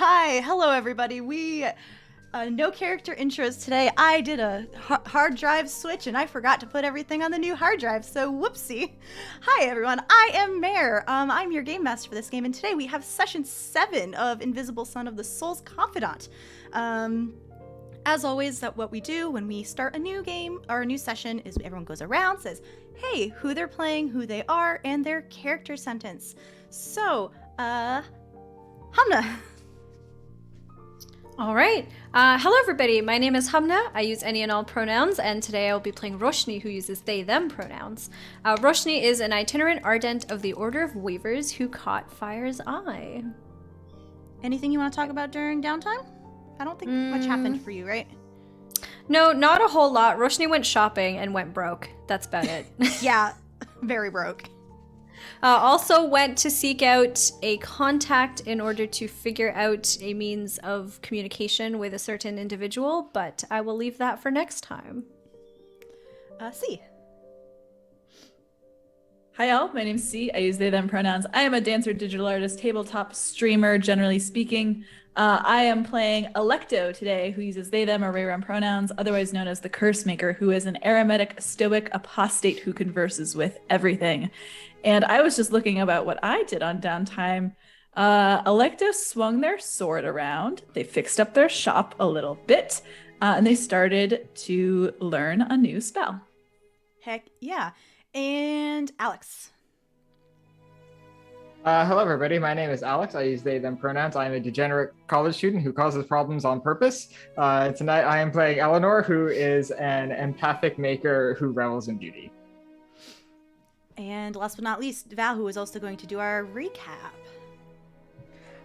Hi, hello everybody. We no character intros today. I did a hard drive switch and I forgot to put everything on the new hard drive, so whoopsie. Hi everyone, I am Mare. I'm your game master for this game, and today we have session 7 of Invisible Son of the Soul's Confidant. As always, that what we do when we start a new game or a new session is everyone goes around, says, hey, who they're playing, who they are, and their character sentence. So, Hamnah. All right. Hello, everybody. My name is Hamnah. I use any and all pronouns, and today I will be playing Roshni, who uses they, them pronouns. Roshni is an itinerant ardent of the Order of Weavers who caught Fire's eye. Anything you want to talk about during downtime? I don't think much happened for you, right? No, not a whole lot. Roshni went shopping and went broke. That's about it. Yeah, very broke. Also went to seek out a contact in order to figure out a means of communication with a certain individual, but I will leave that for next time. C. Hi all, my name's C. I use they, them pronouns. I am a dancer, digital artist, tabletop streamer, generally speaking. I am playing Alecto today, who uses they, them, or they/them pronouns, otherwise known as the Curse Maker, who is an eremitic, stoic apostate who converses with everything. And I was just looking about what I did on downtime. Alecto swung their sword around, they fixed up their shop a little bit, and they started to learn a new spell. Heck yeah. And Alex. Hello, everybody. My name is Alex. I use they, them pronouns. I'm a degenerate college student who causes problems on purpose. Tonight, I am playing Eleanor, who is an empathic maker who revels in beauty. And last but not least, Val, who is also going to do our recap.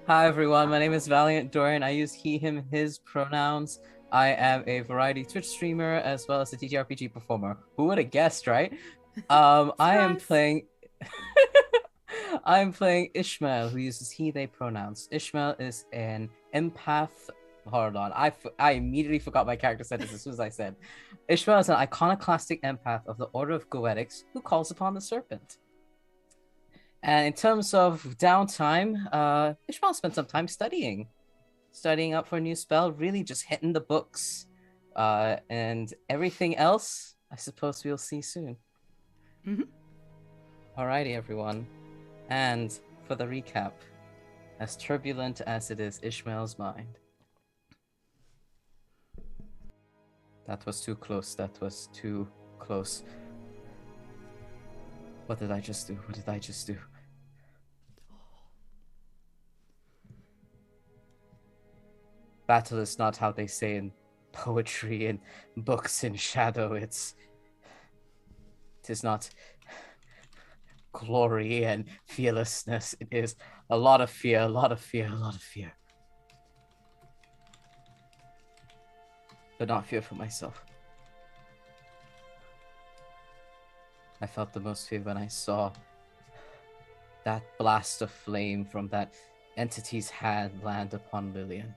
Hi, everyone. My name is Valiant Dorian. I use he, him, his pronouns. I am a variety Twitch streamer as well as a TTRPG performer. Who would have guessed, right? I am playing... I'm playing Ishmael, who uses he, they pronouns. Ishmael is an empath. Hold on. I immediately forgot my character sentence as soon as I said. Ishmael is an iconoclastic empath of the Order of Goetics who calls upon the serpent. And in terms of downtime, Ishmael spent some time studying up for a new spell, really just hitting the books. And everything else, I suppose we'll see soon. Mm-hmm. Alrighty, everyone. And for the recap, as turbulent as it is Ishmael's mind. That was too close. That was too close. What did I just do? What did I just do? Battle is not how they say in poetry and books in shadow. It is not glory and fearlessness. It is a lot of fear, a lot of fear, a lot of fear. But not fear for myself. I felt the most fear when I saw that blast of flame from that entity's hand land upon Lillian.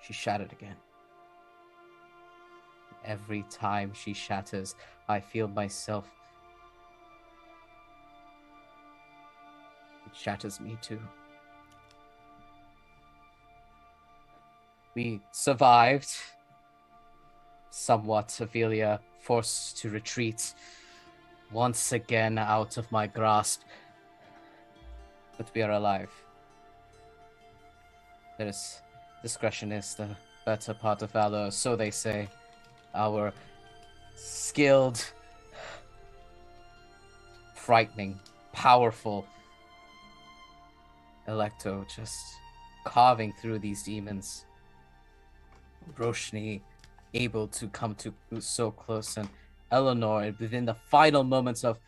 She shattered again. Every time she shatters, I feel myself. It shatters me too. We survived. Somewhat, Avelia forced to retreat. Once again out of my grasp. But we are alive. Discretion is the better part of valor, so they say. Our skilled, frightening, powerful Alecto just carving through these demons. Roshni able to come to so close, and Eleanor, within the final moments of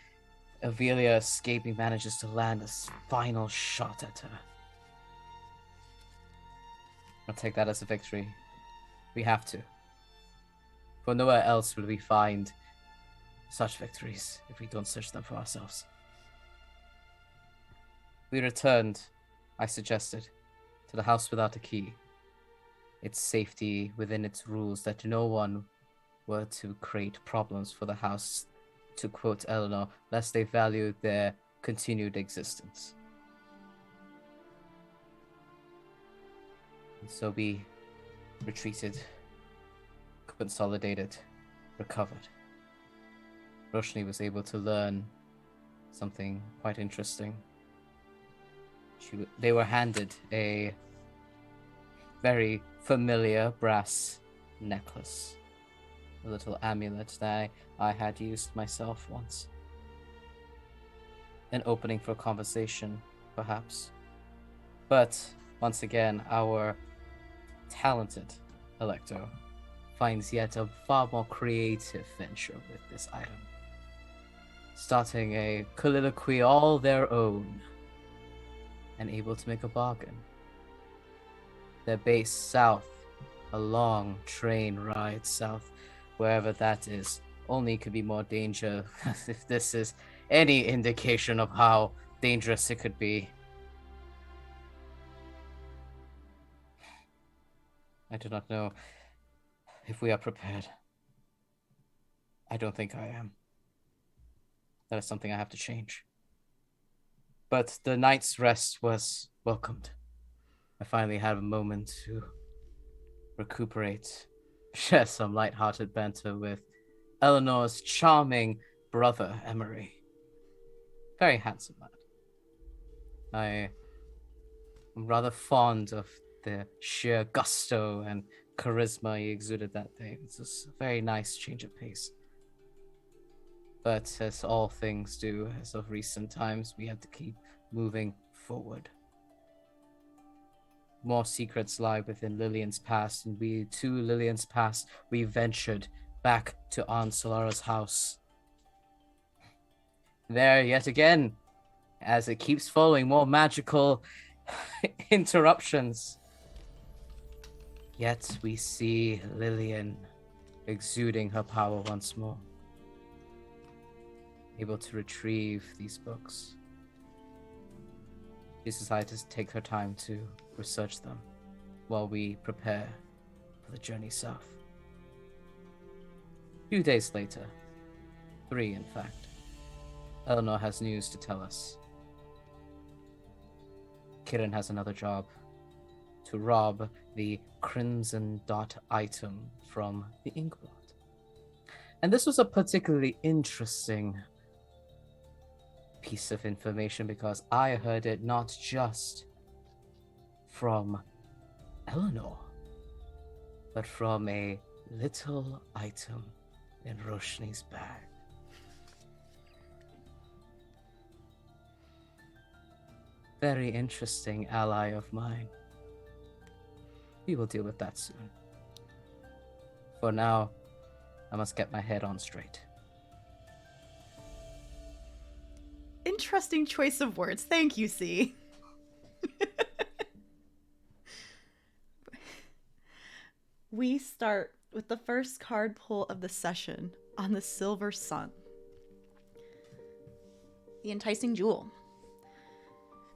Avelia escaping, manages to land a final shot at her. I'll take that as a victory. We have to. For nowhere else will we find such victories if we don't search them for ourselves. We returned, I suggested, to the house without a key. Its safety within its rules that no one were to create problems for the house, to quote Eleanor, lest they value their continued existence. And so we retreated, consolidated, recovered. Roshni was able to learn something quite interesting. They were handed a very familiar brass necklace, a little amulet that I had used myself once. An opening for conversation, perhaps. But once again, our talented Alecto finds yet a far more creative venture with this item, starting a colloquy all their own and able to make a bargain. They're based south, a long train ride south, wherever that is. Only could be more danger if this is any indication of how dangerous it could be. I do not know if we are prepared. I don't think I am. That is something I have to change. But the night's rest was welcomed. I finally had a moment to recuperate, share some light-hearted banter with Eleanor's charming brother, Emery. Very handsome lad. I am rather fond of the sheer gusto and charisma he exuded that day. It was a very nice change of pace. But as all things do, as of recent times, we have to keep moving forward. More secrets lie within Lillian's past, and we, to Lillian's past, we ventured back to Aunt Solara's house. There, yet again, as it keeps following more magical interruptions. Yet we see Lillian exuding her power once more, able to retrieve these books. She decided to take her time to research them while we prepare for the journey south. A few days later, 3 in fact, Eleanor has news to tell us. Kiran has another job: to rob the Crimson Dot item from the Inkblot. And this was a particularly interesting piece of information because I heard it not just from Eleanor, but from a little item in Roshni's bag. Very interesting ally of mine. We will deal with that soon. For now, I must get my head on straight. Interesting choice of words. Thank you, C. We start with the first card pull of the session on the Silver Sun. The Enticing Jewel.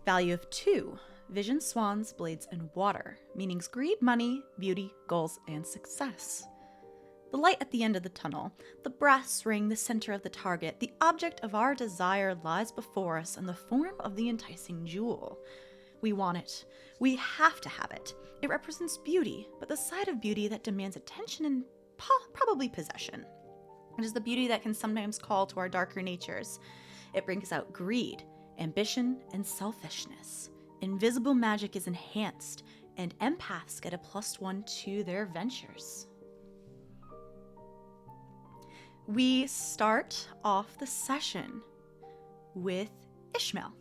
Value of 2. Vision, swans, blades, and water. Meanings: greed, money, beauty, goals, and success. The light at the end of the tunnel, the brass ring, the center of the target, the object of our desire lies before us in the form of the enticing jewel. We want it. We have to have it. It represents beauty, but the side of beauty that demands attention and probably possession. It is the beauty that can sometimes call to our darker natures. It brings out greed, ambition, and selfishness. Invisible magic is enhanced, and empaths get a +1 to their ventures. We start off the session with Ishmael.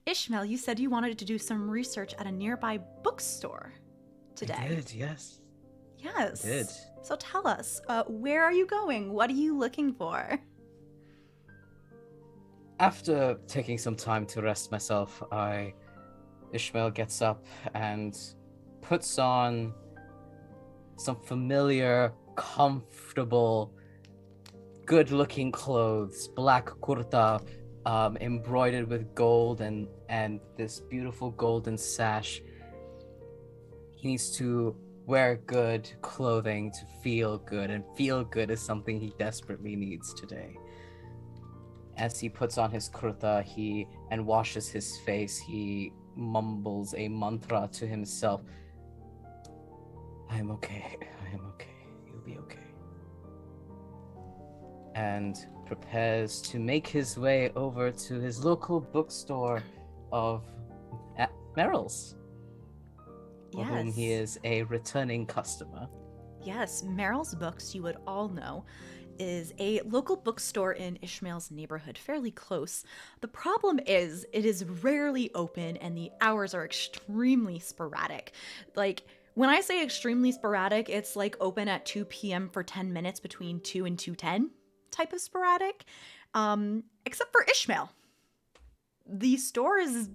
Ishmael, you said you wanted to do some research at a nearby bookstore today. I did, yes. Yes. I did. So tell us, where are you going? What are you looking for? After taking some time to rest myself, Ishmael gets up and puts on some familiar, comfortable, good-looking clothes, black kurta, embroidered with gold and this beautiful golden sash. He needs to wear good clothing to feel good, and feel good is something he desperately needs today. As he puts on his kurta and washes his face, he mumbles a mantra to himself. I am okay. I am okay. You'll be okay. And prepares to make his way over to his local bookstore of Merrill's, for whom he is a returning customer. Yes, Merrill's Books, you would all know, is a local bookstore in Ishmael's neighborhood, fairly close. The problem is, it is rarely open and the hours are extremely sporadic. Like, when I say extremely sporadic, it's like open at 2 p.m. for 10 minutes between 2 and 2:10 type of sporadic. Except for Ishmael. The store is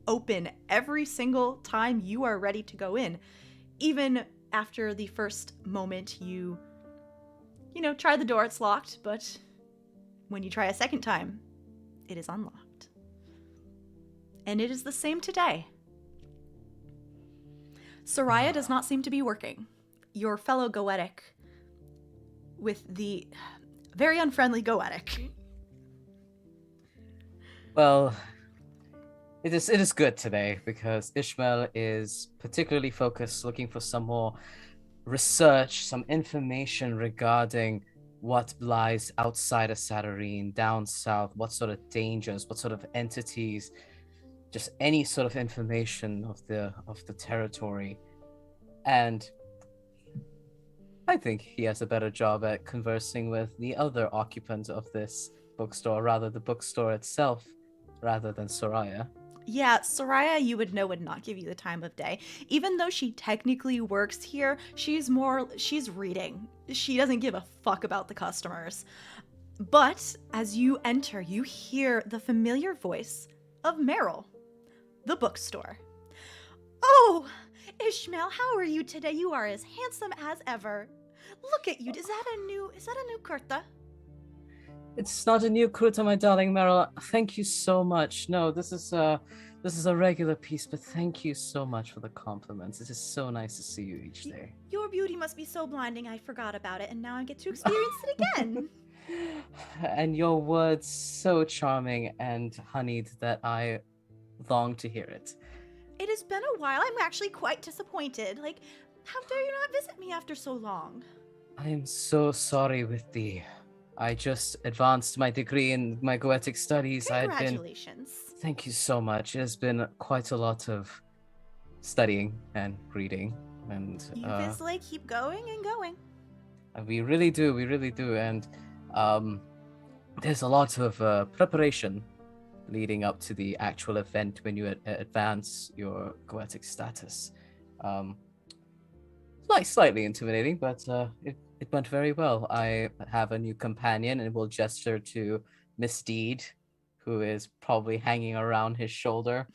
open every single time you are ready to go in. Even after the first moment you try the door, it's locked, but when you try a second time, it is unlocked. And it is the same today. Soraya does not seem to be working. Your fellow Goetic with the very unfriendly Goetic. Well, it is good today because Ishmael is particularly focused, looking for some more research, some information regarding what lies outside of Saturnine, down south, what sort of dangers, what sort of entities, just any sort of information of the territory. And I think he has a better job at conversing with the other occupants of this bookstore, rather the bookstore itself, rather than Soraya. Yeah, Soraya, you would know, would not give you the time of day. Even though she technically works here, she's reading. She doesn't give a fuck about the customers. But as you enter, you hear the familiar voice of Merrill, the bookstore. Oh, Ishmael, how are you today? You are as handsome as ever. Look at you. Is that a new kurta? It's not a new kurta, my darling Meryl. Thank you so much. No, this is a regular piece, but thank you so much for the compliments. It is so nice to see you each day. Your beauty must be so blinding, I forgot about it, and now I get to experience it again. And your words so charming and honeyed that I long to hear it. It has been a while. I'm actually quite disappointed. Like, how dare you not visit me after so long? I am so sorry with thee. I just advanced my degree in my Goetic studies. Congratulations. Thank you so much. It has been quite a lot of studying and reading. And you just keep going and going. We really do. And there's a lot of preparation leading up to the actual event when you advance your Goetic status. Slightly intimidating, but it went very well. I have a new companion and will gesture to Miss Deed, who is probably hanging around his shoulder.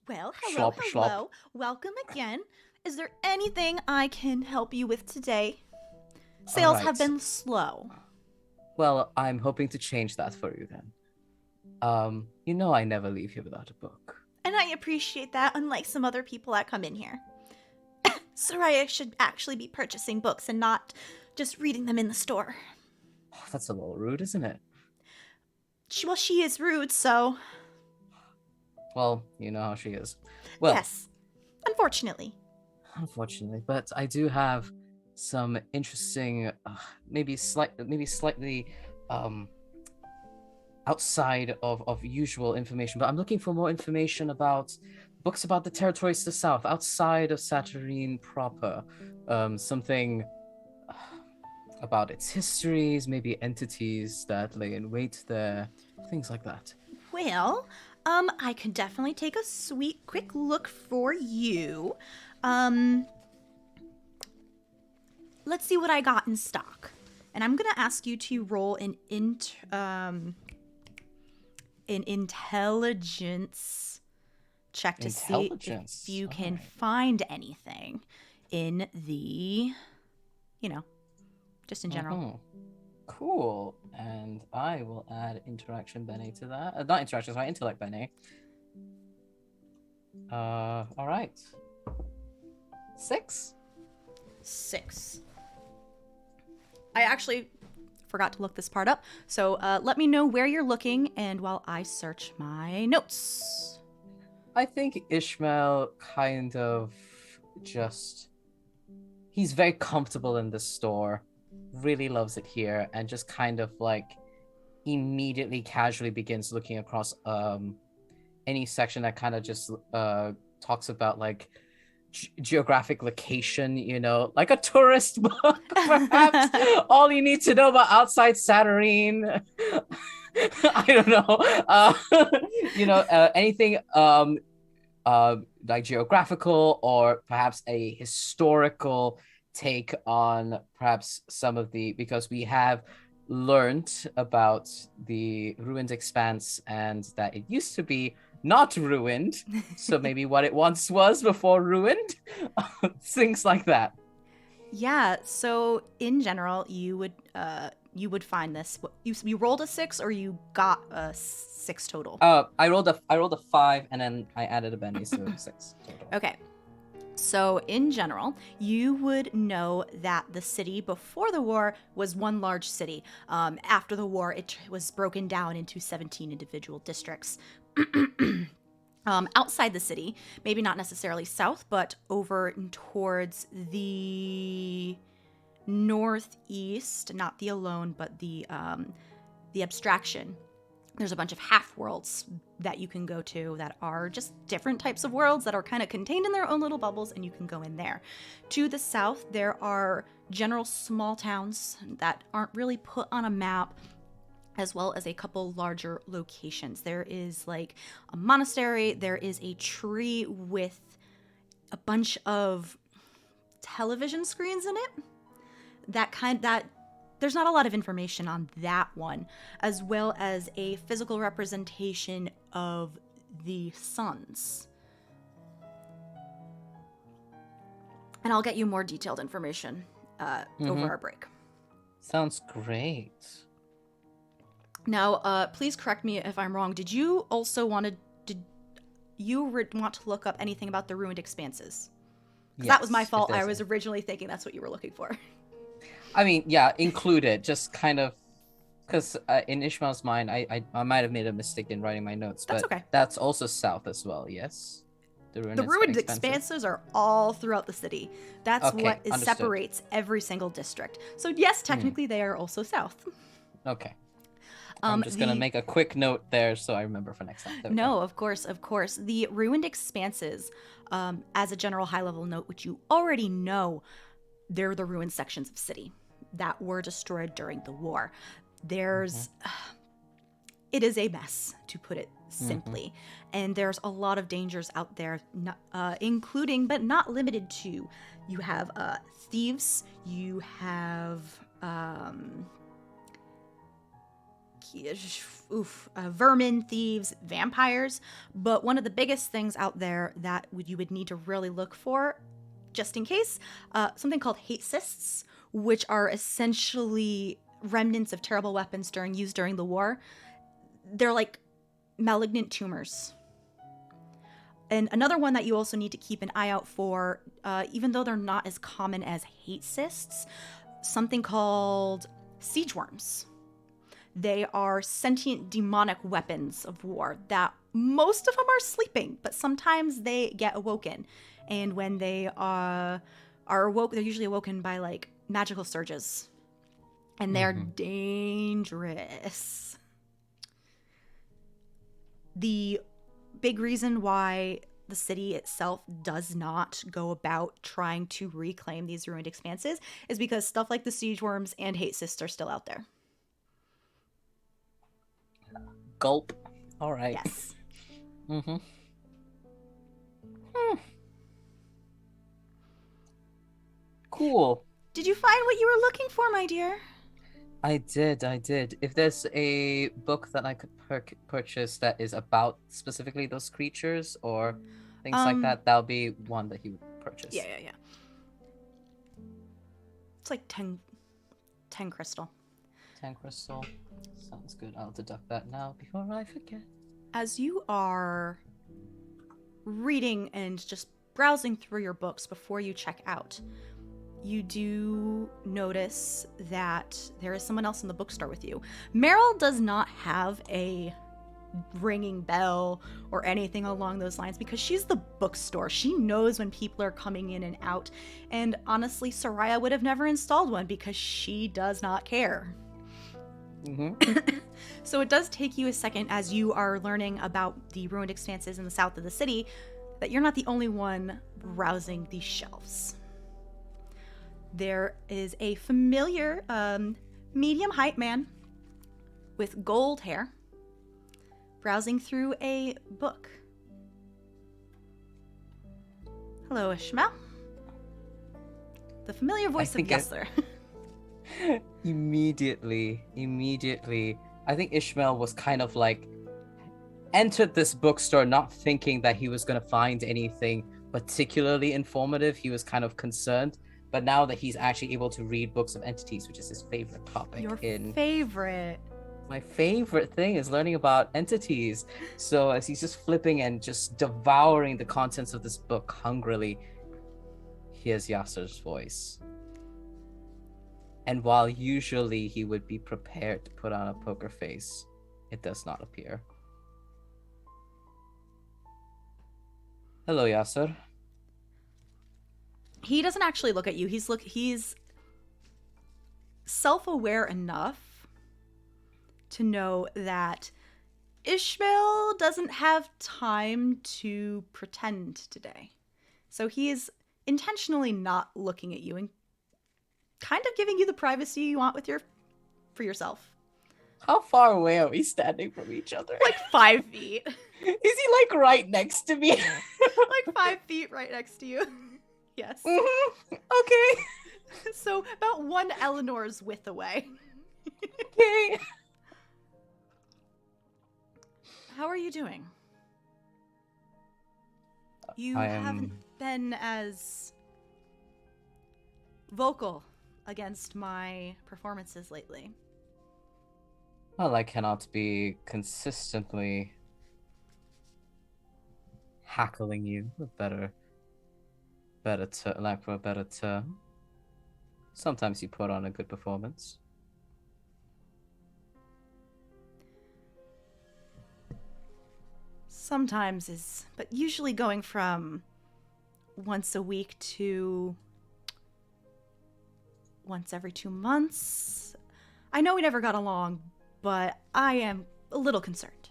Well, hello. Schlop. Welcome again. Is there anything I can help you with today? Sales have been slow. Well, I'm hoping to change that for you then. I never leave here without a book. And I appreciate that, unlike some other people that come in here. Soraya should actually be purchasing books and not just reading them in the store. That's a little rude, isn't it? Well, she is rude, so... Well, you know how she is. Well, yes, unfortunately. Unfortunately, but I do have some interesting, maybe slightly outside of usual information, but I'm looking for more information about books about the territories to the south, outside of Saturnine proper. Something about its histories, maybe entities that lay in wait there, things like that. Well, I can definitely take a quick look for you. Let's see what I got in stock. And I'm going to ask you to roll an intelligence check to see if you can find anything in the, just in general. Mm-hmm. Cool. And I will add interaction Bene to that. Not interaction, sorry, intellect Bene. All right. 6. I actually forgot to look this part up. So let me know where you're looking and while I search my notes. I think Ishmael kind of just he's very comfortable in the store, really loves it here, and just kind of like immediately casually begins looking across any section that kind of just talks about like geographic location, you know, like a tourist book, perhaps. All you need to know about outside Saturnine. I don't know. Anything like geographical or perhaps a historical take on perhaps some of the, because we have learned about the ruined expanse and that it used to be not ruined, so maybe what it once was before ruined. Things like that. Yeah, so in general, you would find this. You rolled a 6 or you got a 6 total? I rolled a 5 and then I added a bendy, so 6 total. Okay. So in general, you would know that the city before the war was one large city. After the war, it was broken down into 17 individual districts. Outside the city, maybe not necessarily south, but over towards the northeast, not the alone, but the abstraction. There's a bunch of half-worlds that you can go to that are just different types of worlds that are kind of contained in their own little bubbles, and you can go in there. To the south, there are general small towns that aren't really put on a map, as well as a couple larger locations. There is like a monastery, there is a tree with a bunch of television screens in it. There's not a lot of information on that one, as well as a physical representation of the suns. And I'll get you more detailed information over our break. Sounds great. Now, please correct me if I'm wrong. Did you also want to look up anything about the ruined expanses? Because that was my fault. I was originally thinking that's what you were looking for. I mean, yeah, included, just kind of, because in Ishmael's mind, I might have made a mistake in writing my notes, That's but okay. That's also south as well, yes? The ruined expanses are all throughout the city. That's Okay, what understood. separates every single district. So yes, technically they are also south. Okay. I'm just going to make a quick note there so I remember for next time. No, of course. The ruined expanses, as a general high-level note, which you already know, they're the ruined sections of city that were destroyed during the war. It is a mess, to put it simply. And there's a lot of dangers out there, including, but not limited to, you have thieves, you have vermin, thieves, vampires. But one of the biggest things out there that you would need to really look for, just in case, something called hate cysts, which are essentially remnants of terrible weapons used during the war. They're like malignant tumors. And another one that you also need to keep an eye out for, even though they're not as common as hate cysts, something called siege worms. They are sentient demonic weapons of war that most of them are sleeping, but sometimes they get awoken. And when they are awoke, they're usually awoken by like magical surges. And they're dangerous. The big reason why the city itself does not go about trying to reclaim these ruined expanses is because stuff like the siege worms and hate cysts are still out there. Gulp. All right. Yes. Cool. Did you find what you were looking for, my dear? I did. If there's a book that I could purchase that is about specifically those creatures or things like that, that'll be one that he would purchase. Yeah. It's like 10 crystal. 10 crystal. Sounds good. I'll deduct that now before I forget. As you are reading and just browsing through your books before you check out, you do notice that there is someone else in the bookstore with you. Meryl does not have a ringing bell or anything along those lines, because she's the bookstore. She knows when people are coming in and out. And honestly, Soraya would have never installed one because she does not care. So it does take you a second as you are learning about the ruined expanses in the south of the city that you're not the only one browsing these shelves. There is a familiar medium height man with gold hair browsing through a book. Hello, Ishmael. The familiar voice of Yesler. Immediately, I think Ishmael was kind of like entered this bookstore not thinking that he was going to find anything particularly informative. He was kind of concerned, but now that he's actually able to read books of entities, which is his favorite topic. Favorite. My favorite thing is learning about entities. So as he's just flipping and just devouring the contents of this book hungrily, hears Yasser's voice. And while usually he would be prepared to put on a poker face, it does not appear. Hello, Yasser. He doesn't actually look at you. He's self-aware enough to know that Ishmael doesn't have time to pretend today. So he is intentionally not looking at you and kind of giving you the privacy you want for yourself. How far away are we standing from each other? Like 5 feet. Is he like right next to me? Like 5 feet right next to you. Yes. Mm-hmm. Okay. So about one Eleanor's width away. Okay. How are you doing? You I haven't been as vocal against my performances lately. Well, I cannot be consistently hackling you. Lack for a better term. Sometimes you put on a good performance. Sometimes but usually going from once a week to once every 2 months. I know we never got along, but I am a little concerned.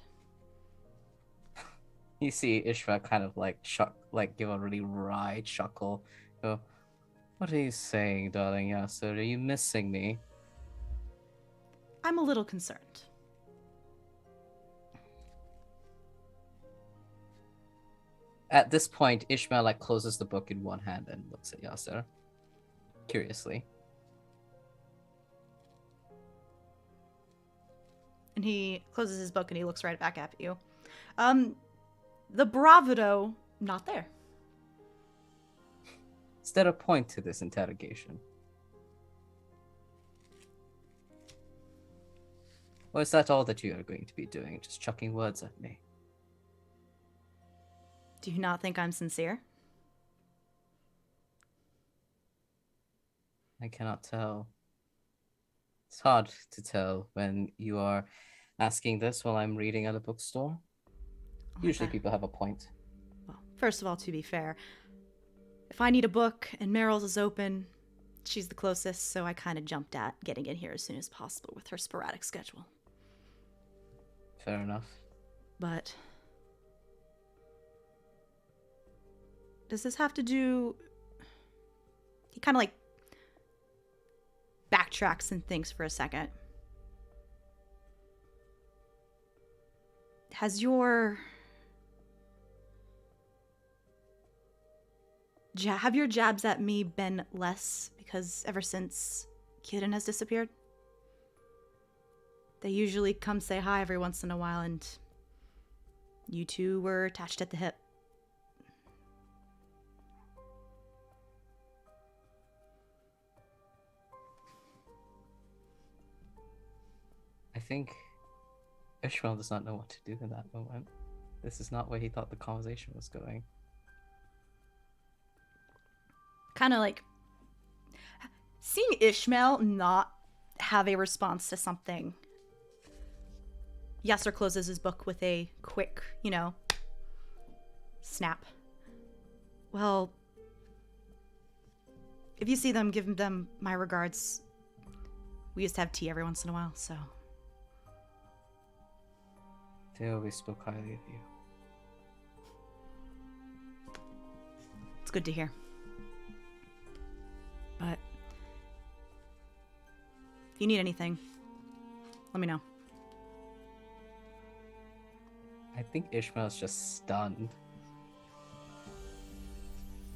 You see Ishmael kind of give a really wry chuckle. Go, what are you saying, darling Yasser? Are you missing me? I'm a little concerned. At this point, Ishmael closes the book in one hand and looks at Yasser curiously. And he closes his book and he looks right back at you. The bravado, not there. Is there a point to this interrogation? Or is that all that you are going to be doing, just chucking words at me? Do you not think I'm sincere? I cannot tell. It's hard to tell when you are asking this while I'm reading at a bookstore. Usually people have a point. Well, first of all, to be fair, if I need a book and Meryl's is open, she's the closest, so I kind of jumped at getting in here as soon as possible with her sporadic schedule. Fair enough. But does this have to do... He kind of backtracks and thinks for a second. Have your jabs at me been less because ever since Kitten has disappeared? They usually come say hi every once in a while, and you two were attached at the hip. I think Ishmael does not know what to do in that moment. This is not where he thought the conversation was going. Kind of seeing Ishmael not have a response to something Yasser closes his book with a quick, snap. Well, if you see them, give them my regards. We used to have tea every once in a while, so. They always spoke highly of you. It's good to hear. But if you need anything, let me know. I think Ishmael's just stunned.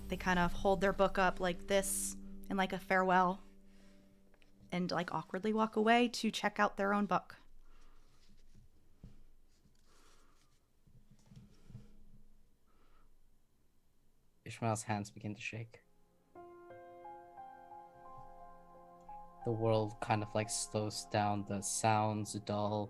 They kind of hold their book up like this in like a farewell and like awkwardly walk away to check out their own book. Ishmael's hands begin to shake. The world kind of like slows down, the sounds dull.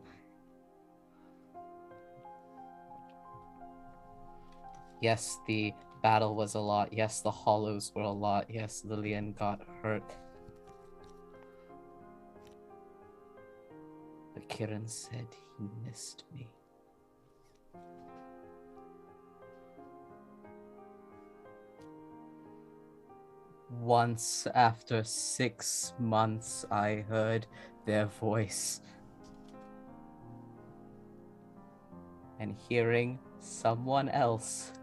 Yes, the battle was a lot. Yes, the hollows were a lot. Yes, Lillian got hurt. But Kiran said he missed me. Once after 6 months, I heard their voice. And hearing someone else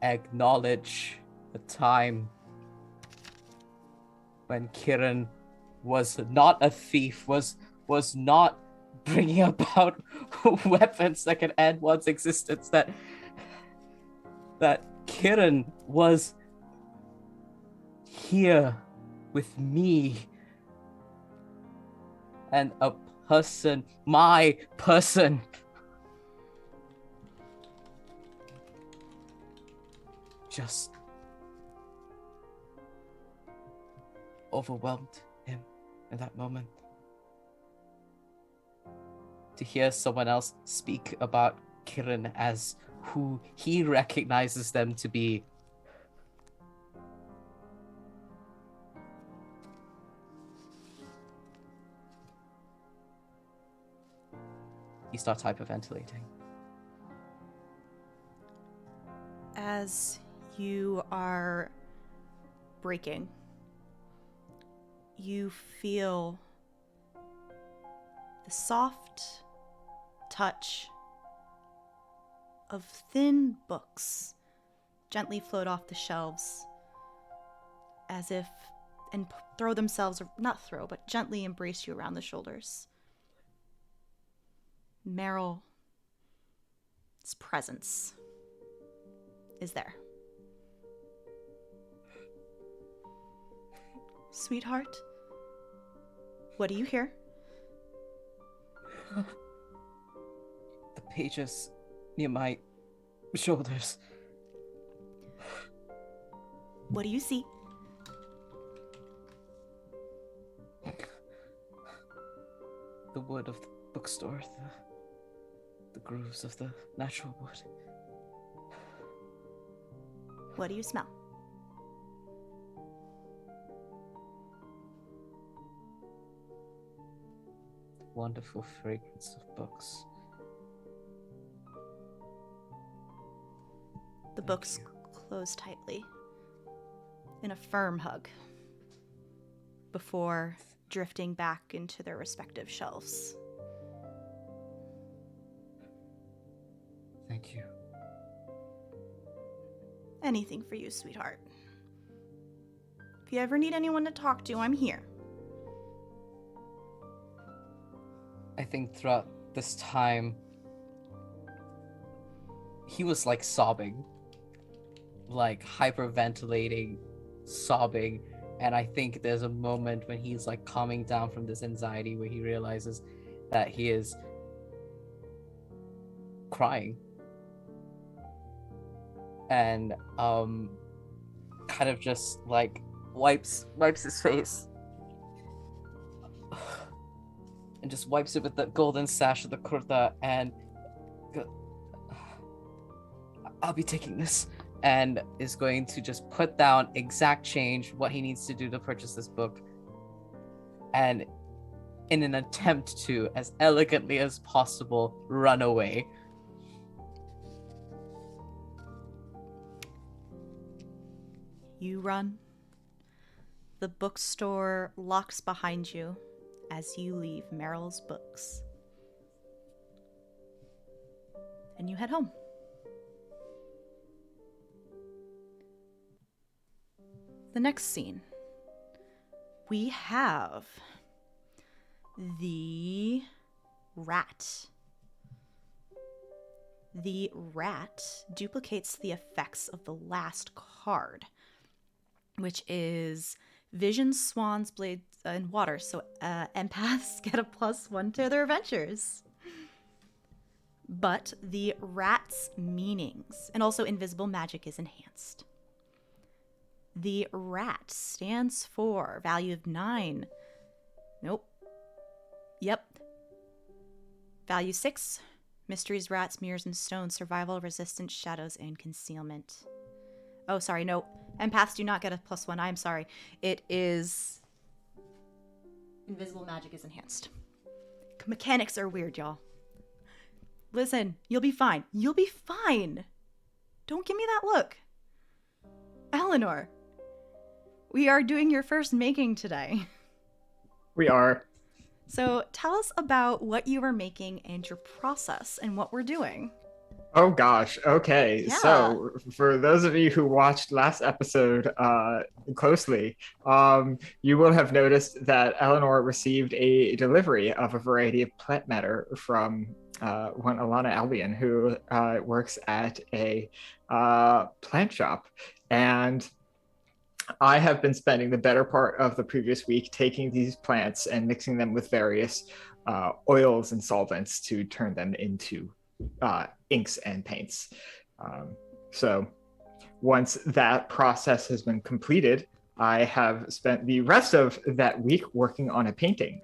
acknowledge the time when Kiran was not a thief, was not bringing about weapons that could end one's existence, that Kiran was here with me, and a person, my person, just overwhelmed him in that moment. To hear someone else speak about Kiran as who he recognizes them to be. He starts hyperventilating. As you are breaking, you feel the soft touch of thin books gently float off the shelves as if and throw themselves, or not throw, but gently embrace you around the shoulders. Meryl's presence is there. Sweetheart, what do you hear? The pages near my shoulders. What do you see? The wood of the bookstore, the grooves of the natural wood. What do you smell? The wonderful fragrance of books. The books close tightly in a firm hug before drifting back into their respective shelves. Thank you. Anything for you, sweetheart. If you ever need anyone to talk to, I'm here. I think throughout this time, he was like sobbing, like hyperventilating, sobbing. And I think there's a moment when he's like calming down from this anxiety where he realizes that he is crying. And kind of just like wipes his face and just wipes it with the golden sash of the kurta and I'll be taking this, and is going to just put down exact change, what he needs to do to purchase this book, and in an attempt to, as elegantly as possible, run away. You run. The bookstore locks behind you as you leave Merrill's books. And you head home. The next scene. We have the rat. The rat duplicates the effects of the last card, which is Vision, Swans, Blades, and Water. So empaths get a +1 to their adventures. But the rat's meanings and also invisible magic is enhanced. The rat stands for value of 9. Nope. Yep. Value 6. Mysteries, rats, mirrors, and stones. Survival, resistance, shadows, and concealment. Oh, sorry. No. Empaths do not get a +1. I'm sorry. It is... invisible magic is enhanced. Mechanics are weird, y'all. Listen, you'll be fine. You'll be fine. Don't give me that look. Eleanor, we are doing your first making today. We are. So tell us about what you are making and your process and what we're doing. Oh gosh. Okay. Yeah. So for those of you who watched last episode closely, you will have noticed that Eleanor received a delivery of a variety of plant matter from one Alana Albion, who works at a plant shop. And I have been spending the better part of the previous week taking these plants and mixing them with various oils and solvents to turn them into inks and paints. So once that process has been completed, I have spent the rest of that week working on a painting.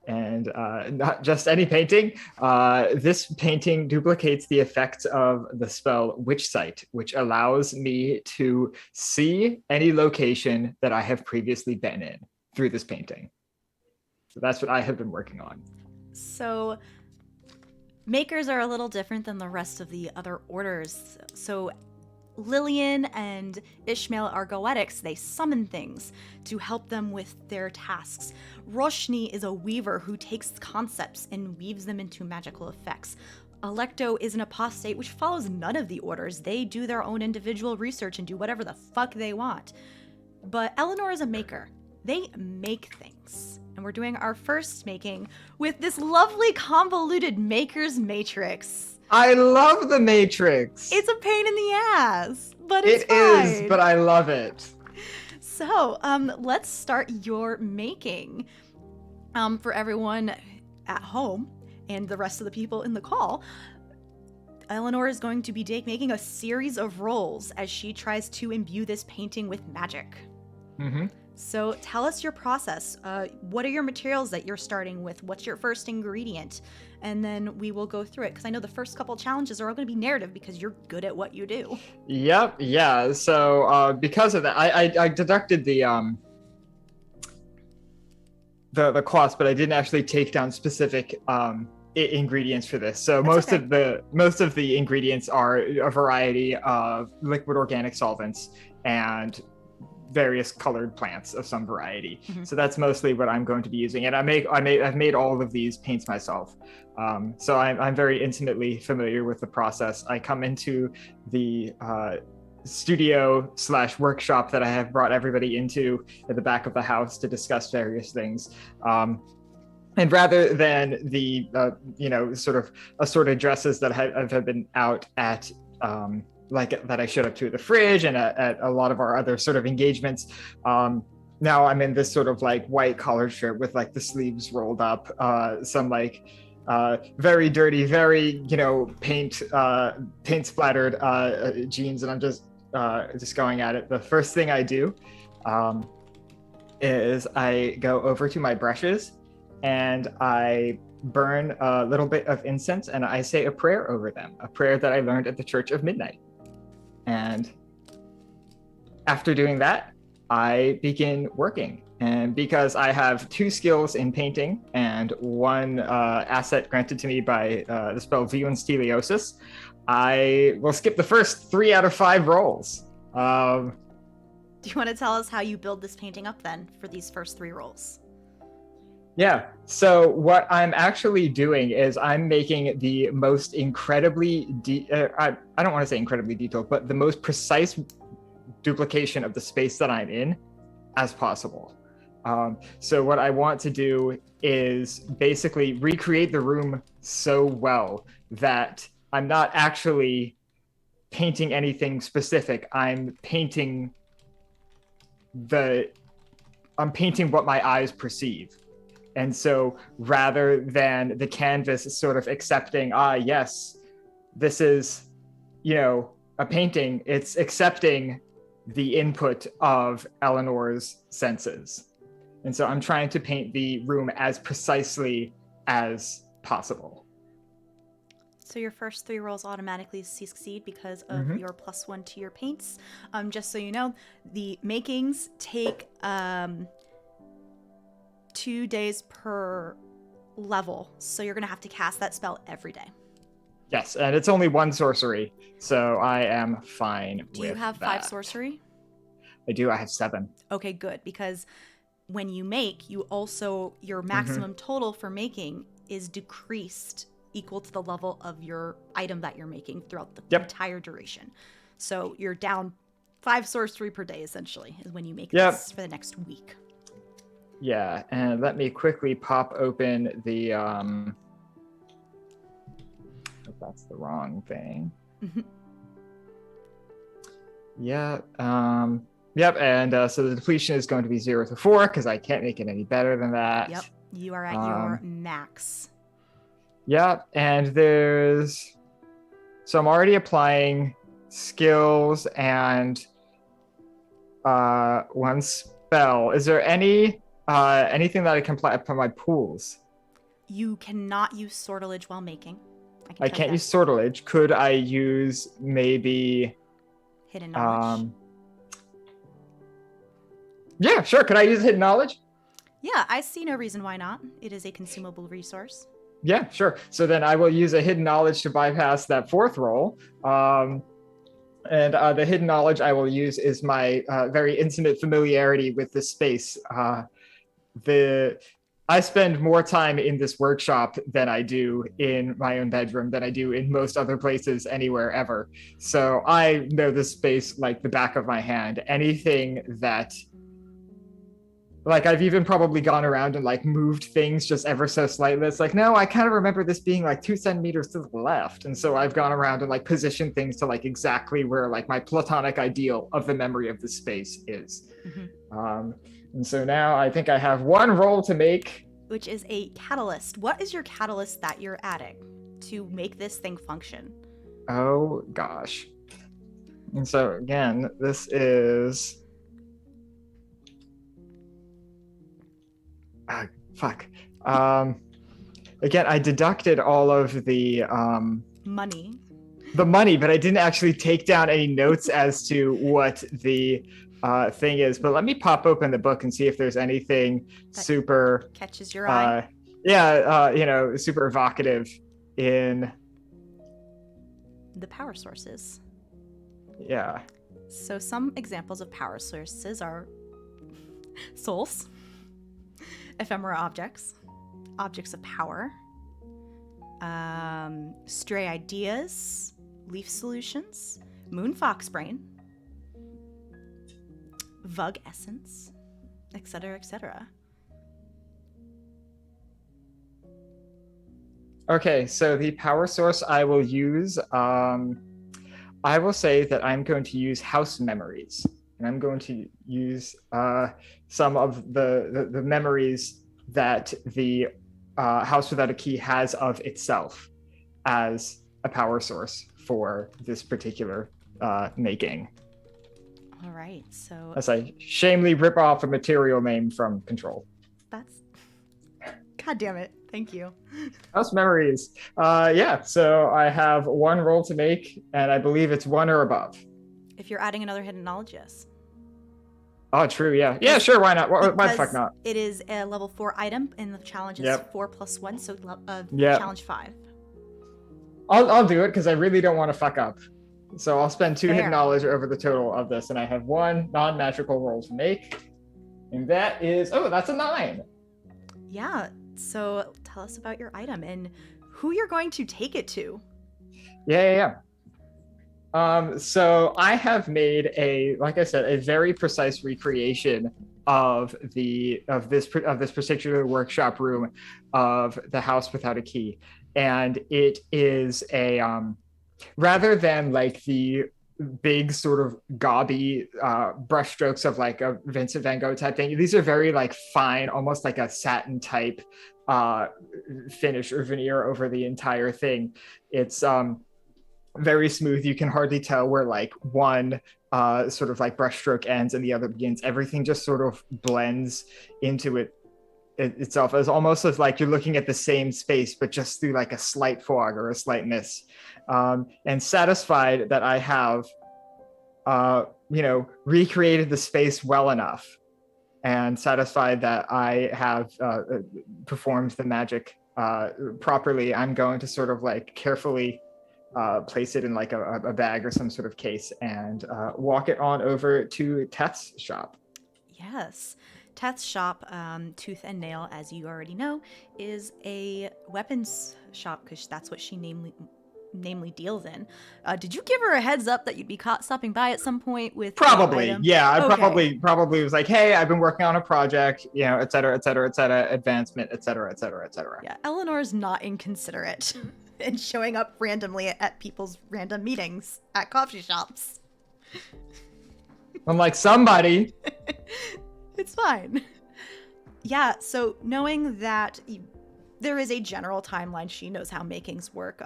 And not just any painting. This painting duplicates the effects of the spell Witch Sight, which allows me to see any location that I have previously been in through this painting. So that's what I have been working on. So makers are a little different than the rest of the other orders. So Lillian and Ishmael are goetics. They summon things to help them with their tasks. Roshni is a weaver who takes concepts and weaves them into magical effects. Alecto is an apostate, which follows none of the orders. They do their own individual research and do whatever the fuck they want. But Eleanor is a maker. They make things. And we're doing our first making with this lovely convoluted maker's matrix. I love the Matrix. It's a pain in the ass, but it's fine. It is, but I love it. So, let's start your making. For everyone at home and the rest of the people in the call, Eleanor is going to be making a series of rolls as she tries to imbue this painting with magic. Mm-hmm. So tell us your process. What are your materials that you're starting with? What's your first ingredient? And then we will go through it, because I know the first couple challenges are all going to be narrative because you're good at what you do. Yep. Yeah. So because of that, I deducted the cost, but I didn't actually take down specific ingredients for this. So most of the ingredients are a variety of liquid organic solvents and various colored plants of some variety. Mm-hmm. So that's mostly what I'm going to be using. And I've made all of these paints myself. So I'm very intimately familiar with the process. I come into the studio/workshop that I have brought everybody into at the back of the house to discuss various things. And rather than the sort of assorted dresses that have been out at like that I showed up to the fridge and at a lot of our other sort of engagements. Now I'm in this sort of like white collared shirt with like the sleeves rolled up, some like very dirty, very paint splattered jeans, and I'm just going at it. The first thing I do is I go over to my brushes and I burn a little bit of incense and I say a prayer over them, a prayer that I learned at the Church of Midnight. And after doing that, I begin working. And because I have 2 skills in painting and 1 asset granted to me by the spell Vion's Teleosis, I will skip the first 3 out of 5 rolls. Do you want to tell us how you build this painting up then for these first 3 rolls? Yeah, so what I'm actually doing is I'm making the most incredibly, I don't want to say incredibly detailed, but the most precise duplication of the space that I'm in as possible. So what I want to do is basically recreate the room so well that I'm not actually painting anything specific. I'm painting what my eyes perceive. And so rather than the canvas sort of accepting, yes, this is, a painting, it's accepting the input of Eleanor's senses. And so I'm trying to paint the room as precisely as possible. So your first 3 rolls automatically succeed because of your +1 to your paints. Just so you know, the makings take 2 days per level. So you're going to have to cast that spell every day. Yes, and it's only 1 sorcery, so I am fine with that. Do you have 5 sorcery? I do. I have 7. Okay, good, because when you make, your maximum total for making is decreased equal to the level of your item that you're making throughout the entire duration. So you're down 5 sorcery per day, essentially, is when you make this for the next week. Yeah, and let me quickly pop open the, that's the wrong thing. Yep, and so the depletion is going to be 0 to 4 because I can't make it any better than that. Yep, you are at your max. Yep, and so I'm already applying skills and 1 spell. Is there anything that I can apply upon my pools? You cannot use sortilege while making. I can't use sortilege. Could I use maybe hidden knowledge? Yeah, sure. Could I use hidden knowledge? Yeah, I see no reason why not. It is a consumable resource. Yeah, sure. So then I will use a hidden knowledge to bypass that 4th roll. And the hidden knowledge I will use is my very intimate familiarity with this space. I spend more time in this workshop than I do in my own bedroom, than I do in most other places anywhere ever. So I know this space like the back of my hand. Anything that, like, I've even probably gone around and like moved things just ever so slightly. It's like, no, I kind of remember this being like 2 centimeters to the left. And so I've gone around and like positioned things to like exactly where like my platonic ideal of the memory of the space is. And so now I think I have 1 roll to make. Which is a catalyst. What is your catalyst that you're adding to make this thing function? Oh, gosh. And so again, this is... fuck. Again, I deducted all of the... money. The money, but I didn't actually take down any notes as to what the... thing is, but let me pop open the book and see if there's anything that super catches your eye. Super evocative in the power sources. Yeah. So some examples of power sources are souls, ephemera objects, objects of power, stray ideas, leaf solutions, moon fox brain, Vug essence, etc., etc. Okay, so the power source I will use, I will say that I'm going to use house memories, and I'm going to use some of the memories that the house without a key has of itself as a power source for this particular making. All right, so... As I shamelessly rip off a material name from Control. That's... God damn it. Thank you. House memories. So I have 1 roll to make, and I believe it's 1 or above. If you're adding another hidden knowledge, yes. Oh, true. Yeah. Yeah. Sure. Why not? Why the Because fuck not? it is a level 4 item, and the challenge is Yep. 4 + 1, so Yep. challenge 5. I'll do it because I really don't want to fuck up. So I'll spend 2 hit Fair. knowledge over the total of this, and I have 1 non-magical roll to make, and that is that's a 9. Yeah. So tell us about your item and who you're going to take it to. Yeah. So I have made like I said, a very precise recreation of this particular workshop room of the house without a key, and it is a rather than like the big sort of gaudy brushstrokes of like a Vincent van Gogh type thing. These are very like fine, almost like a satin type finish or veneer over the entire thing. It's very smooth. You can hardly tell where like one sort of like brushstroke ends and the other begins. Everything just sort of blends into it itself, as almost as like you're looking at the same space, but just through like a slight fog or a slight mist. And satisfied that I have, recreated the space well enough, and satisfied that I have performed the magic properly, I'm going to sort of like carefully place it in like a bag or some sort of case and walk it on over to Teth's shop. Yes. Teth's shop, Tooth and Nail, as you already know, is a weapons shop because that's what she namely deals in. Did you give her a heads up that you'd be caught stopping by at some point with Probably, item? yeah. I Okay. probably was like, hey, I've been working on a project, et cetera, advancement, et cetera, et cetera, et cetera. Yeah, Eleanor's not inconsiderate and showing up randomly at people's random meetings at coffee shops. I'm like, somebody. It's fine. Yeah, so knowing that there is a general timeline, she knows how makings work.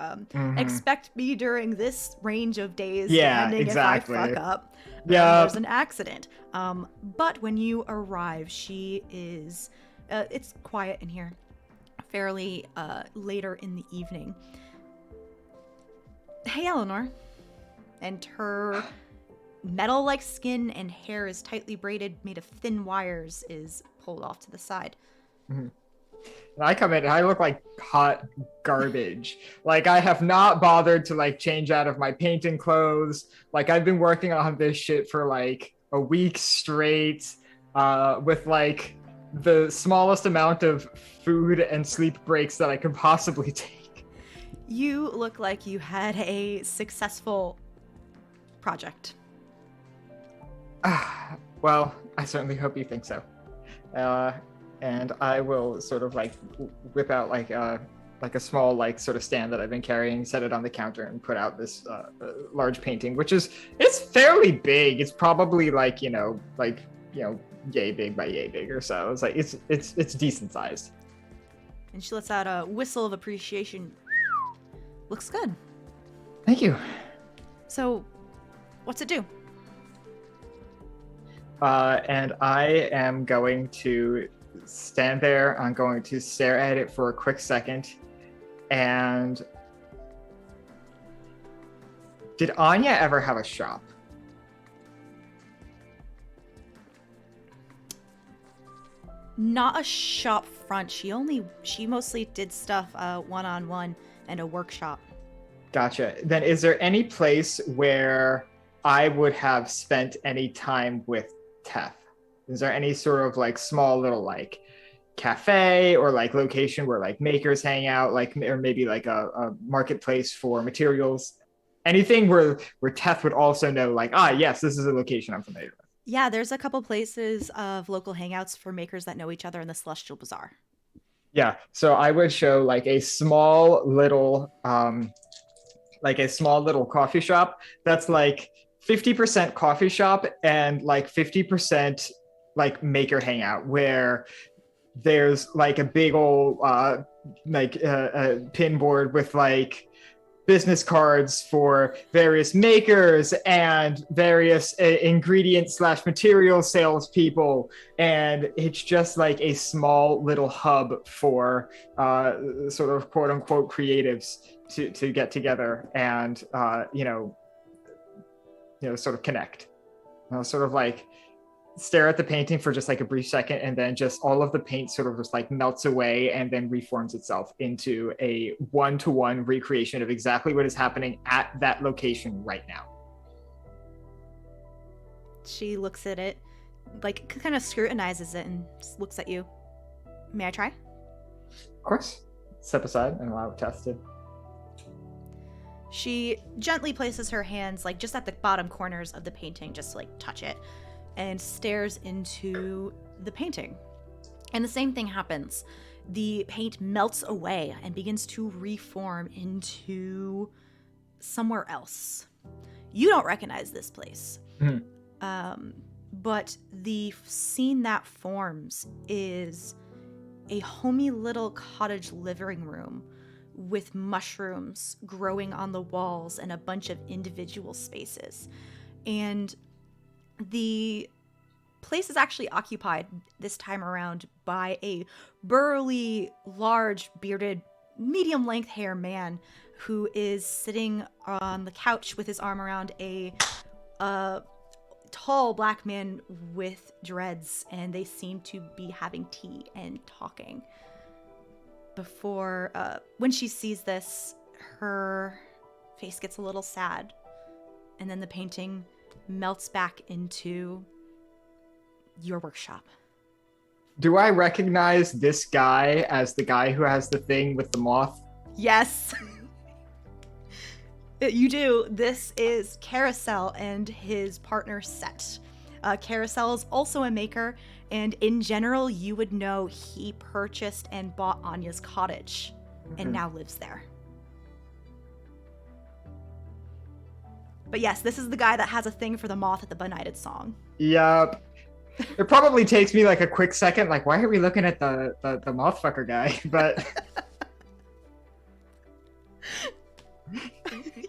Expect me during this range of days, depending exactly. if I fuck up. There's an accident. But when you arrive, she is... it's quiet in here. Fairly later in the evening. Hey, Eleanor. And her metal-like skin and hair is tightly braided, made of thin wires, is pulled off to the side. Mm-hmm. I come in and I look like hot garbage. Like I have not bothered to like change out of my painting clothes. Like I've been working on this shit for like a week straight, with like the smallest amount of food and sleep breaks that I could possibly take. You look like you had a successful project. Well, I certainly hope you think so. And I will sort of like whip out like a small like sort of stand that I've been carrying, set it on the counter, and put out this large painting, which it's fairly big. It's probably like yay big by yay big or so. It's like it's decent sized. And she lets out a whistle of appreciation. Looks good. Thank you. So, what's it do? And I am going to stand there. I'm going to stare at it for a quick second. And did Anya ever have a shop? Not a shop front. She mostly did stuff one-on-one and a workshop. Gotcha. Then is there any place where I would have spent any time with Teth? Is there any sort of like small little like cafe or like location where like makers hang out, like, or maybe like a marketplace for materials? Anything where Teth would also know like, yes, this is a location I'm familiar with. Yeah, there's a couple places of local hangouts for makers that know each other in the Celestial Bazaar. Yeah, so I would show like a small little coffee shop that's like 50% coffee shop and like 50% like maker hangout, where there's like a big old pin board with like business cards for various makers and various ingredient / material salespeople, and it's just like a small little hub for sort of quote unquote creatives to get together and sort of connect. Sort of like stare at the painting for just like a brief second, and then just all of the paint sort of just like melts away and then reforms itself into a one-to-one recreation of exactly what is happening at that location right now. She looks at it, like kind of scrutinizes it and looks at you. May I try? Of course. Step aside and allow it tested. She gently places her hands like just at the bottom corners of the painting, just to, like touch it, and stares into the painting. And the same thing happens. The paint melts away and begins to reform into somewhere else. You don't recognize this place. But the scene that forms is a homey little cottage living room with mushrooms growing on the walls and a bunch of individual spaces. And the place is actually occupied this time around by a burly, large, bearded, medium-length hair man who is sitting on the couch with his arm around a tall black man with dreads, and they seem to be having tea and talking. Before, when she sees this, her face gets a little sad, and then the painting melts back into your workshop. Do I recognize this guy as the guy who has the thing with the moth? Yes. You do. This is Carousel and his partner Set. Carousel is also a maker, and in general, you would know he purchased and bought Anya's cottage and now lives there. But yes, this is the guy that has a thing for the moth at the Benighted song. Yep. It probably takes me like a quick second, like, why are we looking at the mothfucker guy? But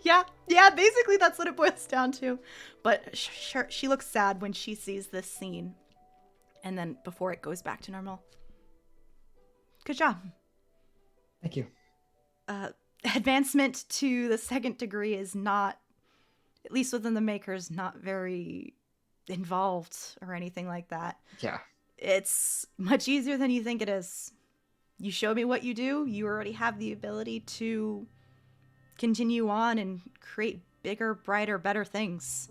yeah, basically that's what it boils down to. But she looks sad when she sees this scene, and then before it goes back to normal. Good job. Thank you. Advancement to the second degree is not, at least within the makers, not very involved or anything like that. Yeah. It's much easier than you think it is. You show me what you do, you already have the ability to continue on and create bigger, brighter, better things.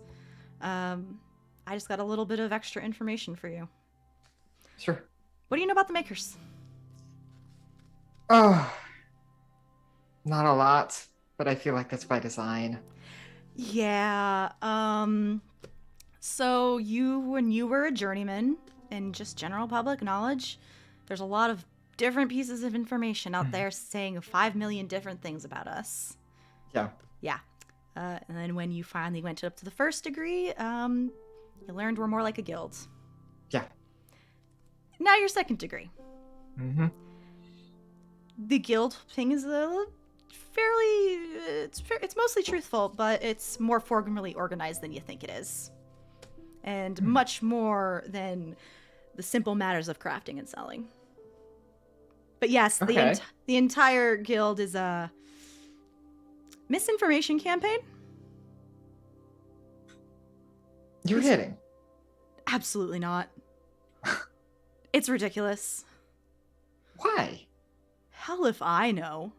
I just got a little bit of extra information for you. Sure. What do you know about the makers? Oh, not a lot, but I feel like that's by design. Yeah, so when you were a journeyman, and just general public knowledge, there's a lot of different pieces of information out there saying 5 million different things about us. Yeah. Yeah. And then when you finally went up to the first degree, you learned we're more like a guild. Yeah. Now your second degree. Mm-hmm. The guild thing is it's mostly truthful, but it's more formally organized than you think it is. And much more than the simple matters of crafting and selling. But yes, Okay. the entire guild is a misinformation campaign. You're kidding. Absolutely not. It's ridiculous. Why? Hell if I know.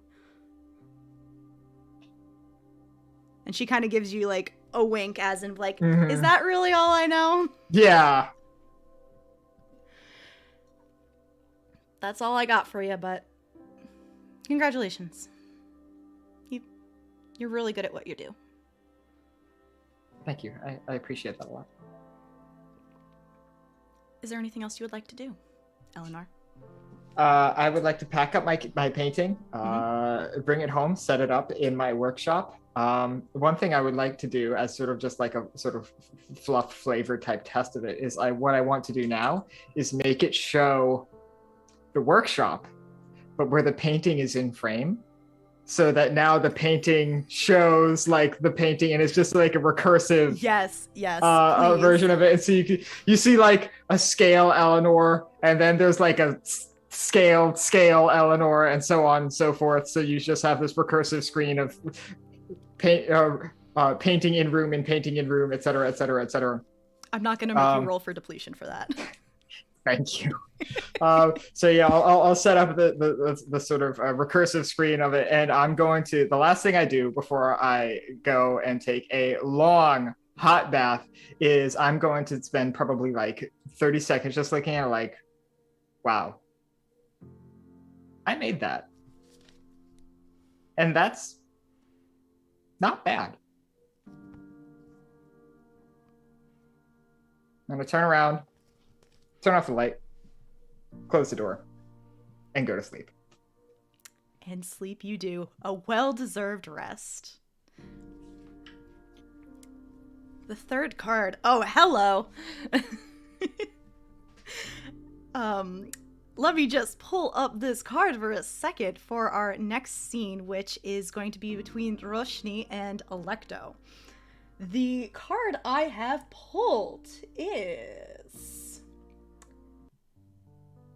And she kind of gives you like a wink as in like, is that really all I know? Yeah. That's all I got for you, but congratulations. You're really good at what you do. Thank you. I appreciate that a lot. Is there anything else you would like to do, Eleanor? I would like to pack up my painting, bring it home, set it up in my workshop. One thing I would like to do as sort of just like a sort of fluff flavor type test of it is what I want to do now is make it show the workshop, but where the painting is in frame. So that now the painting shows like the painting and it's just like a recursive yes, version of it. And so you see like a scale Eleanor, and then there's like a scale Eleanor, and so on and so forth. So you just have this recursive screen of painting in room and painting in room, et cetera, et cetera, et cetera. I'm not going to make you roll for depletion for that. Thank you. So yeah, I'll set up the sort of recursive screen of it, and I'm going to, the last thing I do before I go and take a long hot bath is I'm going to spend probably like 30 seconds just looking at it like, wow, I made that. And that's not bad. I'm going to turn around, turn off the light, close the door, and go to sleep. And sleep you do. A well-deserved rest. The third card. Oh, hello. Let me just pull up this card for a second for our next scene, which is going to be between Roshni and Alecto. The card I have pulled is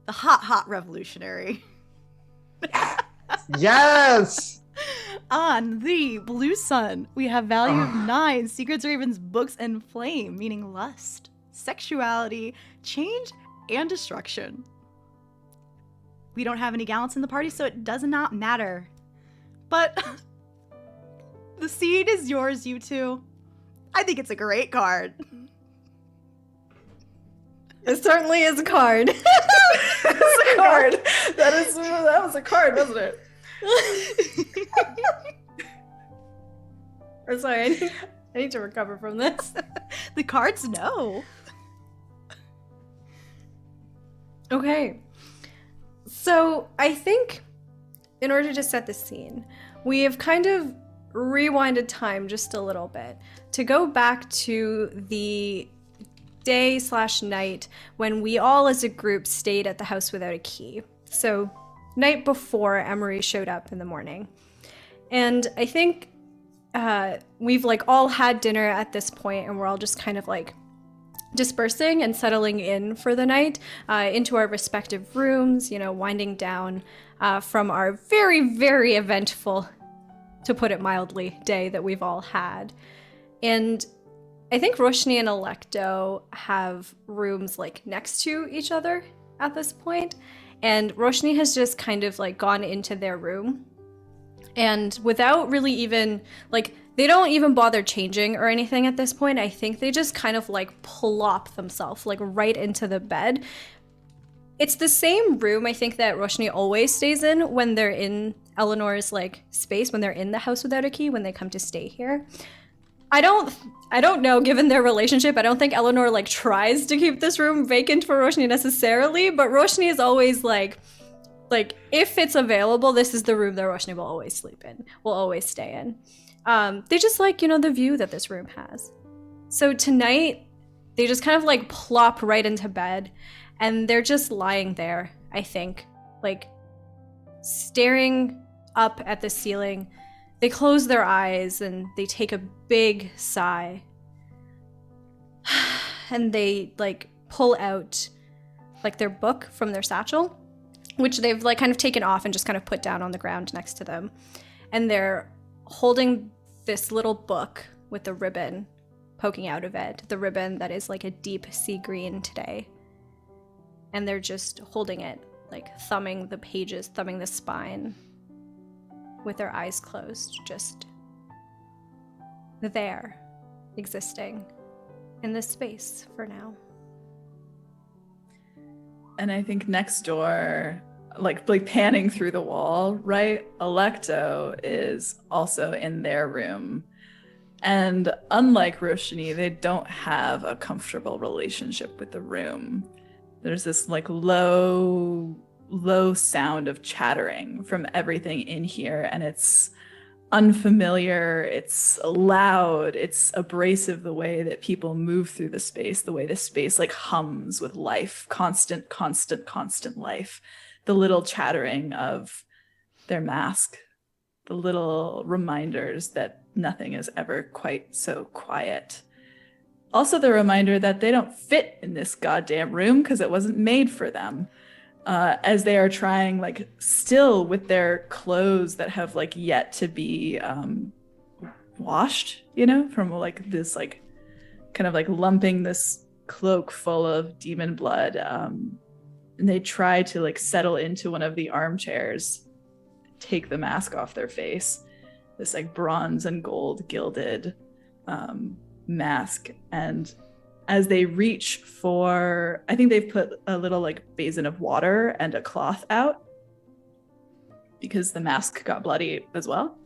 the Hot Revolutionary. Yes! On the blue sun, we have value of 9, Secrets, Ravens, Books, and Flame, meaning lust, sexuality, change, and destruction. We don't have any gallants in the party, so it does not matter. But the seed is yours, you two. I think it's a great card. It certainly is a card. It's a card. That was a card, wasn't it? I'm sorry, I need to recover from this. The cards know. Okay. So I think in order to set the scene, we have kind of rewinded time just a little bit to go back to the day/night when we all as a group stayed at the house without a key. So night before Emery showed up in the morning. And I think we've like all had dinner at this point, and we're all just kind of like dispersing and settling in for the night into our respective rooms, you know, winding down from our very, very eventful, to put it mildly, day that we've all had. And I think Roshni and Alecto have rooms like next to each other at this point. And Roshni has just kind of like gone into their room. And without really even, like, they don't even bother changing or anything at this point. I think they just kind of like plop themselves like right into the bed. It's the same room I think that Roshni always stays in when they're in Eleanor's like space, when they're in the house without a key, when they come to stay here. I don't know, given their relationship, I don't think Eleanor like tries to keep this room vacant for Roshni necessarily, but Roshni is always like if it's available, this is the room that Roshni will always sleep in, will always stay in. They just like, you know, the view that this room has. So tonight, they just kind of like plop right into bed, and they're just lying there, I think, like staring up at the ceiling. They close their eyes and they take a big sigh. And they like pull out like their book from their satchel, which they've like kind of taken off and just kind of put down on the ground next to them. And they're holding this little book with the ribbon poking out of it, the ribbon that is like a deep sea green today. And they're just holding it, like thumbing the pages, thumbing the spine, with their eyes closed, just there, existing in this space for now. And I think next door, like panning through the wall, right? Alecto is also in their room. And unlike Roshni, they don't have a comfortable relationship with the room. There's this like low sound of chattering from everything in here, and it's unfamiliar, it's loud, it's abrasive, the way that people move through the space, the way the space like hums with life, constant life, the little chattering of their mask, the little reminders that nothing is ever quite so quiet. Also the reminder that they don't fit in this goddamn room because it wasn't made for them. As they are trying, like, still with their clothes that have like yet to be washed, you know, from like this like kind of like lumping this cloak full of demon blood, and they try to like settle into one of the armchairs, take the mask off their face, this like bronze and gold gilded mask. And as they reach for, I think they've put a little like basin of water and a cloth out because the mask got bloody as well.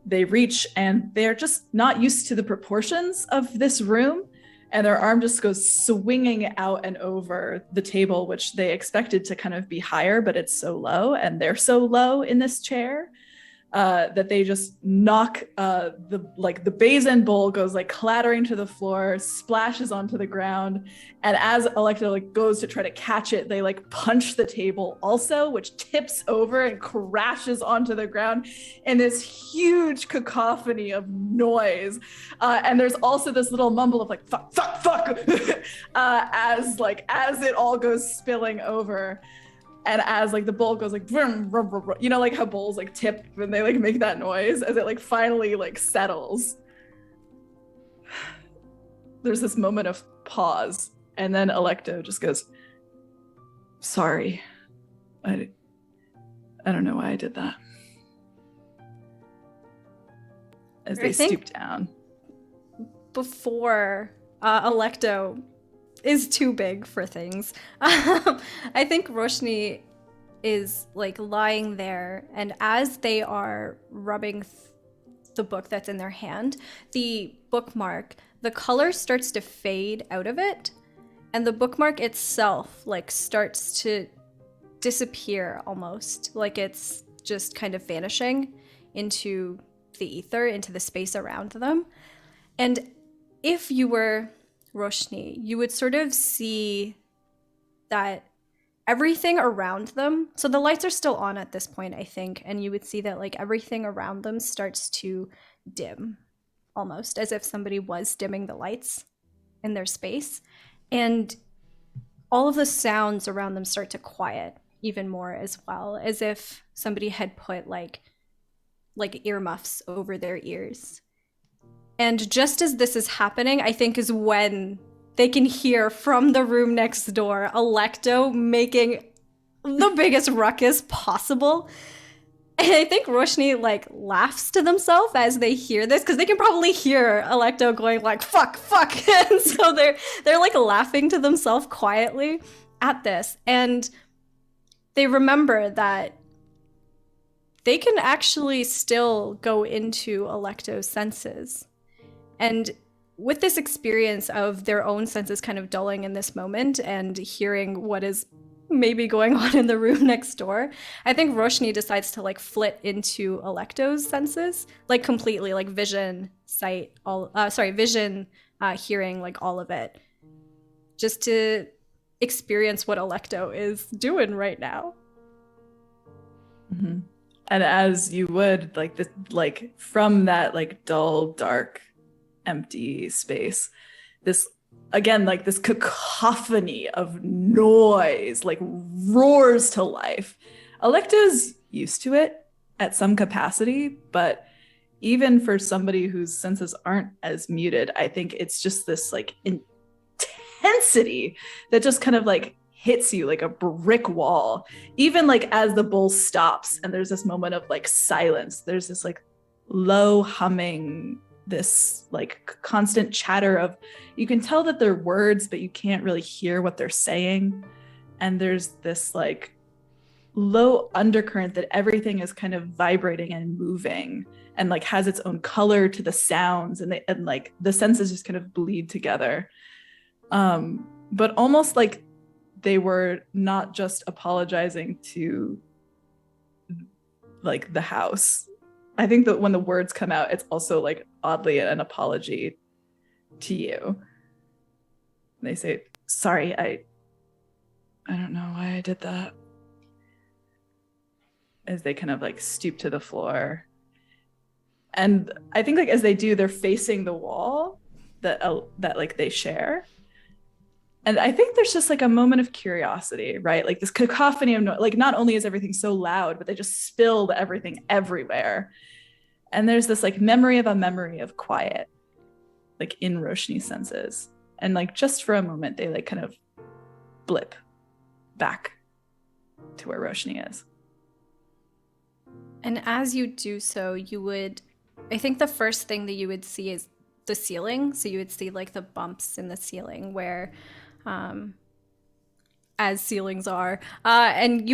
They reach and they're just not used to the proportions of this room, and their arm just goes swinging out and over the table, which they expected to kind of be higher, but it's so low, and they're so low in this chair that they just knock the basin bowl goes like clattering to the floor, splashes onto the ground, and as Alecto like goes to try to catch it, they like punch the table also, which tips over and crashes onto the ground in this huge cacophony of noise. And there's also this little mumble of like fuck, fuck, fuck, as it all goes spilling over. And as like the bowl goes like, vroom, vroom, vroom, vroom, you know, like how bowls like tip when they like make that noise as it like finally like settles. There's this moment of pause, and then Alecto just goes, "Sorry, I don't know why I did that." As they stoop down. Before Alecto is too big for things. I think Roshni is like lying there, and as they are rubbing the book that's in their hand, the bookmark, the color starts to fade out of it, and the bookmark itself like starts to disappear almost, like it's just kind of vanishing into the ether, into the space around them. And if you were Roshni, you would sort of see that everything around them, so the lights are still on at this point, I think, and you would see that like everything around them starts to dim, almost as if somebody was dimming the lights in their space, and all of the sounds around them start to quiet even more as well, as if somebody had put like earmuffs over their ears. And just as this is happening, I think is when they can hear from the room next door Alecto making the biggest ruckus possible. And I think Roshni like laughs to themselves as they hear this, because they can probably hear Alecto going like fuck, fuck. And so they're like laughing to themselves quietly at this. And they remember that they can actually still go into Alecto's senses. And with this experience of their own senses kind of dulling in this moment and hearing what is maybe going on in the room next door, I think Roshni decides to like flit into Alecto's senses, like completely, like vision, sight, vision, hearing, like all of it, just to experience what Alecto is doing right now. Mm-hmm. And as you would, like this, like from that like dull, dark, empty space, this again, like this cacophony of noise like roars to life. Alecto's used to it at some capacity, but even for somebody whose senses aren't as muted, I think it's just this like intensity that just kind of like hits you like a brick wall. Even like as the bowl stops and there's this moment of like silence, there's this like low humming, this like constant chatter of, you can tell that they're words, but you can't really hear what they're saying. And there's this like low undercurrent that everything is kind of vibrating and moving and like has its own color to the sounds, and like the senses just kind of bleed together. But almost like they were not just apologizing to like the house. I think that when the words come out, it's also like oddly an apology to you. They say, sorry, I don't know why I did that. As they kind of like stoop to the floor. And I think like as they do, they're facing the wall that like they share. And I think there's just like a moment of curiosity, right? Like this cacophony of like, not only is everything so loud, but they just spilled everything everywhere. And there's this like memory of a memory of quiet, like in Roshni's senses. And like just for a moment, they like kind of blip back to where Roshni is. And as you do so, I think the first thing that you would see is the ceiling. So you would see like the bumps in the ceiling where, as ceilings are, and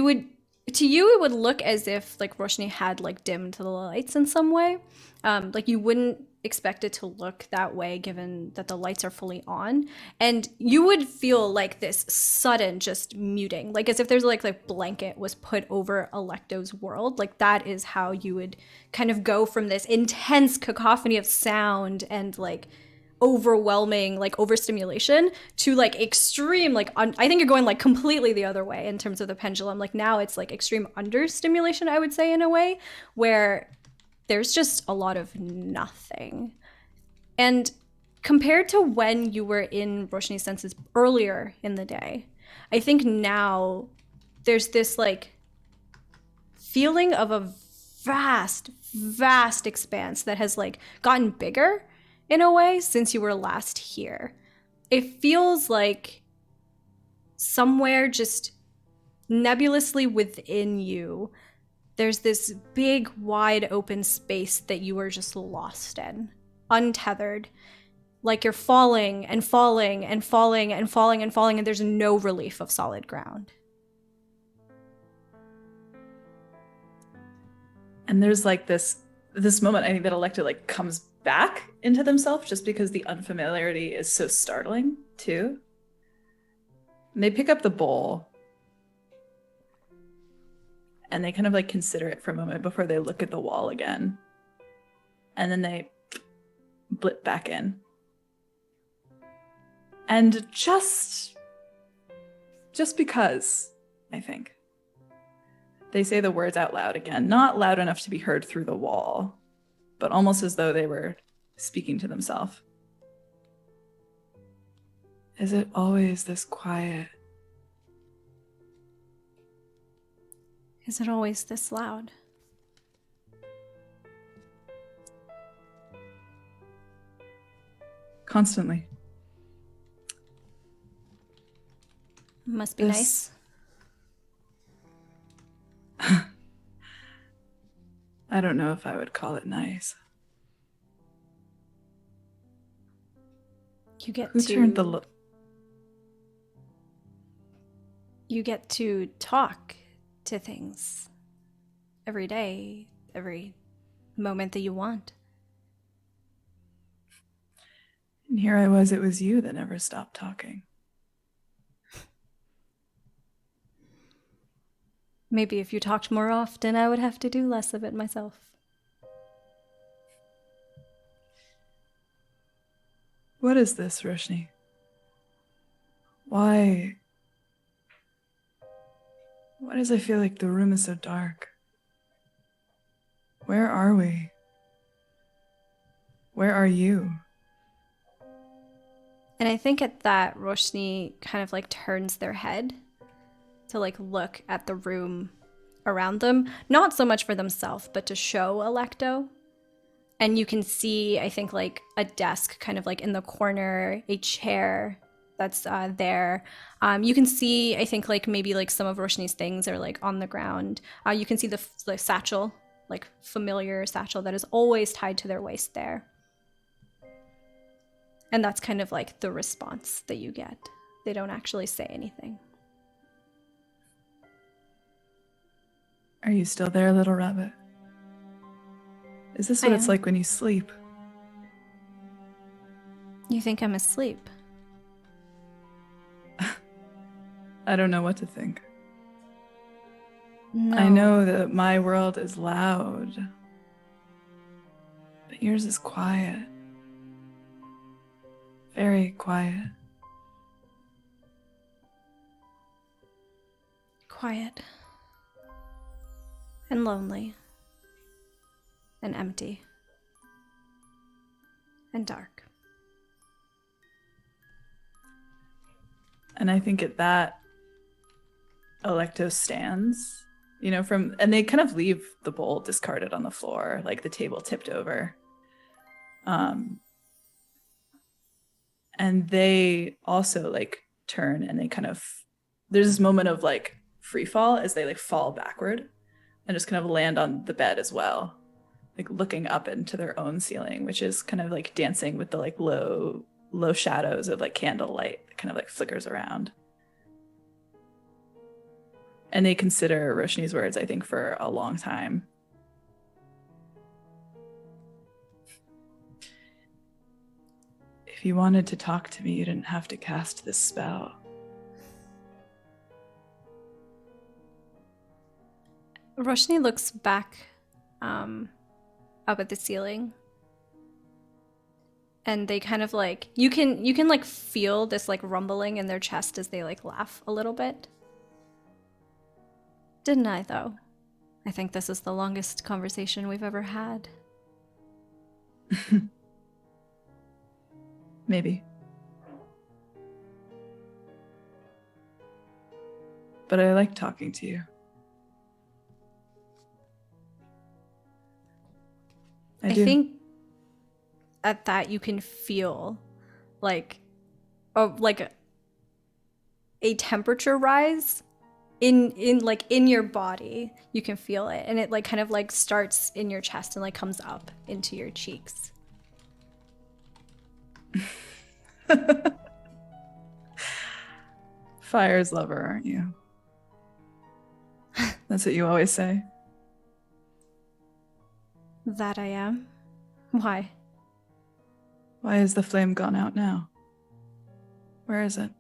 to you, it would look as if like Roshni had like dimmed the lights in some way. Like you wouldn't expect it to look that way given that the lights are fully on. And you would feel like this sudden just muting, like as if there's like blanket was put over Alecto's world. Like that is how you would kind of go from this intense cacophony of sound and like overwhelming like overstimulation to like extreme like I think you're going like completely the other way in terms of the pendulum. Like now it's like extreme understimulation, I would say, in a way where there's just a lot of nothing. And compared to when you were in Roshni's senses earlier in the day, I think now there's this like feeling of a vast expanse that has like gotten bigger in a way since you were last here. It feels like somewhere just nebulously within you, there's this big, wide open space that you are just lost in, untethered. Like you're falling and falling and falling and falling and falling, and there's no relief of solid ground. And there's like this moment, I think, that Alecto like comes back into themselves just because the unfamiliarity is so startling too. And they pick up the bowl and they kind of like consider it for a moment before they look at the wall again. And then they blip back in. And just because, I think, they say the words out loud again, not loud enough to be heard through the wall, but almost as though they were speaking to themselves. Is it always this quiet? Is it always this loud? Constantly. Must be nice. I don't know if I would call it nice. You get you get to talk to things every day, every moment that you want. And here I was, it was you that never stopped talking. Maybe if you talked more often, I would have to do less of it myself. What is this, Roshni? Why does I feel like the room is so dark? Where are we? Where are you? And I think at that, Roshni kind of like turns their head to like look at the room around them, not so much for themselves, but to show Alecto. And you can see, I think, like a desk kind of like in the corner, a chair that's there. You can see, I think, like maybe like some of Roshni's things are like on the ground. You can see the satchel, like familiar satchel that is always tied to their waist there. And that's kind of like the response that you get. They don't actually say anything. Are you still there, little rabbit? Is this what it's like when you sleep? You think I'm asleep? I don't know what to think. No. I know that my world is loud, but yours is quiet. Very quiet. Quiet. And lonely. And empty. And dark. And I think at that, Alecto stands, and they kind of leave the bowl discarded on the floor, like the table tipped over. And and they also like turn and they kind of, there's this moment of like free fall as they like fall backward and just kind of land on the bed as well, like looking up into their own ceiling, which is kind of like dancing with the like low shadows of like candlelight that kind of like flickers around. And they consider Roshni's words, I think, for a long time. If you wanted to talk to me, you didn't have to cast this spell. Roshni looks back up at the ceiling. And they kind of like, you can like feel this like rumbling in their chest as they like laugh a little bit. Didn't I, though? I think this is the longest conversation we've ever had. Maybe. But I like talking to you. I do. think at that you can feel like a temperature rise in your body. You can feel it, and it like kind of like starts in your chest and like comes up into your cheeks. Fire's lover, aren't you? That's what you always say. That I am. Why? Why is the flame gone out now? Where is it?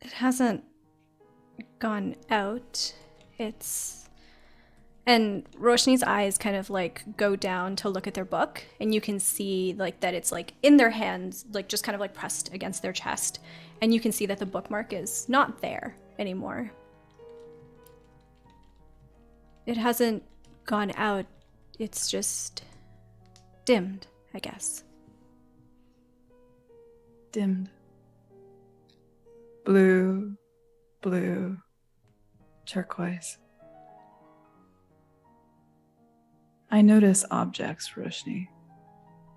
It hasn't gone out. And Roshni's eyes kind of like go down to look at their book, and you can see like that it's like in their hands, like just kind of like pressed against their chest, and you can see that the bookmark is not there anymore. It hasn't gone out, it's just dimmed, I guess. Dimmed. Blue, turquoise. I notice objects, Roshni.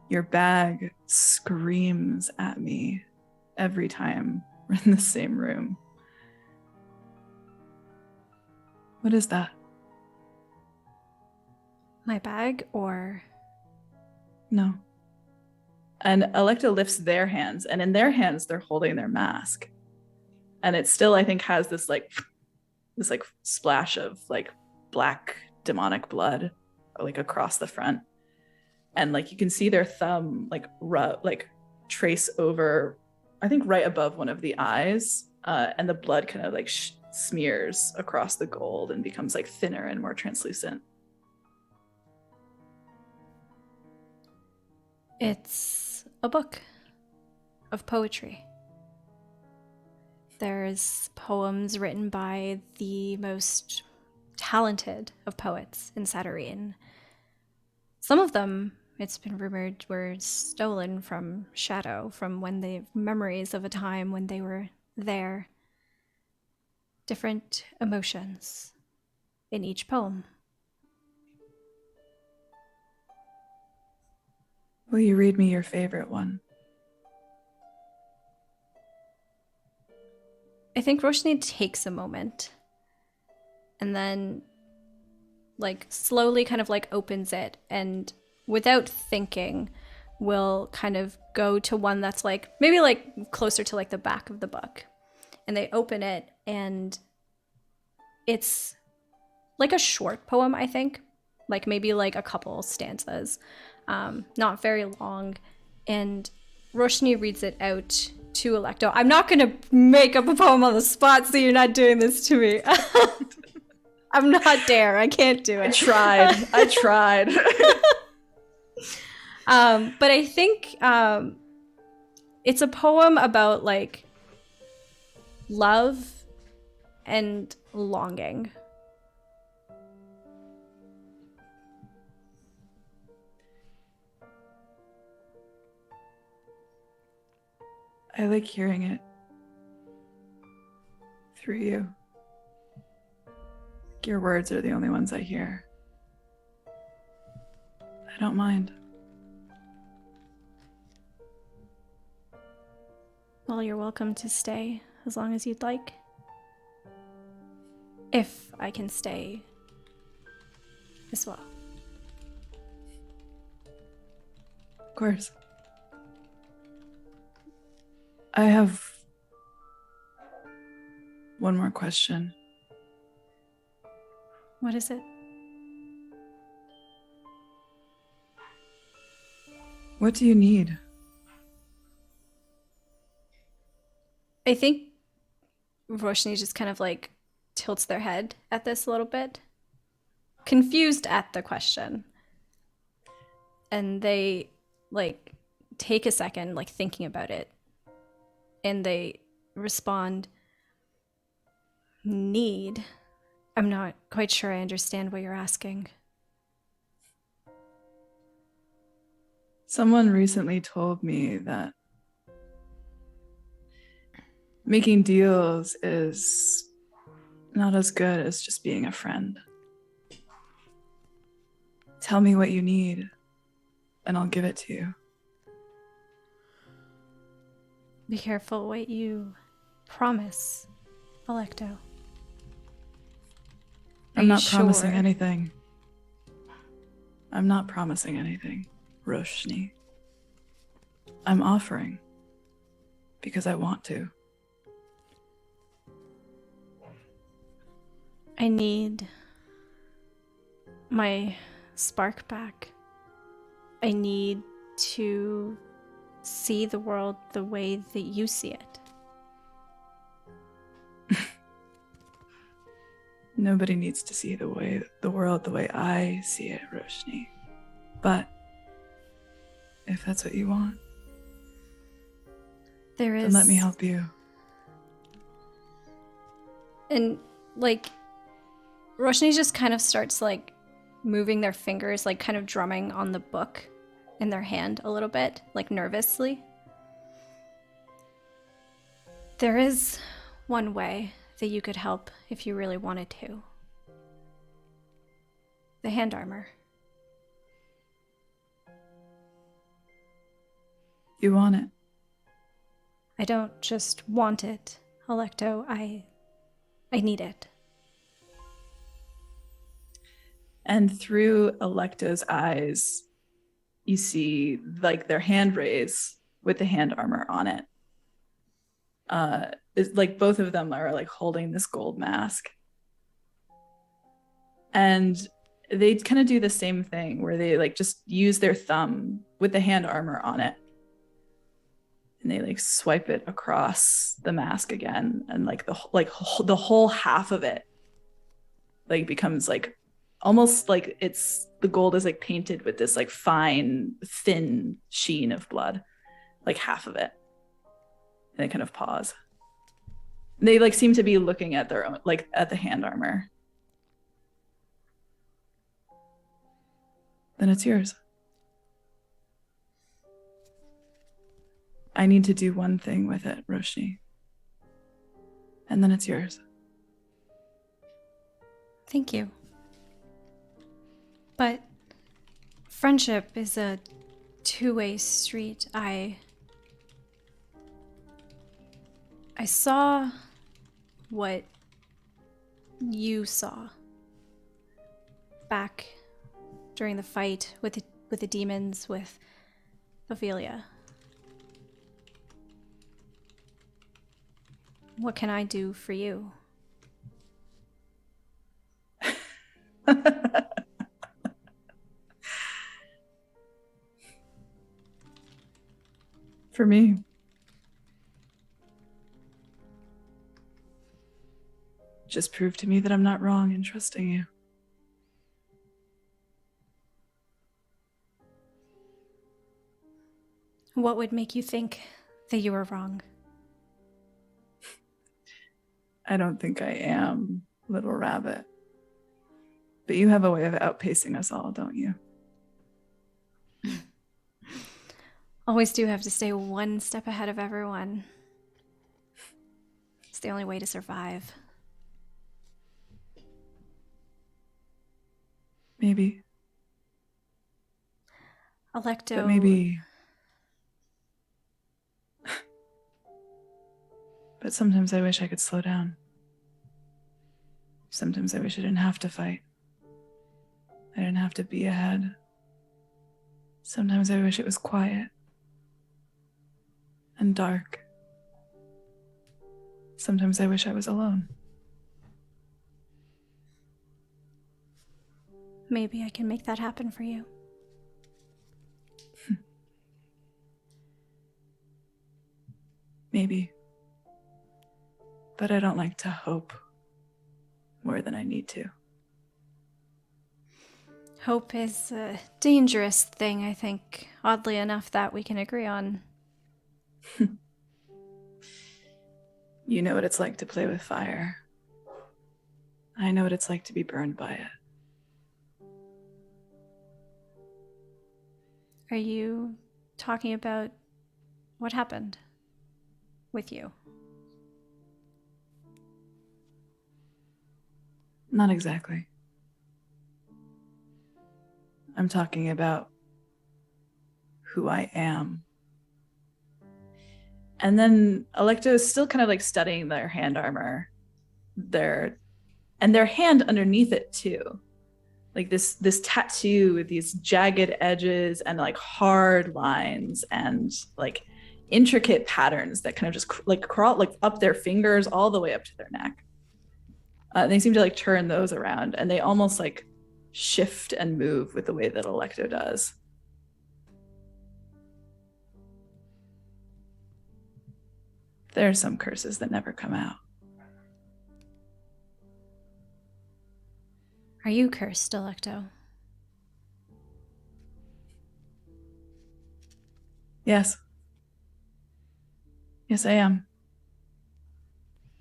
Your bag screams at me every time we're in the same room. What is that? My bag, or... No. And Alecto lifts their hands, and in their hands, they're holding their mask. And it still, I think, has this splash of like black demonic blood like across the front. And like you can see their thumb like trace over, I think right above one of the eyes, and the blood kind of like smears across the gold and becomes like thinner and more translucent. It's a book of poetry. There's poems written by the most talented of poets in Satyrine. Some of them, it's been rumored, were stolen from Shadow, from when the memories of a time when they were there. Different emotions in each poem. Will you read me your favorite one? I think Roshni takes a moment and then like slowly kind of like opens it, and without thinking will kind of go to one that's like maybe like closer to like the back of the book. And they open it, and it's like a short poem, I think, like maybe like a couple stanzas, not very long. And Roshni reads it out to Alecto. I'm not gonna make up a poem on the spot, so you're not doing this to me. I'm not dare. I can't do it. I tried. But I think it's a poem about like love and longing. I like hearing it through you. Your words are the only ones I hear. I don't mind. Well, you're welcome to stay as long as you'd like. If I can stay as well. Of course. I have one more question. What is it? What do you need? I think Roshni just kind of like tilts their head at this a little bit, confused at the question. And they like take a second, like thinking about it, and they respond, need. I'm not quite sure I understand what you're asking. Someone recently told me that making deals is not as good as just being a friend. Tell me what you need, and I'll give it to you. Be careful what you promise, Alecto. I'm not promising anything. I'm not promising anything, Roshni. I'm offering because I want to. I need my spark back. I need to see the world the way that you see it. Nobody needs to see the world the way I see it, Roshni. But if that's what you want, then let me help you. And like Roshni just kind of starts like moving their fingers, like kind of drumming on the book in their hand a little bit, like nervously. There is one way that you could help if you really wanted to. The hand armor. You want it? I don't just want it, Alecto. I need it. And through Alecto's eyes, you see like their hand raise with the hand armor on it. It's like both of them are like holding this gold mask. And they kind of do the same thing where they like just use their thumb with the hand armor on it. And they like swipe it across the mask again, and like the whole half of it like becomes like almost like it's the gold is like painted with this like fine thin sheen of blood, like half of it. And they kind of pause. They like seem to be looking at their own, like at the hand armor. Then it's yours. I need to do one thing with it, Roshni. And then it's yours. Thank you. But friendship is a two-way street. I saw what you saw back during the fight with the demons, with Ophelia. What can I do for you? For me, just prove to me that I'm not wrong in trusting you. What would make you think that you were wrong? I don't think I am, little rabbit. But you have a way of outpacing us all, don't you? Always do have to stay one step ahead of everyone. It's the only way to survive. Maybe. Alecto. But maybe But sometimes I wish I could slow down. Sometimes I wish I didn't have to fight. I didn't have to be ahead. Sometimes I wish it was quiet and dark. Sometimes I wish I was alone. Maybe I can make that happen for you. Maybe. But I don't like to hope more than I need to. Hope is a dangerous thing, I think. Oddly enough, that we can agree on. You know what it's like to play with fire. I know what it's like to be burned by it. Are you talking about what happened with you? Not exactly. I'm talking about who I am. And then Alecto is still kind of like studying their hand armor. Their hand underneath it too. Like this tattoo with these jagged edges and like hard lines and like intricate patterns that kind of just crawl like up their fingers all the way up to their neck. They seem to like turn those around, and they almost like shift and move with the way that Alecto does. There are some curses that never come out. Are you cursed, Alecto? Yes. Yes, I am.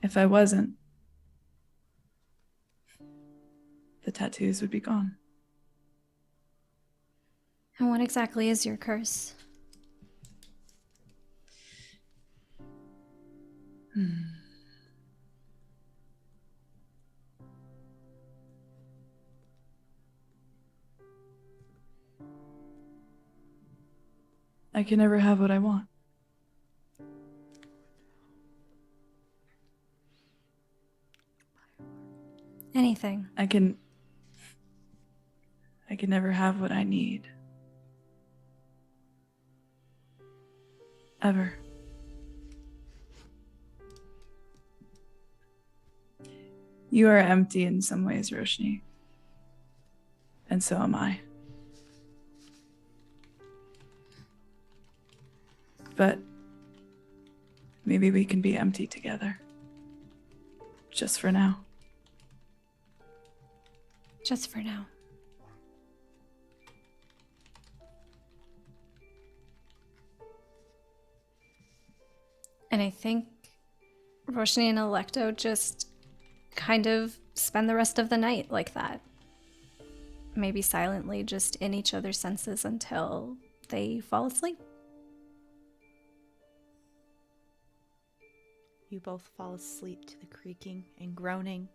If I wasn't, the tattoos would be gone. And what exactly is your curse? I can never have what I want. Anything. I can never have what I need. Ever. You are empty in some ways, Roshni. And so am I. But maybe we can be empty together. Just for now. Just for now. And I think Roshni and Alecto just kind of spend the rest of the night like that. Maybe silently, just in each other's senses until they fall asleep. You both fall asleep to the creaking and groaning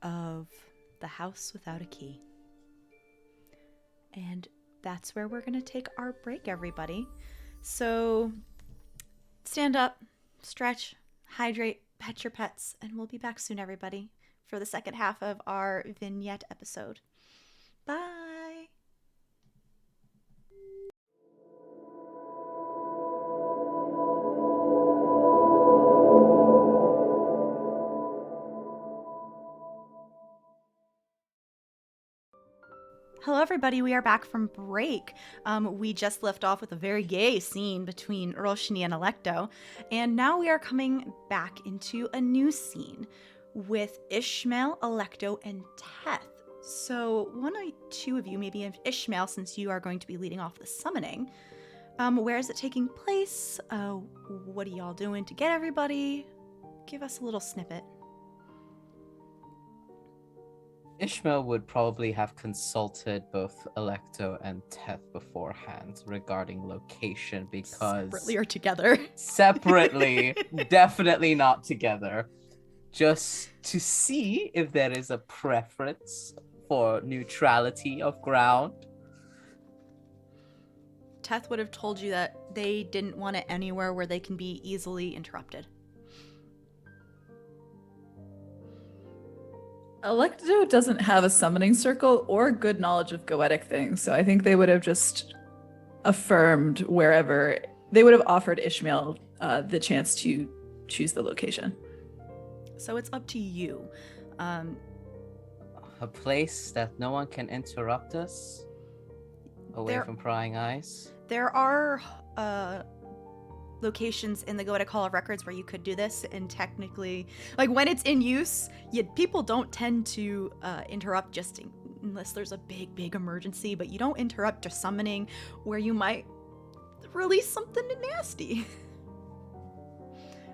of the house without a key. And that's where we're going to take our break, everybody. So stand up, stretch, hydrate, pet your pets, and we'll be back soon, everybody, for the second half of our vignette episode. Bye! Hello, everybody. We are back from break. We just left off with a very gay scene between Roshni and Alecto, and now we are coming back into a new scene with Ishmael, Alecto, and Teth. So one or two of you, maybe Ishmael, since you are going to be leading off the summoning, where is it taking place? What are y'all doing to get everybody? Give us a little snippet. Ishmael would probably have consulted both Alecto and Teth beforehand regarding location because... Separately or together? Separately, definitely not together. Just to see if there is a preference for neutrality of ground. Teth would have told you that they didn't want it anywhere where they can be easily interrupted. Alecto doesn't have a summoning circle or good knowledge of goetic things, so I think they would have just affirmed wherever they would have offered Ishmael the chance to choose the location. So it's up to you. A place that no one can interrupt us, away There- from prying eyes. There are locations in the Goetic Hall of Records where you could do this, and technically, like when it's in use, people don't tend to interrupt just unless there's a big emergency, but you don't interrupt a summoning where you might release something nasty.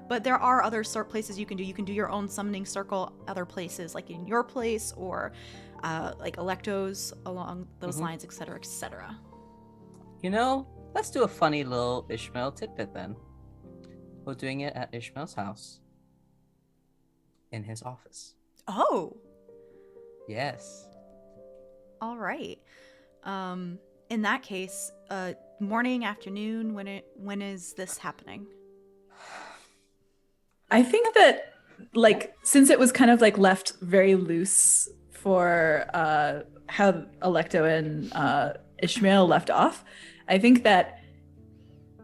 But there are other places you can do. You can do your own summoning circle other places, like in your place or like Alecto's along those lines, etc., etc. You know, let's do a funny little Ishmael tidbit then. We're doing it at Ishmael's house. In his office. Oh, Yes. all right. In that case, morning, afternoon, when is this happening? I think that, like, since it was kind of like left very loose for how Alecto and Ishmael left off, I think that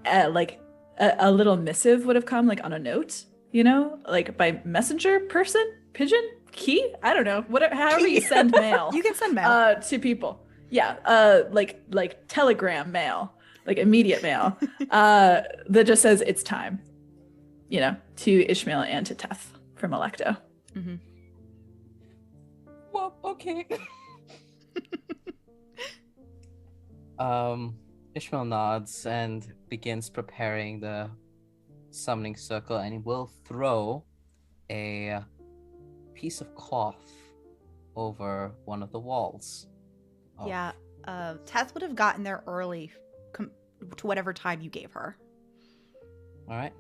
like a little missive would have come like on a note, you know, like by messenger person, pigeon, key. I don't know, whatever. However you send mail, You can send mail. to people. Yeah, like telegram mail, like immediate mail that just says it's time. You know, to Ishmael and to Teth from Alecto. Mm-hmm. Well, okay. Ishmael nods and begins preparing the summoning circle, and he will throw a piece of cloth over one of the walls. Yeah, Teth would have gotten there early to whatever time you gave her. All right.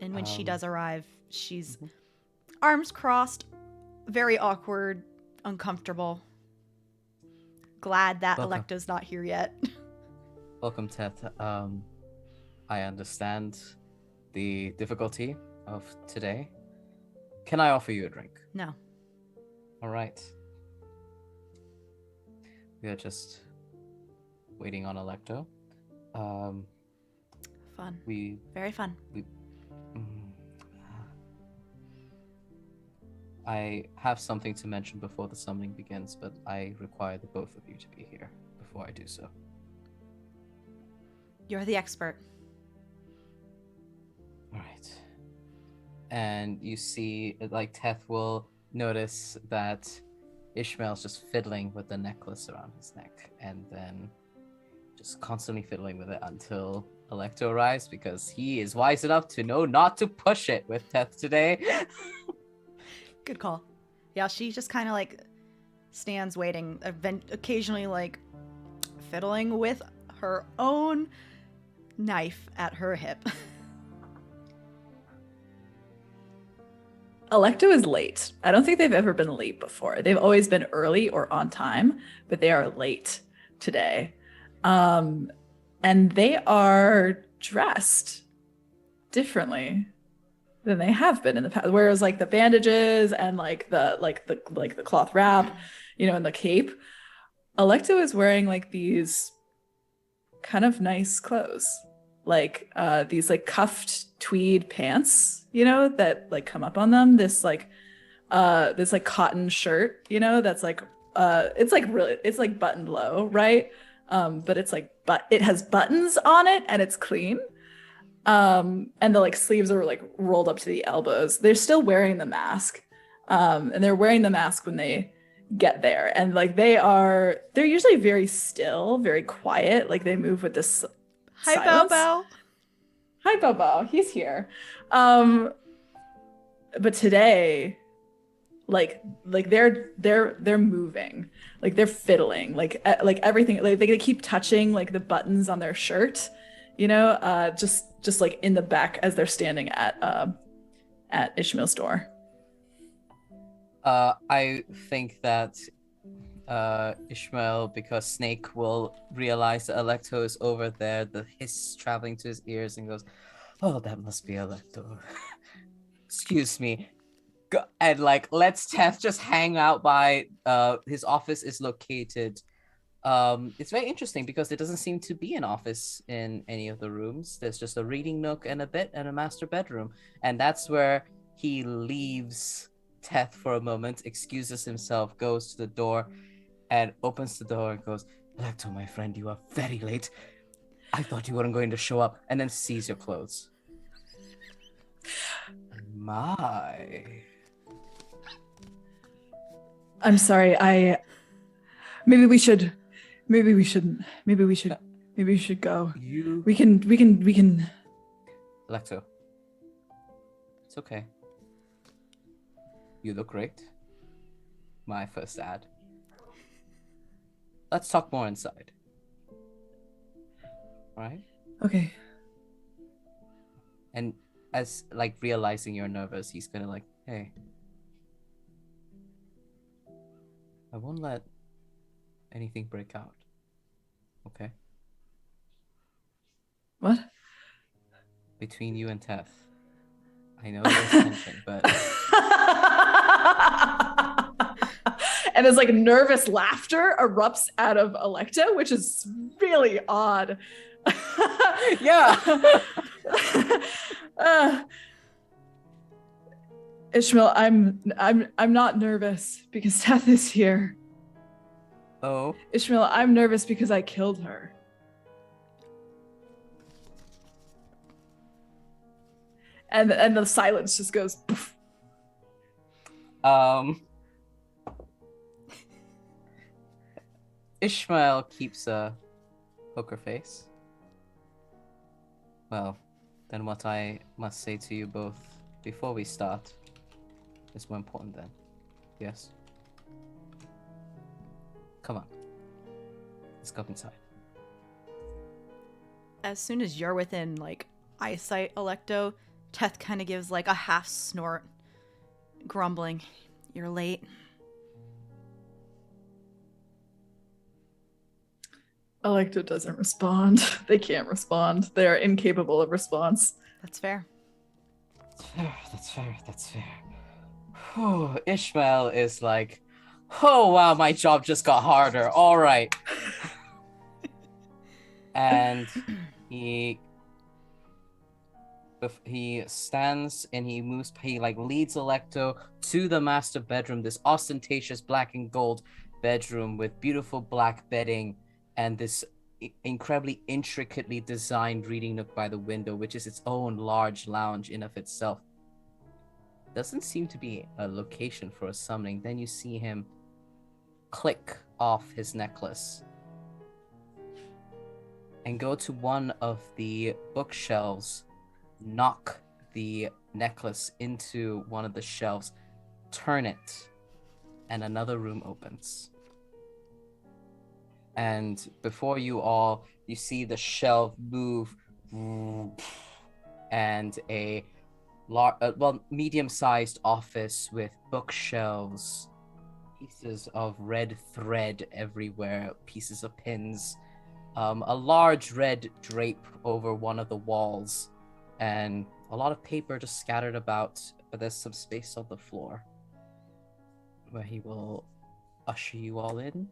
And when she does arrive, she's arms crossed, very awkward, uncomfortable. Glad that Welcome. Alecto's not here yet. Welcome, Teth. I understand the difficulty of today. Can I offer you a drink? No. All right. We are just waiting on Alecto. Fun. Very fun. I have something to mention before the summoning begins, but I require the both of you to be here before I do so. You're the expert. All right. And you see, like, Teth will notice that Ishmael's just fiddling with the necklace around his neck, and then just constantly fiddling with it until Alecto arrives, because he is wise enough to know not to push it with Teth today. Good call. Yeah, she just kind of like stands waiting, occasionally like fiddling with her own knife at her hip. Alecto is late. I don't think they've ever been late before. They've always been early or on time, but they are late today. And they are dressed differently than they have been in the past. Whereas like the bandages and like the cloth wrap, you know, and the cape, Alecto is wearing like these kind of nice clothes. Like these like cuffed tweed pants, you know, that like come up on them. This like cotton shirt, you know, that's like it's like buttoned low, right? But it's like it has buttons on it and it's clean. And the like sleeves are like rolled up to the elbows. They're still wearing the mask. And they're wearing the mask when they get there. And like they're usually very still, very quiet. Like they move with this Hi, silence. Bobo. Hi, Bobo. He's here. But today, like they're moving, like they're fiddling, like everything. Like they keep touching like the buttons on their shirt, you know, just like in the back as they're standing at Ishmael's door. I think that Ishmael, because Snake will realize that Alecto is over there, the hiss traveling to his ears, and goes, "Oh, that must be Alecto." Excuse me. and like lets Teth just hang out by his office is located. It's very interesting because there doesn't seem to be an office in any of the rooms. There's just a reading nook and a bed and a master bedroom, and that's where he leaves Teth for a moment, excuses himself, goes to the door, and opens the door and goes, "Alecto, my friend, you are very late. I thought you weren't going to show up," and then sees your clothes. My. I'm sorry. Maybe we shouldn't. Maybe we should go. We can. Alecto. It's okay. You look great. My first ad. Let's talk more inside. Alright? Okay. And as like realizing you're nervous, he's gonna like, hey. I won't let anything break out. Okay? What? Between you and Teth. I know there's tension, but And it's like nervous laughter erupts out of Alecto, which is really odd. yeah. Ishmael, I'm not nervous because Teth is here. Oh. Ishmael, I'm nervous because I killed her. And the silence just goes poof. Ishmael keeps a poker face. Well, then what I must say to you both before we start is more important then. Yes? Come on. Let's go inside. As soon as you're within, like, eyesight, Alecto, Teth kind of gives, like, a half snort, grumbling, "You're late." Alecto doesn't respond. They can't respond. They are incapable of response. That's fair. That's fair. Whew, Ishmael is like, oh wow, my job just got harder. All right. And he stands and he moves. He like leads Alecto to the master bedroom, this ostentatious black and gold bedroom with beautiful black bedding and this incredibly intricately designed reading nook by the window, which is its own large lounge in of itself. Doesn't seem to be a location for a summoning. Then you see him click off his necklace and go to one of the bookshelves, knock the necklace into one of the shelves, turn it, and another room opens. And before you all, you see the shelf move, and a medium-sized office with bookshelves, pieces of red thread everywhere, pieces of pins, a large red drape over one of the walls, and a lot of paper just scattered about, but there's some space on the floor where he will usher you all in.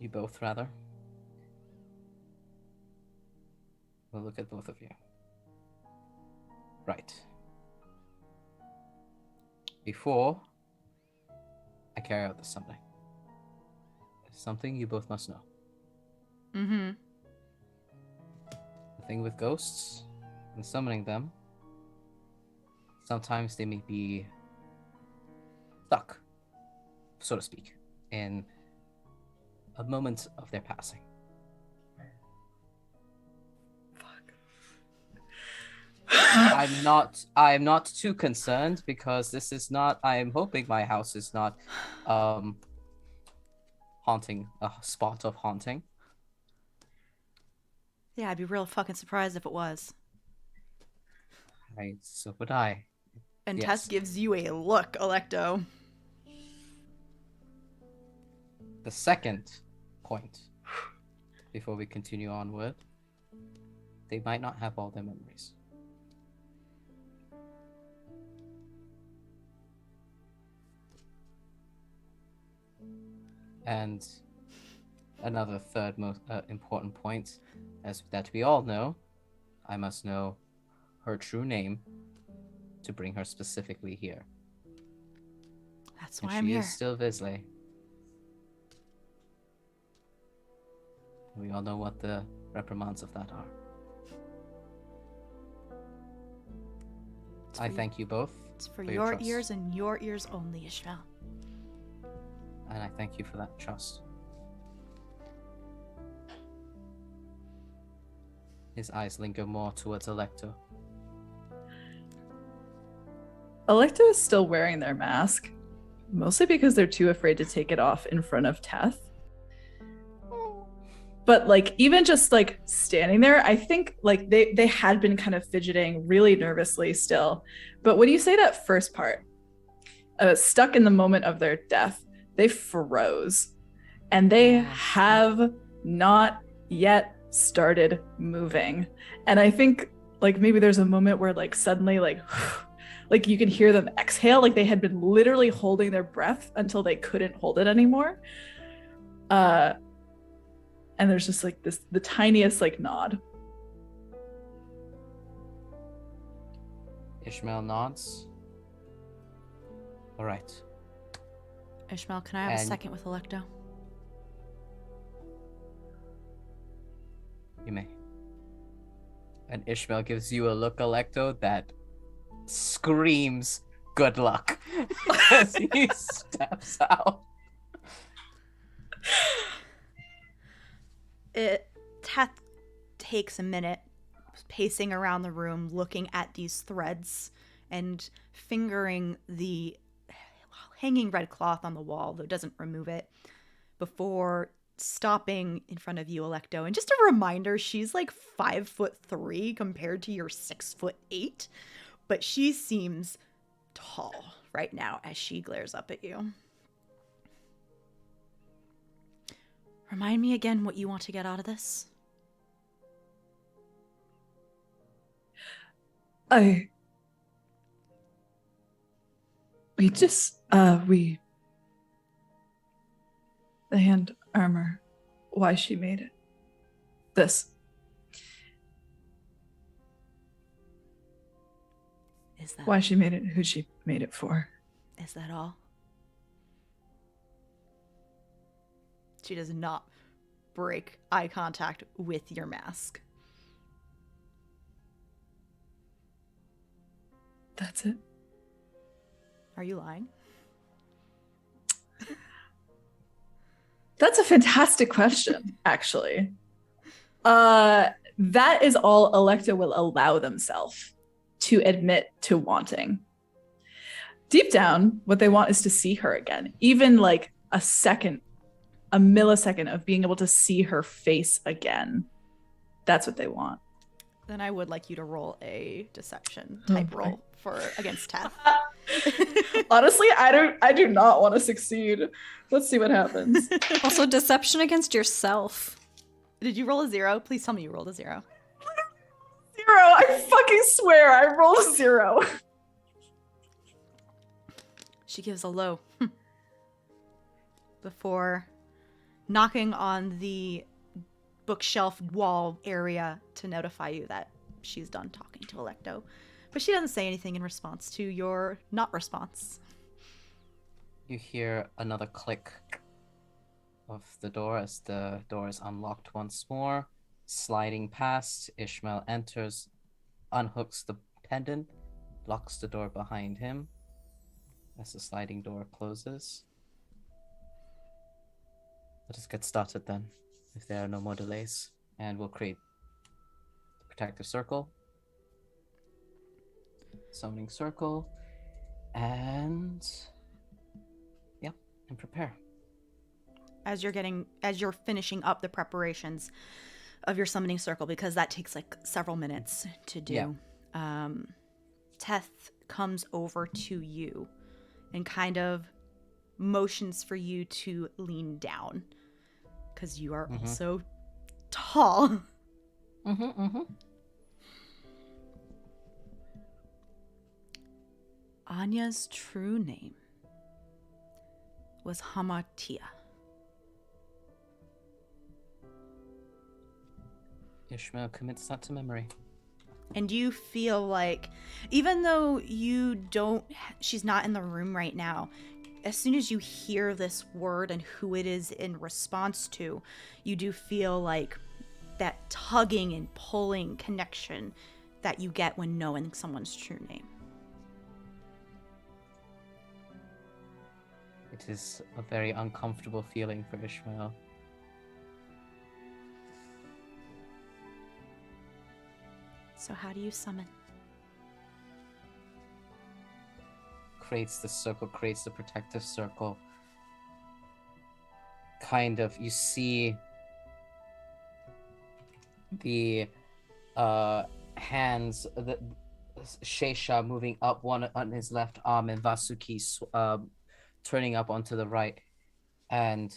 You both, rather. We'll look at both of you. Right. Before I carry out the summoning, there's something you both must know. Mm-hmm. The thing with ghosts and summoning them, sometimes they may be stuck, so to speak, in a moment of their passing. I'm not too concerned because this is not, I am hoping my house is not haunting, a spot of haunting. Yeah, I'd be real fucking surprised if it was. So would I. And Yes. Tess gives you a look, Alecto. The second point, before we continue onward, they might not have all their memories. And another third most important point, as that we all know, I must know her true name to bring her specifically here. That's And why I'm she here. is still Visley. We all know what the reprimands of that are. I thank you both. It's for your your trust. ears and your ears only, Ishmael. And I thank you for that trust. His eyes linger more towards Alecto. Alecto is still wearing their mask, mostly because they're too afraid to take it off in front of Teth. But like even just like standing there, I think like they had been kind of fidgeting really nervously still. But when you say that first part, stuck in the moment of their death, they froze. And they have not yet started moving. And I think like maybe there's a moment where like suddenly like like you can hear them exhale, like they had been literally holding their breath until they couldn't hold it anymore. And there's just like the tiniest like nod. Ishmael nods. All right. Ishmael, can I have a second with Alecto? You may. And Ishmael gives you a look, Alecto, that screams good luck as he steps out. Teth takes a minute pacing around the room, looking at these threads and fingering the hanging red cloth on the wall, though doesn't remove it, before stopping in front of you, Alecto. And just a reminder, she's like 5'3" compared to your 6'8", but she seems tall right now as she glares up at you. Remind me again what you want to get out of this. The hand armor, why she made it. This. Is that why she made it, who she made it for. Is that all? She does not break eye contact with your mask. That's it. Are you lying? That's a fantastic question, actually. That is all Alecto will allow themselves to admit to wanting. Deep down, what they want is to see her again. Even like a millisecond of being able to see her face again. That's what they want. Then I would like you to roll a deception type roll against Teth. Honestly, I do not want to succeed. Let's see what happens. Also, deception against yourself. Did you roll a 0? Please tell me you rolled a 0. 0. I fucking swear I rolled a 0. She gives a low before knocking on the bookshelf wall area to notify you that she's done talking to Alecto. But she doesn't say anything in response to your not response. You hear another click of the door as the door is unlocked once more. Sliding past, Ishmael enters, unhooks the pendant, locks the door behind him as the sliding door closes. Let us get started then, if there are no more delays, and we'll create the protective circle. Summoning circle, and prepare. As you're finishing up the preparations of your summoning circle, because that takes like several minutes to do. Yeah. Teth comes over to you and kind of motions for you to lean down because you are also tall. Anya's true name was Hamatia. Ishmael commits that to memory. And you feel like, even though she's not in the room right now, as soon as you hear this word and who it is in response to, you do feel like that tugging and pulling connection that you get when knowing someone's true name. It is a very uncomfortable feeling for Ishmael. So how do you summon? Creates the circle, creates the protective circle. Kind of, you see the hands, the Shesha moving up one on his left arm and Vasuki turning up onto the right, and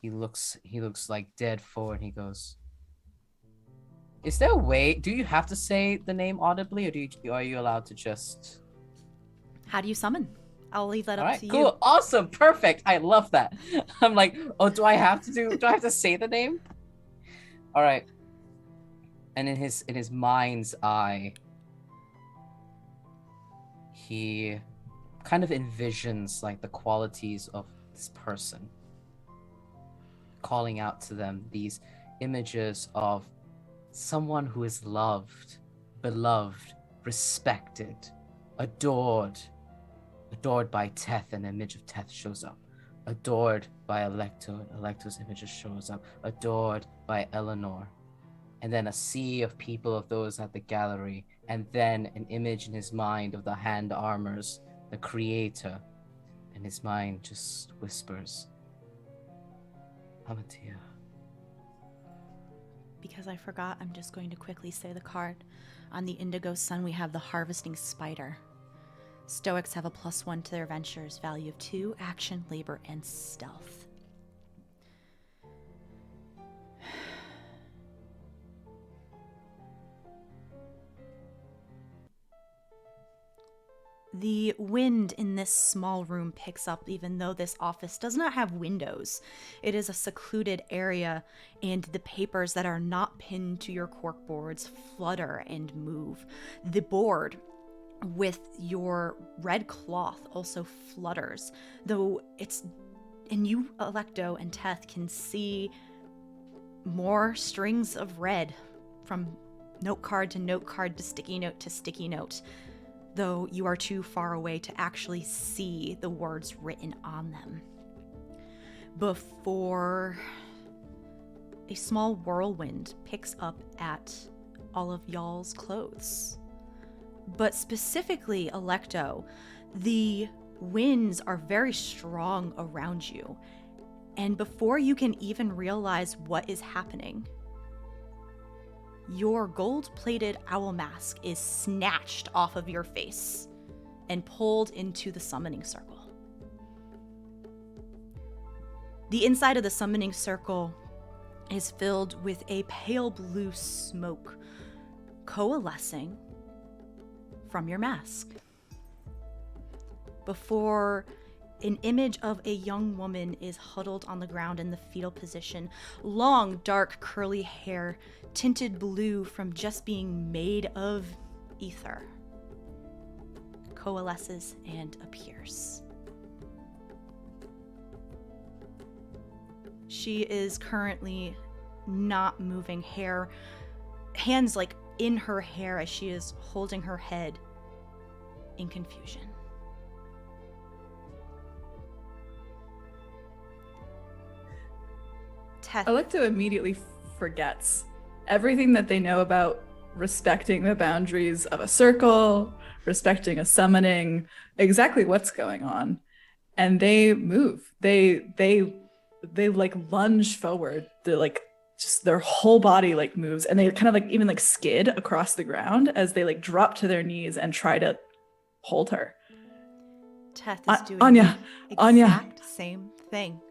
he looks like dead forward. He goes, "Is there a way? Do you have to say the name audibly, or are you allowed to just?" How do you summon? I'll leave that All up right, to cool, you. awesome, perfect. I love that. I'm like, oh, do I have to say the name? All right. And in his mind's eye, he kind of envisions like the qualities of this person, calling out to them these images of someone who is loved, beloved, respected, adored by Teth, an image of Teth shows up, adored by Alecto, and Alecto's image shows up, adored by Eleanor, and then a sea of people of those at the gallery, and then an image in his mind of the hand armors, the creator, and his mind just whispers, Amatia. Because I forgot, I'm just going to quickly say the card. On the Indigo Sun, we have the Harvesting Spider. Stoics have a +1 to their ventures, value of 2, action, labor, and stealth. The wind in this small room picks up, even though this office does not have windows. It is a secluded area, and the papers that are not pinned to your corkboards flutter and move. The board with your red cloth also flutters, though and you, Alecto and Teth, can see more strings of red from note card to note card to sticky note to sticky note, though you are too far away to actually see the words written on them. Before a small whirlwind picks up at all of y'all's clothes. But specifically, Alecto, the winds are very strong around you. And before you can even realize what is happening, your gold-plated owl mask is snatched off of your face and pulled into the summoning circle. The inside of the summoning circle is filled with a pale blue smoke coalescing from your mask. Before an image of a young woman is huddled on the ground in the fetal position, long, dark, curly hair, tinted blue from just being made of ether, coalesces and appears. She is currently not moving, hands like in her hair as she is holding her head in confusion. Alecto immediately forgets everything that they know about respecting the boundaries of a circle, respecting a summoning, exactly what's going on. And they move. They like lunge forward. They're like just their whole body like moves, and they kind of like even like skid across the ground as they like drop to their knees and try to hold her. Teth is doing Anya, the exact same thing.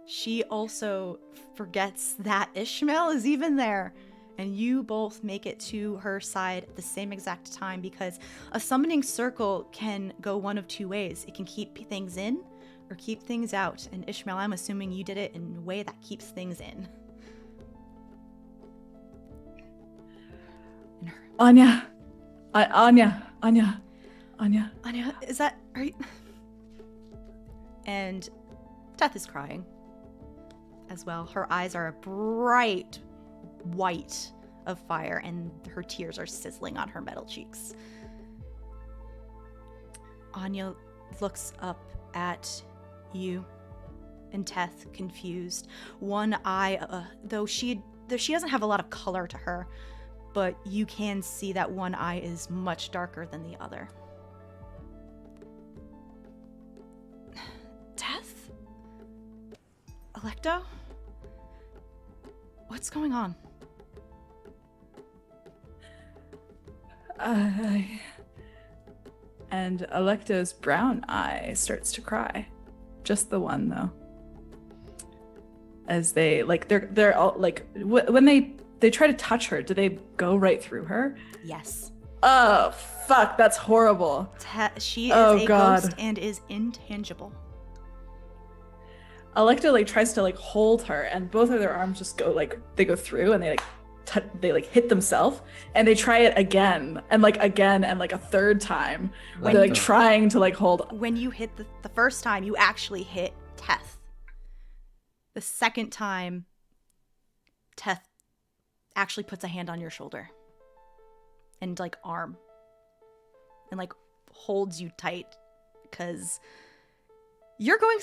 She also forgets that Ishmael is even there, and you both make it to her side at the same exact time, because a summoning circle can go one of two ways. It can keep things in or keep things out, and Ishmael, I'm assuming you did it in a way that keeps things in. Anya. Anya. Anya, are you? And Teth is crying as well. Her eyes are a bright white of fire, and her tears are sizzling on her metal cheeks. Anya looks up at you and Teth, confused. One eye, though she doesn't have a lot of color to her, but you can see that one eye is much darker than the other. Teth? Alecto? What's going on? And Alecto's brown eye starts to cry. Just the one, though. As they, like, they're all, like, when they try to touch her, do they go right through her? Yes. Oh, fuck, that's horrible. She is a ghost and is intangible. Alecto, like, tries to, like, hold her, and both of their arms just go, like, they go through, and they hit themselves, and they try it again, and a third time. They're, like, trying to, like, hold. When you hit the first time, you actually hit Teth. The second time, Teth actually puts a hand on your shoulder and, like, arm, and, like, holds you tight, because you're going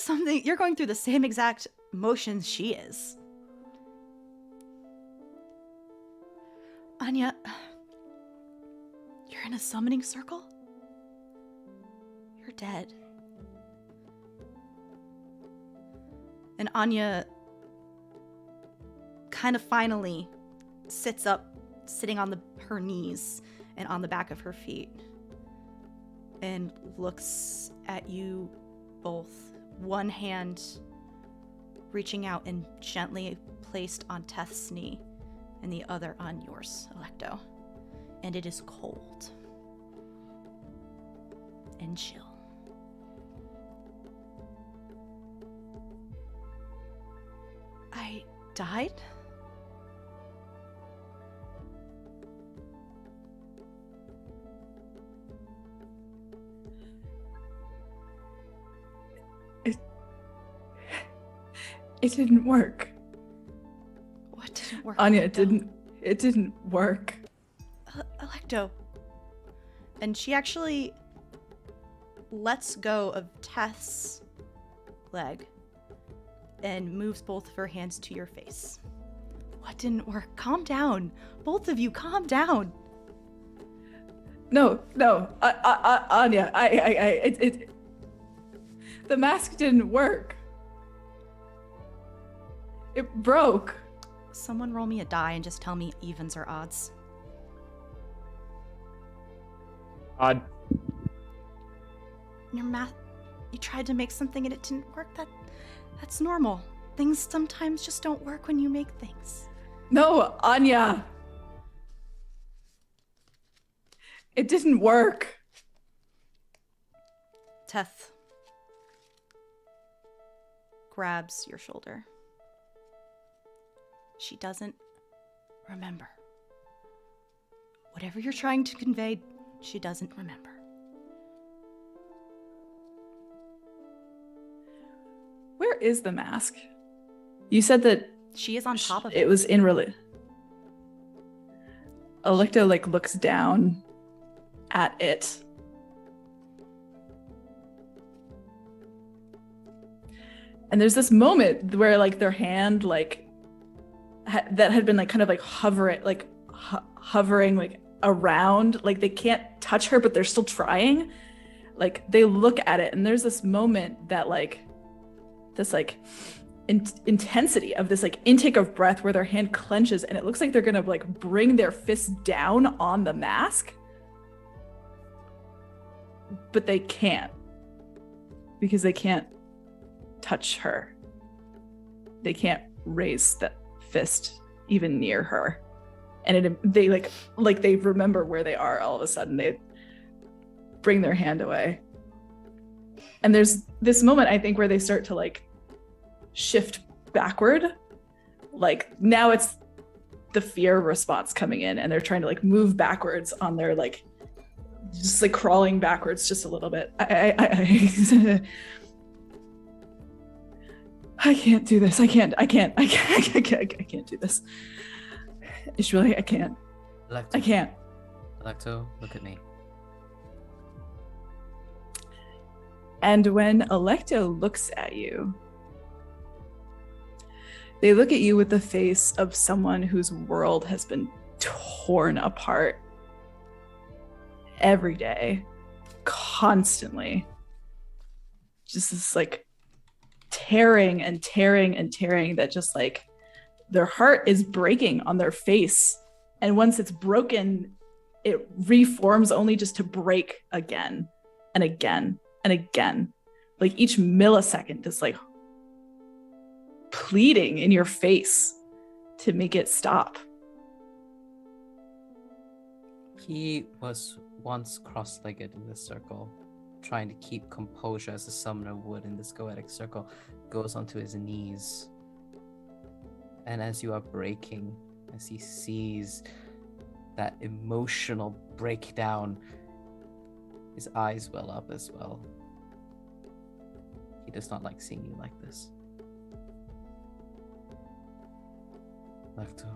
through the same exact motions she is. Anya, you're in a summoning circle? You're dead. And Anya kind of finally sits up, sitting on her knees and on the back of her feet, and looks at you both, one hand reaching out and gently placed on Teth's knee, and the other on yours, Alecto. And it is cold and chill. I died? It didn't work. What didn't work? Anya, Alecto? it didn't work. Alecto. And she actually lets go of Teth's leg and moves both of her hands to your face. What didn't work? Calm down. Both of you, calm down. No, Anya, the mask didn't work. It broke. Someone roll me a die and just tell me evens or odds. Odd. Your math, you tried to make something and it didn't work. That's normal. Things sometimes just don't work when you make things. No, Anya. It didn't work. Teth grabs your shoulder. She doesn't remember. Whatever you're trying to convey, she doesn't remember. Where is the mask? You said that She is on top of it. it was in Alecto, like, looks down at it. And there's this moment where, like, their hand, like, that had been, like, kind of, like, hovering, like, around, like, they can't touch her, but they're still trying. Like, they look at it, and there's this moment that, like, this, like, intensity of this, like, intake of breath where their hand clenches, and it looks like they're gonna, like, bring their fist down on the mask, but they can't, because they can't touch her. They can't raise that fist even near her, and they they remember where they are. All of a sudden, they bring their hand away, and there's this moment, I think, where they start to, like, shift backward. Like, now it's the fear response coming in, and they're trying to like move backwards on their like just like crawling backwards just a little bit. I can't do this. I can't do this. Ishmael, I can't. Alecto, I can't. Alecto, look at me. And when Alecto looks at you, they look at you with the face of someone whose world has been torn apart every day, constantly. Just this like tearing and tearing and tearing that just like their heart is breaking on their face. And once it's broken, it reforms only just to break again and again and again. Like each millisecond is like pleading in your face to make it stop. He was once cross-legged in this circle, trying to keep composure as a summoner would in this goetic circle, goes onto his knees. And as you are breaking, as he sees that emotional breakdown, his eyes well up as well. He does not like seeing you like this. Alecto.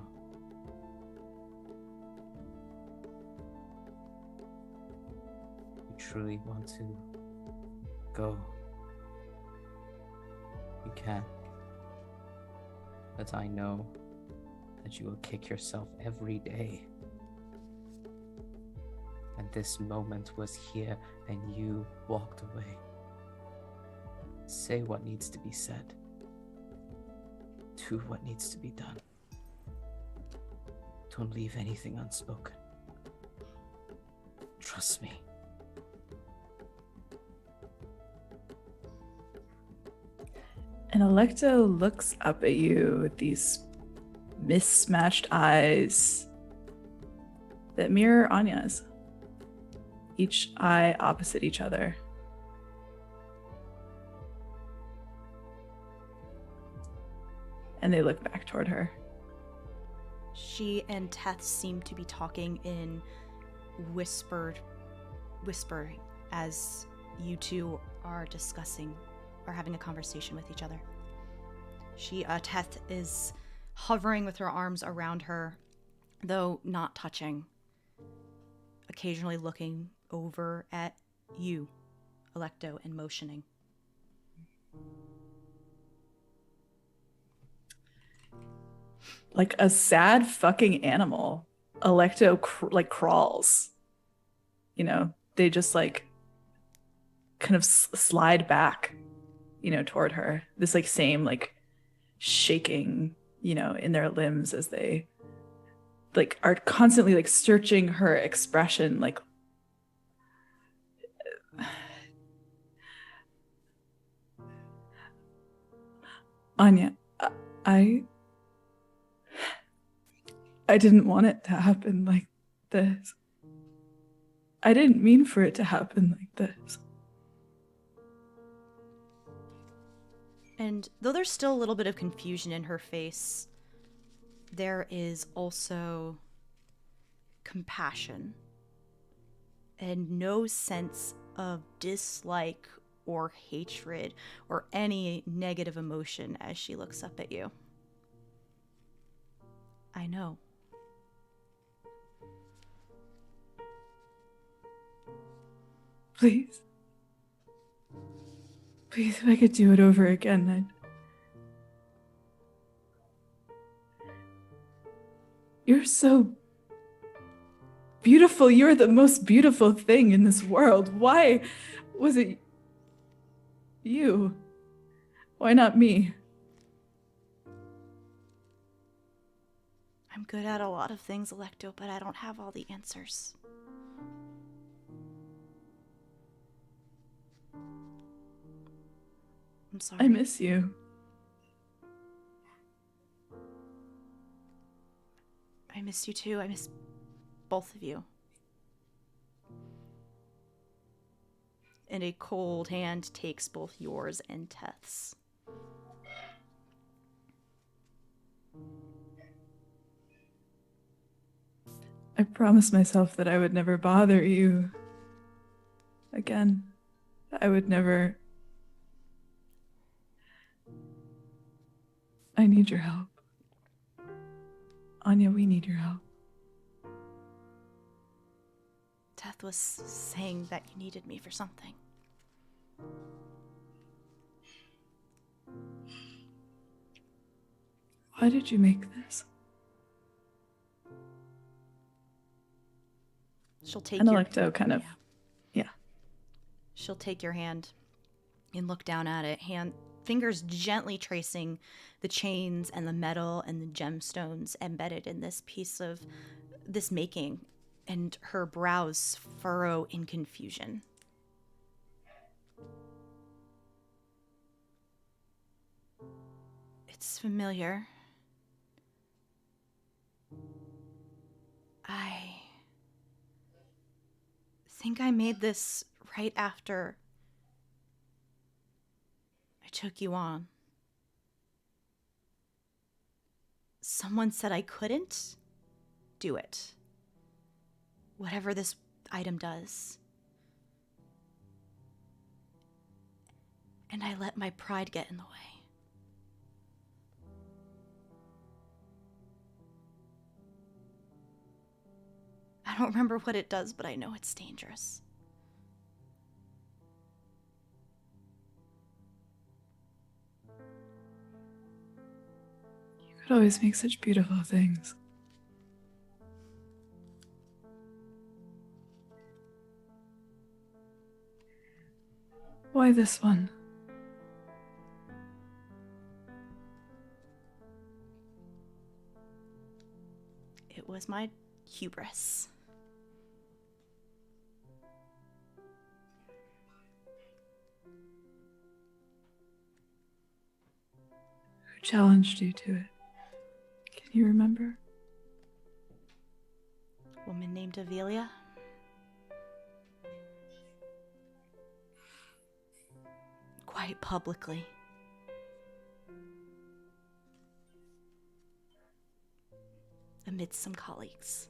You truly want to go. You can. But I know that you will kick yourself every day. And this moment was here and you walked away. Say what needs to be said. Do what needs to be done. Don't leave anything unspoken. Trust me. And Alecto looks up at you with these mismatched eyes that mirror Anya's, each eye opposite each other. And they look back toward her. She and Teth seem to be talking in whispering as you two are discussing or having a conversation with each other. Teth is hovering with her arms around her, though not touching, occasionally looking over at you, Alecto, and motioning. Like a sad fucking animal, Alecto crawls. You know, they just like kind of slide back, you know, toward her. This like same like shaking, you know, in their limbs as they like are constantly like searching her expression, like Anya, I didn't want it to happen like this. I didn't mean for it to happen like this. And though there's still a little bit of confusion in her face, there is also compassion and no sense of dislike or hatred or any negative emotion as she looks up at you. I know. Please. Please, if I could do it over again, You're so beautiful. You're the most beautiful thing in this world. Why was it you? Why not me? I'm good at a lot of things, Alecto, but I don't have all the answers. I'm sorry. I miss you. I miss you too. I miss both of you. And a cold hand takes both yours and Teth's. I promised myself that I would never bother you again. I would never. I need your help. Anya, we need your help. Teth was saying that you needed me for something. Why did you make this? She'll take And your Alecto kind of, yeah. She'll take your hand and look down at it, fingers gently tracing the chains and the metal and the gemstones embedded in this piece of this making, and her brows furrow in confusion. It's familiar. I think I made this right after I took you on. Someone said I couldn't do it. Whatever this item does. And I let my pride get in the way. I don't remember what it does, but I know it's dangerous. You could always make such beautiful things. Why this one? It was my hubris. Who challenged you to it? Can you remember? A woman named Avelia. Quite publicly. Amidst some colleagues.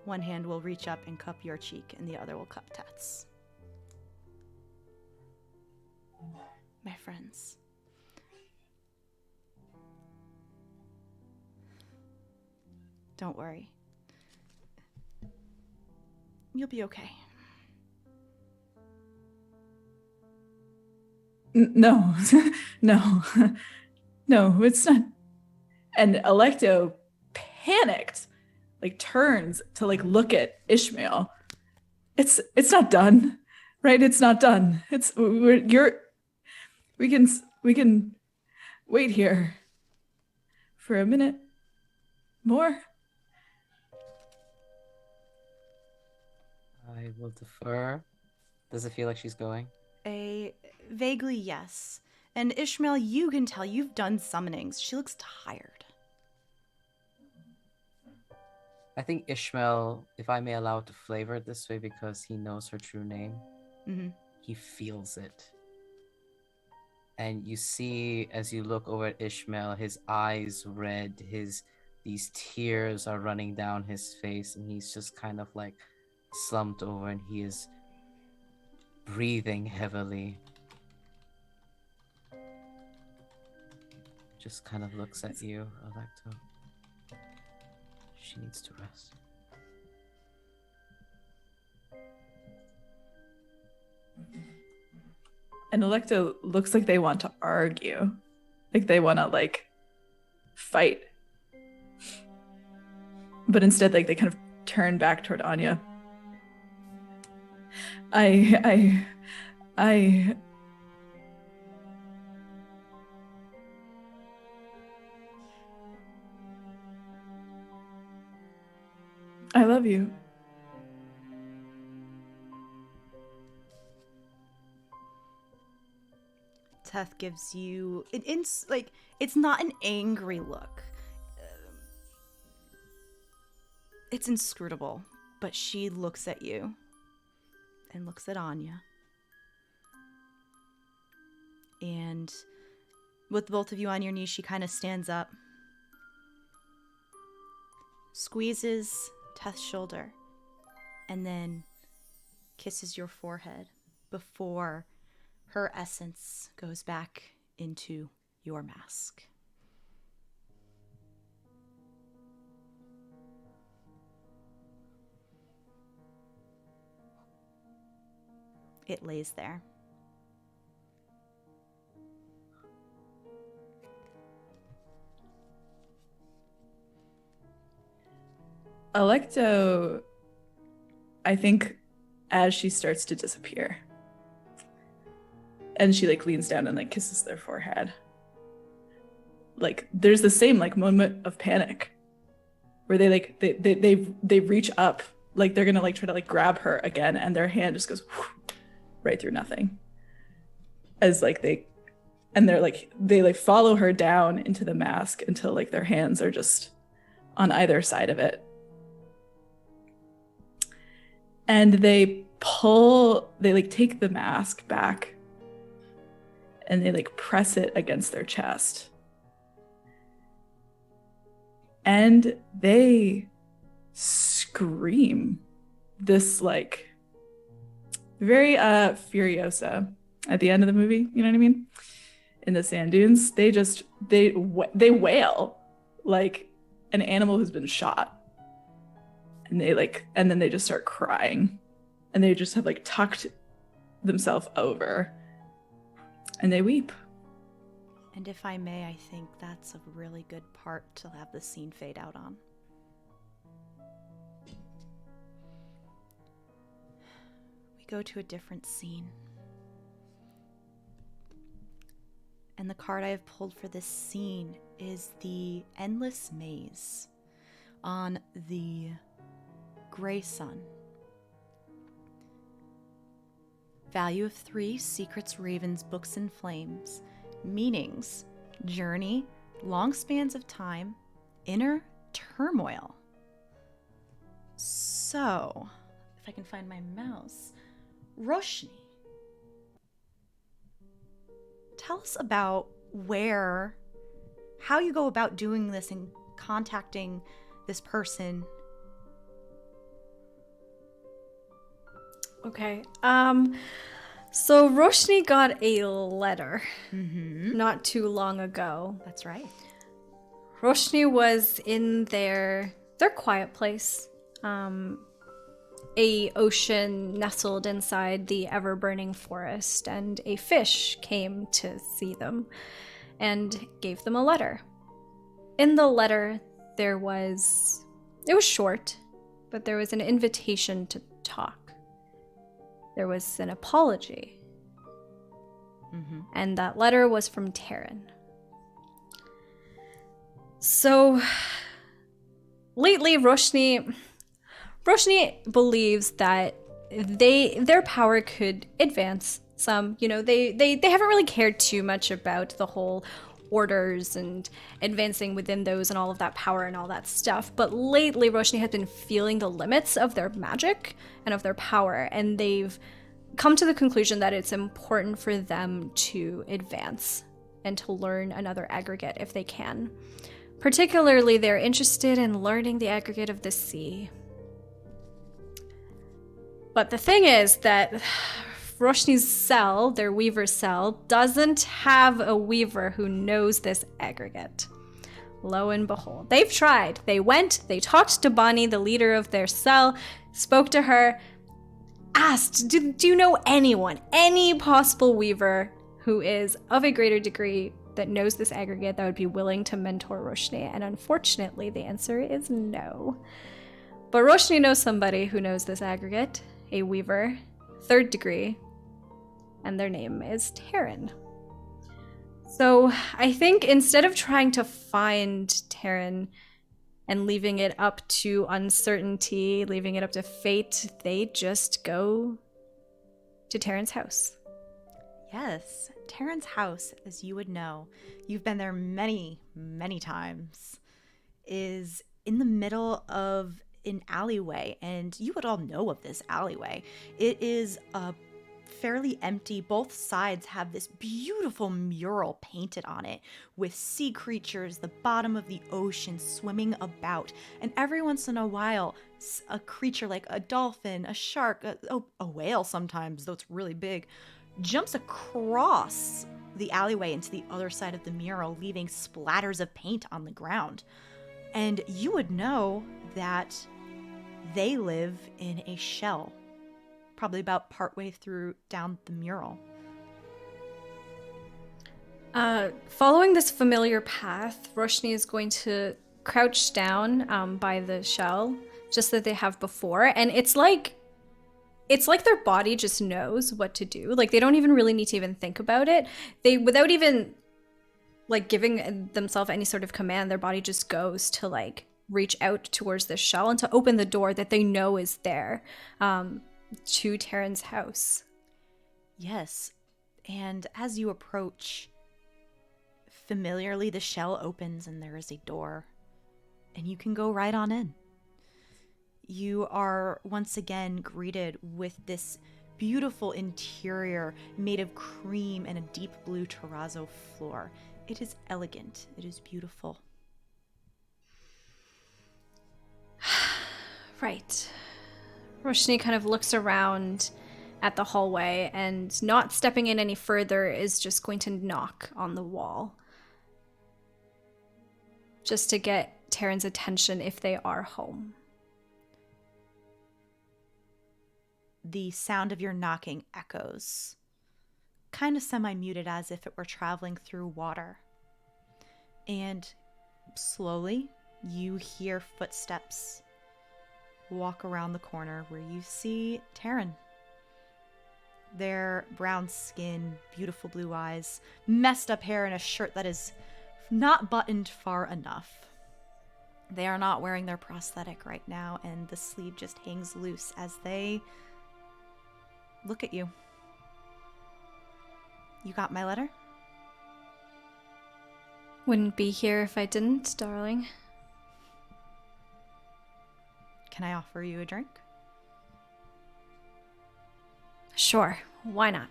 One hand will reach up and cup your cheek, and the other will cup Teth's. My friends. Don't worry. You'll be okay. No, no, no, it's not. And Alecto, panicked, like turns to like look at Ishmael. It's not done, right? It's not done. We can wait here for a minute more. I will defer. Does it feel like she's going? Vaguely, yes. And Ishmael, you can tell you've done summonings. She looks tired. I think Ishmael, if I may allow it to flavor it this way because he knows her true name, he feels it. And you see, as you look over at Ishmael, his eyes red, these tears are running down his face, and he's just kind of like slumped over, and he is breathing heavily. Just kind of looks at you, Alecto. She needs to rest. And Alecto looks like they want to argue. Like they want to like fight. But instead, like they kind of turn back toward Anya. I love you. Teth gives you it's not an angry look. It's inscrutable, but she looks at you and looks at Anya And with both of you on your knees, she kind of stands up, squeezes Teth's shoulder, and then kisses your forehead before her essence goes back into your mask. It lays there. Alecto, I think, as she starts to disappear, and she like leans down and like kisses their forehead, like there's the same like moment of panic where they like they reach up, like they're gonna like try to like grab her again, and their hand just goes right through nothing, as like they follow her down into the mask until like their hands are just on either side of it. And they like take the mask back and they like press it against their chest. And they scream this like very Furiosa at the end of the movie, you know what I mean? In the sand dunes, they wail like an animal who's been shot. And then they just start crying, and they just have like tucked themselves over and they weep. And if I may, I think that's a really good part to have the scene fade out on. We go to a different scene. And the card I have pulled for this scene is the Endless Maze on the Gray Sun. Value of 3, Secrets, Ravens, Books, and Flames. Meanings: journey, long spans of time, inner turmoil. So, if I can find my mouse, Roshni, tell us about how you go about doing this and contacting this person. Okay. So Roshni got a letter not too long ago. That's right. Roshni was in their quiet place, a ocean nestled inside the ever-burning forest, and a fish came to see them and gave them a letter. In the letter, it was short, but there was an invitation to talk. There was an apology. And that letter was from Taryn. So lately, Roshni believes that their power could advance some. You know, they haven't really cared too much about the whole orders and advancing within those and all of that power and all that stuff. But lately, Roshni has been feeling the limits of their magic and of their power, and they've come to the conclusion that it's important for them to advance and to learn another aggregate if they can. Particularly, they're interested in learning the aggregate of the sea. But the thing is that Roshni's cell, their weaver's cell, doesn't have a weaver who knows this aggregate. Lo and behold, they've tried. They talked to Bonnie, the leader of their cell, spoke to her, asked, do you know anyone, any possible weaver who is of a greater degree that knows this aggregate that would be willing to mentor Roshni? And unfortunately, the answer is no. But Roshni knows somebody who knows this aggregate, a weaver, 3rd degree, and their name is Taryn. So I think instead of trying to find Taryn and leaving it up to uncertainty, leaving it up to fate, they just go to Taryn's house. Yes, Taryn's house, as you would know, you've been there many, many times, is in the middle of an alleyway, and you would all know of this alleyway. It is a fairly empty. Both sides have this beautiful mural painted on it with sea creatures, the bottom of the ocean swimming about. And every once in a while, a creature like a dolphin, a shark, a whale sometimes, though it's really big, jumps across the alleyway into the other side of the mural, leaving splatters of paint on the ground. And you would know that they live in a shell, probably about partway through down the mural. Following this familiar path, Roshni is going to crouch down by the shell, just that they have before, and it's like their body just knows what to do. Like, they don't even really need to even think about it. They, without even like giving themselves any sort of command, their body just goes to like reach out towards the shell and to open the door that they know is there, to Taryn's house. Yes, and as you approach, familiarly the shell opens and there is a door, and you can go right on in. You are once again greeted with this beautiful interior made of cream and a deep blue terrazzo floor. It is elegant. It is beautiful. Right. Roshni kind of looks around at the hallway and, not stepping in any further, is just going to knock on the wall. Just to get Taryn's attention if they are home. The sound of your knocking echoes, kind of semi-muted as if it were traveling through water. And slowly, you hear footsteps walk around the corner where you see Taryn. Their brown skin, beautiful blue eyes, messed up hair, and a shirt that is not buttoned far enough. They are not wearing their prosthetic right now, and the sleeve just hangs loose as they look at you. You got my letter? Wouldn't be here if I didn't, darling. Can I offer you a drink? Sure, why not?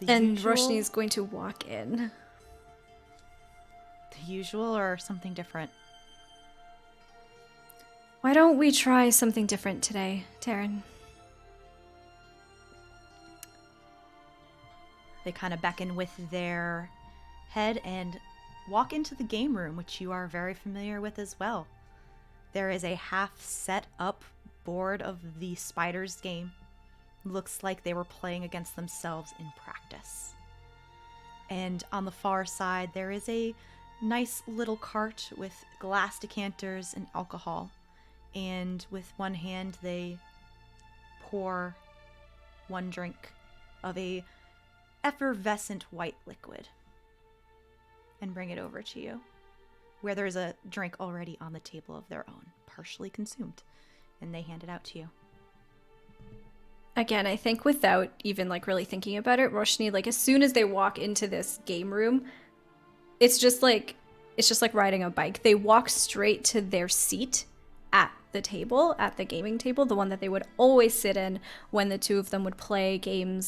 And Roshni is going to walk in. The usual or something different? Why don't we try something different today, Taryn? They kind of beckon with their head and walk into the game room, which you are very familiar with as well. There is a half set up board of the Spiders game. Looks like they were playing against themselves in practice. And on the far side, there is a nice little cart with glass decanters and alcohol. And with one hand, they pour one drink of a effervescent white liquid and bring it over to you, where there's a drink already on the table of their own, partially consumed, and they hand it out to you. Again, I think without even like really thinking about it, Roshni, like as soon as they walk into this game room, it's just like riding a bike. They walk straight to their seat at the table, at the gaming table, the one that they would always sit in when the two of them would play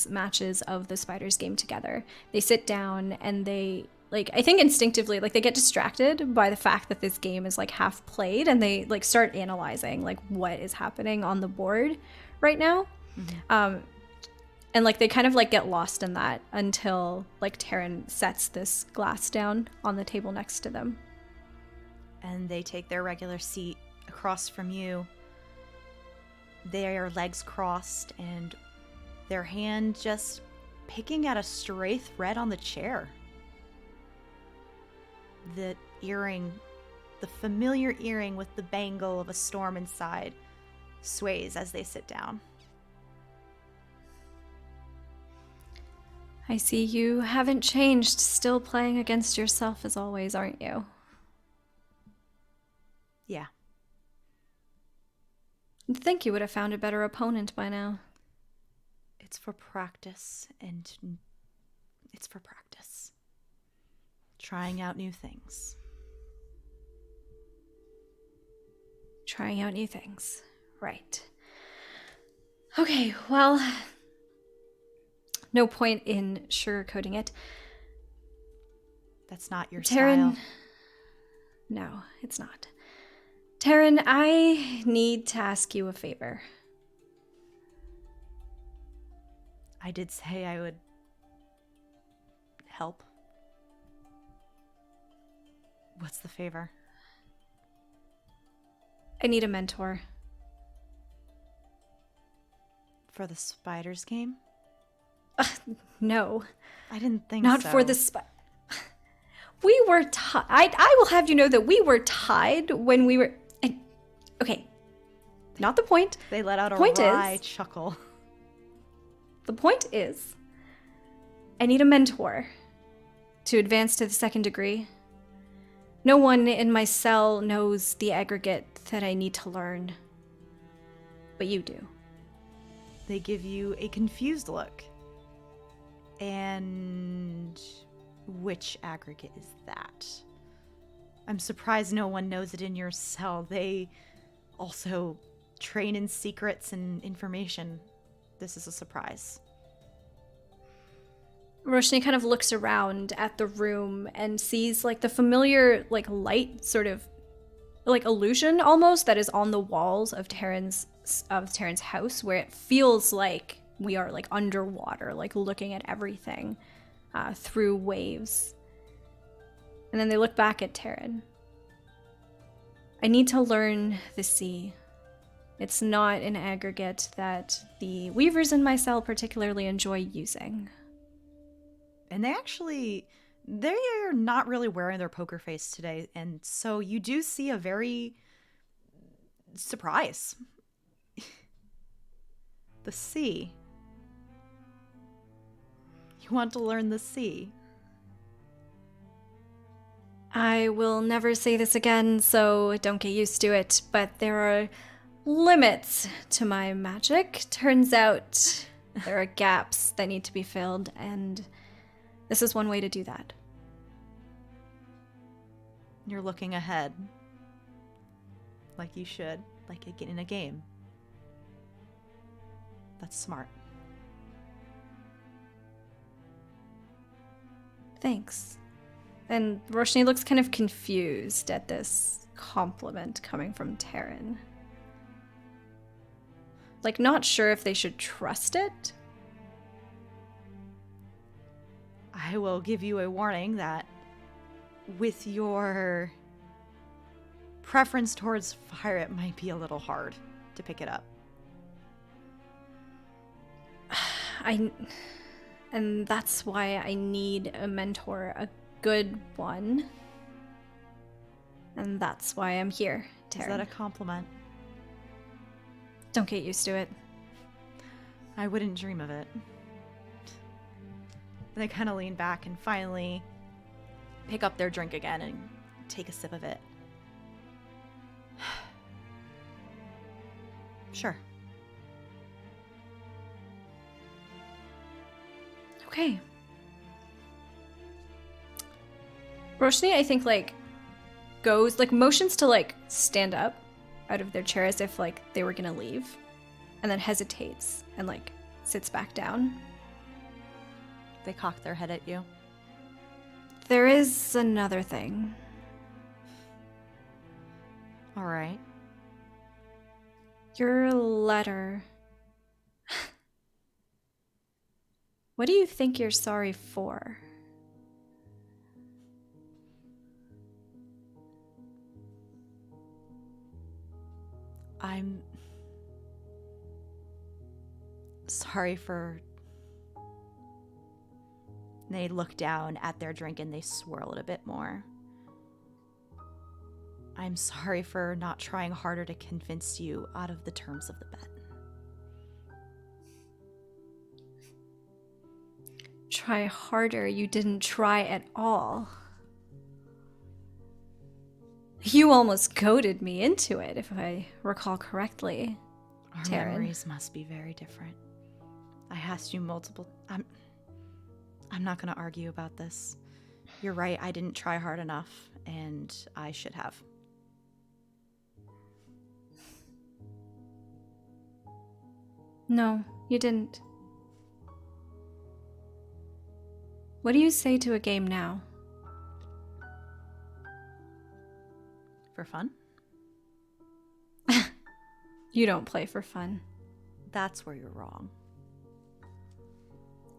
matches of the Spiders game together. They sit down and they, like, I think instinctively, like, they get distracted by the fact that this game is like half played, and they like start analyzing like what is happening on the board right now. Mm-hmm. And like they kind of like get lost in that until like Taryn sets this glass down on the table next to them. And they take their regular seat across from you, their legs crossed, and their hand just picking at a stray thread on the chair. The earring, the familiar earring with the bangle of a storm inside, sways as they sit down. I see you haven't changed, still playing against yourself as always, aren't you? Yeah. You'd think you would have found a better opponent by now. It's for practice, and it's for practice. Trying out new things. Trying out new things. Right. Okay, well, no point in sugarcoating it. That's not your Taryn, style. no, it's not. Taryn, I need to ask you a favor. I did say I would help. What's the favor? I need a mentor. For the spiders game? No, I didn't think not so. for the We were tied. I will have you know that we were tied when we were. Okay, not the point. They let out a Point wry is- chuckle. The point is, I need a mentor to advance to the 2nd degree. No one in my cell knows the aggregate that I need to learn, but you do. They give you a confused look. And which aggregate is that? I'm surprised no one knows it in your cell. They also train in secrets and information. This is a surprise. Roshni kind of looks around at the room and sees like the familiar like light sort of like illusion almost that is on the walls of Taryn's house, where it feels like we are like underwater, like looking at everything through waves. And then they look back at Taryn. I need to learn the sea. It's not an aggregate that the weavers in my cell particularly enjoy using. And they're not really wearing their poker face today. And so you do see a very surprise. The sea. You want to learn the sea. I will never say this again, so don't get used to it, but there are limits to my magic. Turns out there are gaps that need to be filled, and this is one way to do that. You're looking ahead. Like you should. Like in a game. That's smart. Thanks. And Roshni looks kind of confused at this compliment coming from Taryn. Like, not sure if they should trust it. I will give you a warning that with your preference towards fire, it might be a little hard to pick it up. And that's why I need a mentor, a good one. And that's why I'm here, Taryn. Is that a compliment? Don't get used to it. I wouldn't dream of it. They kind of lean back and finally pick up their drink again and take a sip of it. Sure. Okay. Roshni, I think, like, goes, like, motions to, like, stand up out of their chair as if, like, they were gonna leave. And then hesitates and, like, sits back down. They cock their head at you. There is another thing. All right. Your letter. What do you think you're sorry for? I'm sorry for... They look down at their drink and they swirl it a bit more. I'm sorry for not trying harder to convince you out of the terms of the bet. Try harder. You didn't try at all. You almost goaded me into it, if I recall correctly. Our Taryn. memories must be very different. I asked you multiple... I'm not going to argue about this. You're right, I didn't try hard enough, and I should have. No, you didn't. What do you say to a game now? For fun? You don't play for fun. That's where you're wrong.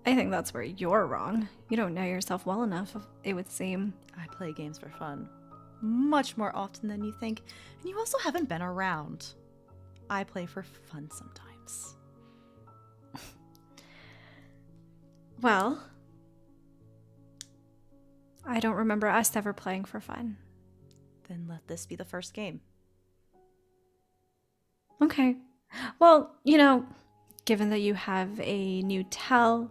I think that's where you're wrong. You don't know yourself well enough, it would seem. I play games for fun. Much more often than you think. And you also haven't been around. I play for fun sometimes. Well, I don't remember us ever playing for fun. Then let this be the first game. Okay. Well, given that you have a new tell,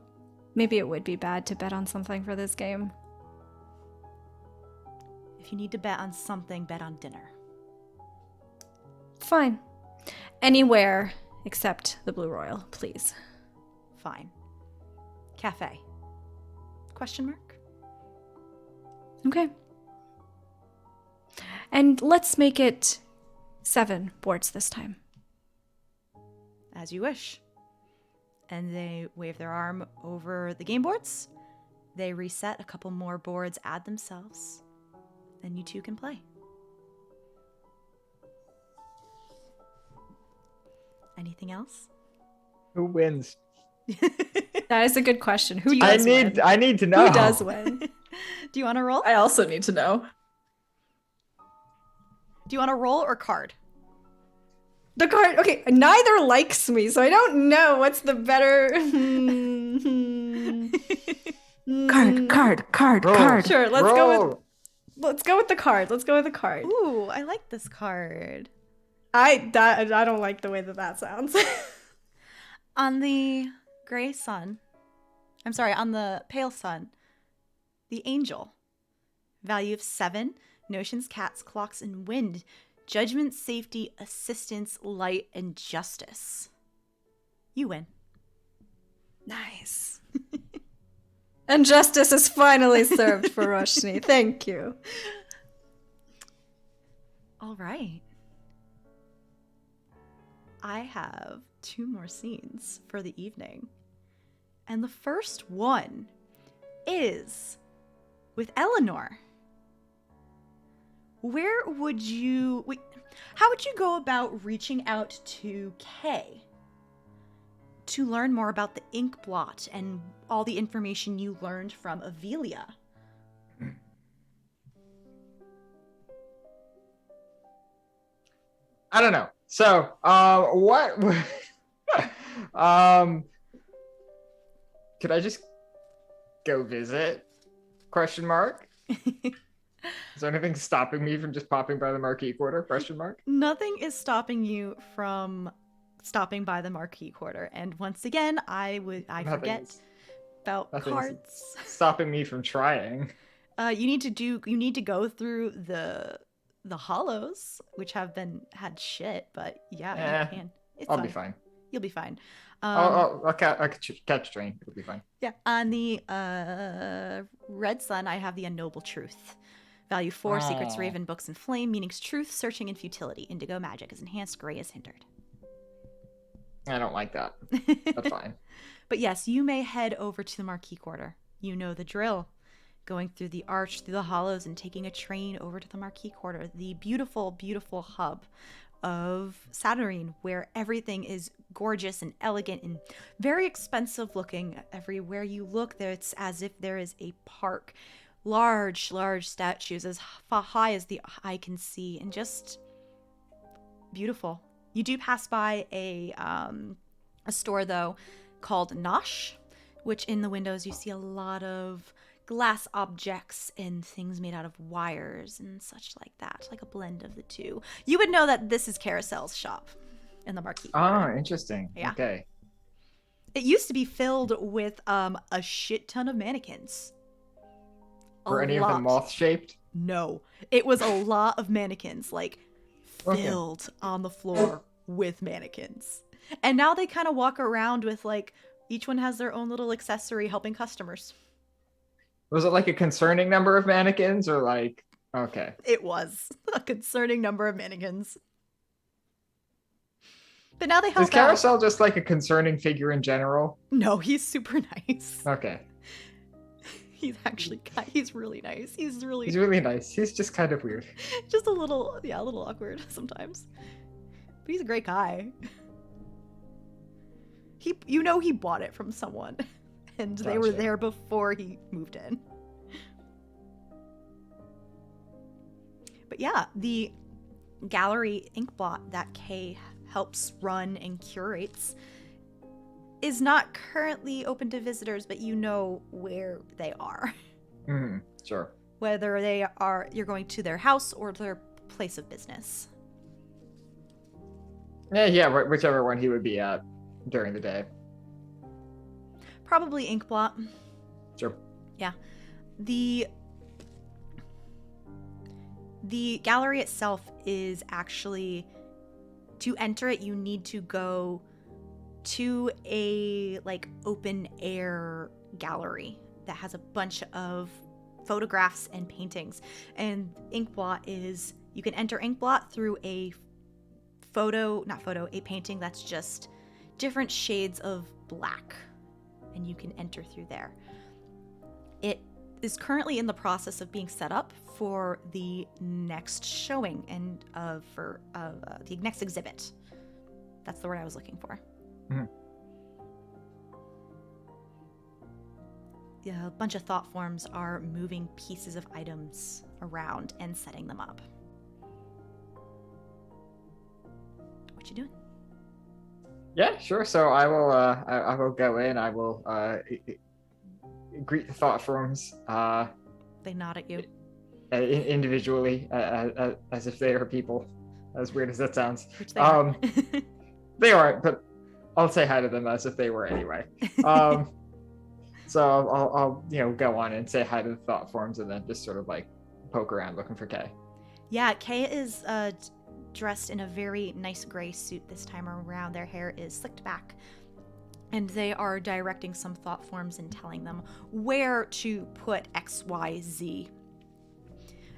maybe it would be bad to bet on something for this game. If you need to bet on something, bet on dinner. Fine. Anywhere except the Blue Royal, please. Fine. Cafe. Question mark? Okay. And let's make it 7 boards this time. As you wish. And they wave their arm over the game boards. They reset, a couple more boards add themselves. Then you two can play. Anything else? Who wins? That is a good question. Who I does win? need to know. Who does win? Do you want to roll? I also need to know. Do you want to roll or card? The card. Okay, neither likes me, so I don't know what's the better. Card. Roll. Sure, Roll. let's go with the card. Let's go with the card. Ooh, I like this card. I don't like the way that sounds. On the gray sun, on the pale sun, the angel. Value of 7, notions, cats, clocks, and wind. Judgment, safety, assistance, light, and justice. You win. Nice. And justice is finally served for Roshni. Thank you. All right. I have 2 more scenes for the evening. And the first one is with Eleanor. How would you go about reaching out to Kay to learn more about the ink blot and all the information you learned from Avelia? I don't know. So, what? Could I just go visit? Question mark. Is there anything stopping me from just popping by the Marquee Quarter? Question mark. Nothing is stopping you from stopping by the Marquee Quarter. And once again, I forget about cards. Stopping me from trying. You need to go through the hollows, which have had shit, but yeah, you can. I'll be fine. You'll be fine. I'll catch train. It'll be fine. Yeah. On the red sun, I have the Unknowable Truth. Value 4, secrets, raven, books, and flame. Meanings, truth, searching, and futility. Indigo magic is enhanced, gray is hindered. I don't like that. That's fine. But yes, you may head over to the Marquee Quarter. You know the drill. Going through the arch, through the hollows, and taking a train over to the Marquee Quarter, the beautiful, beautiful hub of Saturnine, where everything is gorgeous and elegant and very expensive looking. Everywhere you look, it's as if there is a park. Large, large statues as high as the eye can see, and just beautiful. You do pass by a store, though, called Nosh, which in the windows you see a lot of glass objects and things made out of wires and such like that, like a blend of the two. You would know that this is Carousel's shop in the Marquee. Oh, interesting. Yeah. Okay. It used to be filled with a shit ton of mannequins. Were any of them moth-shaped? No. It was a lot of mannequins, like filled on the floor with mannequins. And now they kind of walk around with like, each one has their own little accessory helping customers. Was it like a concerning number of mannequins or like, okay. It was a concerning number of mannequins. But now they Is help out. Carousel just like a concerning figure in general? No, he's super nice. Okay. He's really nice. He's really nice. He's just kind of weird. just a little awkward sometimes. But he's a great guy. He bought it from someone, and they were Gotcha. there before he moved in. But yeah, the gallery inkblot that Kay helps run and curates is not currently open to visitors, but you know where they are. Sure. Whether you're going to their house or their place of business. Yeah, whichever one he would be at during the day. Probably inkblot. Sure. Yeah. The gallery itself is actually, to enter it, you need to go to a like open air gallery that has a bunch of photographs and paintings. And inkblot is, you can enter inkblot through a painting that's just different shades of black, and you can enter through there. It is currently in the process of being set up for the next showing and for the next exhibit. That's the word I was looking for. Mm-hmm. Yeah, a bunch of thought forms are moving pieces of items around and setting them up. What you doing? Yeah, sure. So I will go in. I will greet the thought forms They nod at you. individually as if they are people. As weird as that sounds. Which they are. They aren't, but I'll say hi to them as if they were anyway. So I'll go on and say hi to the thought forms, and then just sort of like poke around looking for Kay. Yeah, Kay is dressed in a very nice gray suit this time around. Their hair is slicked back, and they are directing some thought forms and telling them where to put X, Y, Z.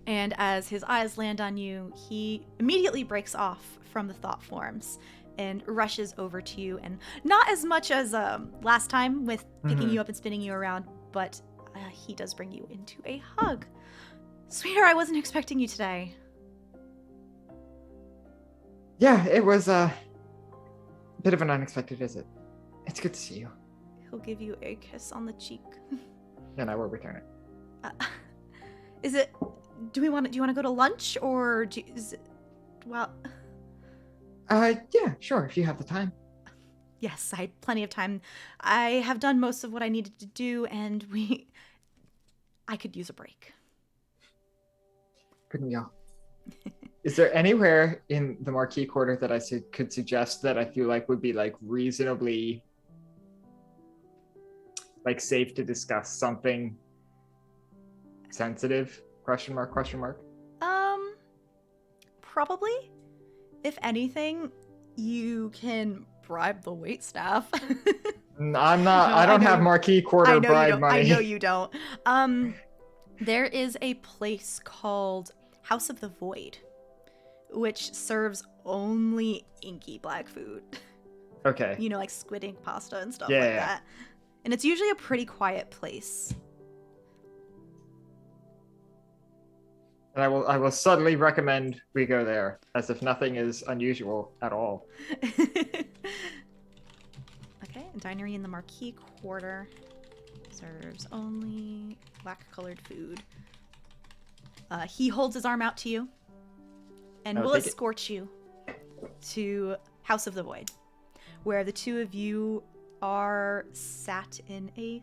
And as his eyes land on you, he immediately breaks off from the thought forms and rushes over to you, and not as much as last time with picking you up and spinning you around, but he does bring you into a hug. Sweetheart, I wasn't expecting you today. Yeah, it was a bit of an unexpected visit. It's good to see you. He'll give you a kiss on the cheek. And I will return it. Is it? Do you want to go to lunch, or is it? Well. Yeah, sure. If you have the time. Yes, I had plenty of time. I have done most of what I needed to do, and I could use a break. Couldn't we all? Is there anywhere in the Marquee Quarter that I could suggest that I feel like would be like reasonably like safe to discuss something sensitive? Question mark? Probably. If anything, you can bribe the waitstaff. I'm not. I don't have Marquee Quarter bribe money. I know you don't. There is a place called House of the Void, which serves only inky black food. Okay. You know, like squid ink pasta and stuff Yeah. that. And it's usually a pretty quiet place. And I will subtly recommend we go there, as if nothing is unusual at all. Okay, a dinery in the Marquee Quarter serves only black-colored food. He holds his arm out to you and will escort you to House of the Void, where the two of you are sat in a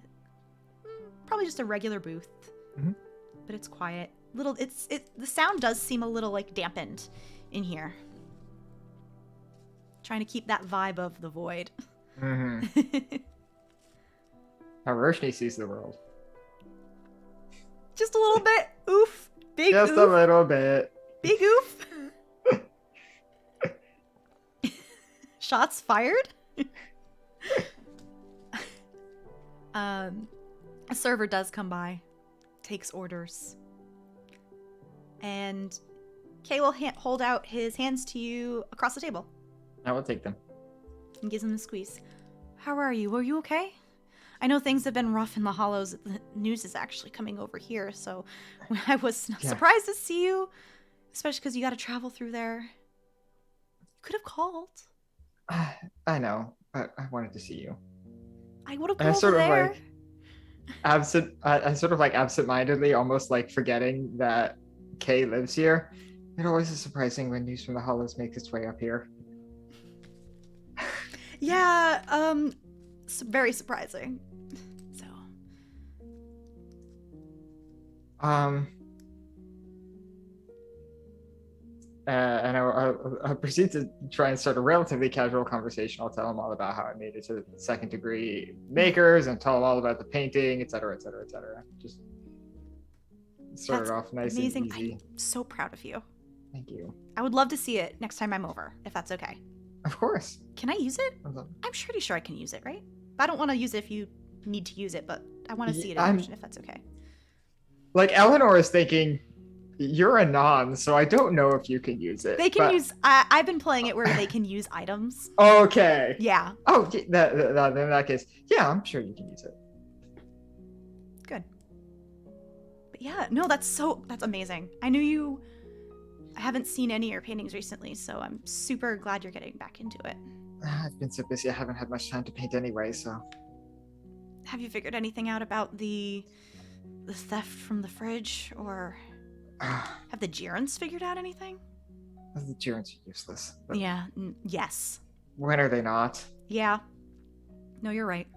probably just a regular booth, but it's quiet. The sound does seem a little like dampened in here. Trying to keep that vibe of the void. How Roshni sees the world. Just a little bit. Oof. Big Just oof. a little bit. Big oof. Shots fired. A server does come by, takes orders. And Kay will hold out his hands to you across the table. I will take them. and gives him a squeeze. How are you? Are you okay? I know things have been rough in the Hollows. The news is actually coming over here, so I was surprised to see you, especially because you got to travel through there. You could have called. I know, but I wanted to see you. I would have And I come sort over of there. like I sort of like absentmindedly, almost like forgetting that Kay lives here. It always is surprising when news from the Hollows makes its way up here. Yeah, very surprising. So. And I'll proceed to try and start a relatively casual conversation. I'll tell him all about how I made it to second degree makers and tell him all about the painting, etc., etc., etc. Just start it off nice amazing. and easy. I'm so proud of you. Thank you. I would love to see it next time I'm over, if that's okay. Of course. Can I use it? I'm pretty sure I can use it, right? I don't want to use it if you need to use it, but I want to see it in action, if that's okay. Like, Eleanor is thinking, you're a non, so I don't know if you can use it. They can use... I've been playing it where they can use items. Okay. Yeah. Oh, in that case, yeah, I'm sure you can use it. Good. But yeah, no, that's amazing. I haven't seen any of your paintings recently, so I'm super glad you're getting back into it. I've been so busy, I haven't had much time to paint anyway, so... Have you figured anything out about the theft from the fridge, or have the gerunds figured out anything? The gerunds are useless. Yeah, yes. When are they not? Yeah. No, you're right.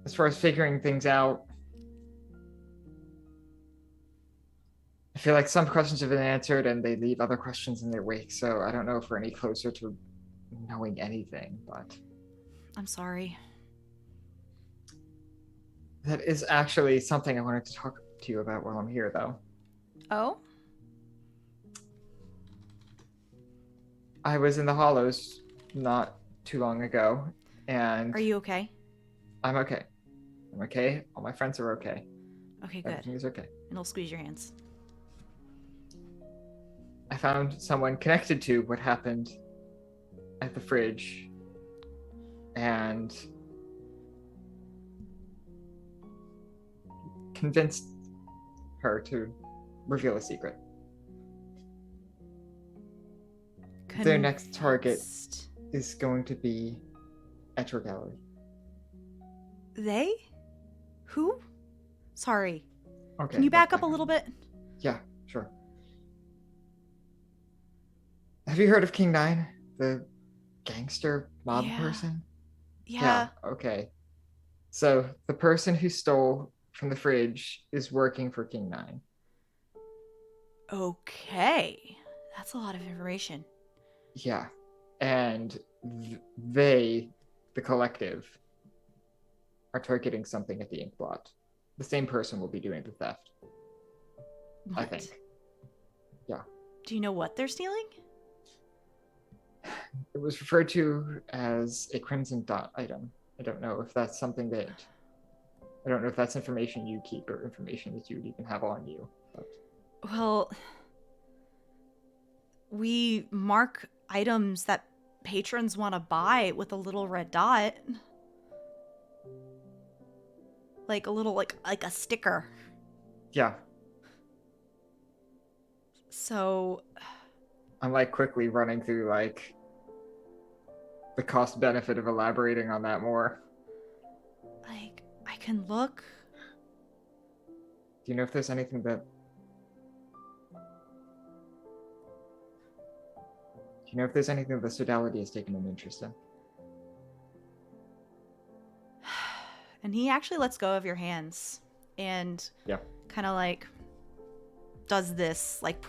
As far as figuring things out, I feel like some questions have been answered and they leave other questions in their wake, so I don't know if we're any closer to knowing anything, but... I'm sorry. That is actually something I wanted to talk to you about while I'm here, though. Oh? I was in the Hollows not too long ago, and... Are you okay? I'm okay. I'm okay. All my friends are okay. Okay, good. Everything is okay. And I'll squeeze your hands. I found someone connected to what happened at the fridge, and convinced her to reveal a secret. Their next target is going to be at your gallery. They? Who? Sorry. Okay. Can you back up a little bit? Yeah, sure. Have you heard of King 9? The gangster mob person? Yeah. Okay. So the person who stole from the fridge is working for King 9. Okay. That's a lot of information. Yeah. And they, the collective, are targeting something at the ink blot. The same person will be doing the theft. What? I think. Yeah. Do you know what they're stealing? It was referred to as a crimson dot item. I don't know if that's something that... I don't know if that's information you keep or information that you would even have on you. But... Well, we mark items that patrons want to buy with a little red dot. Like a little, like a sticker. Yeah. So... I'm like quickly running through like the cost benefit of elaborating on that more. Like, I can look. Do you know if there's anything that... Do you know if there's anything the Sodality has taken an interest in? And he actually lets go of your hands and kind of like does this, like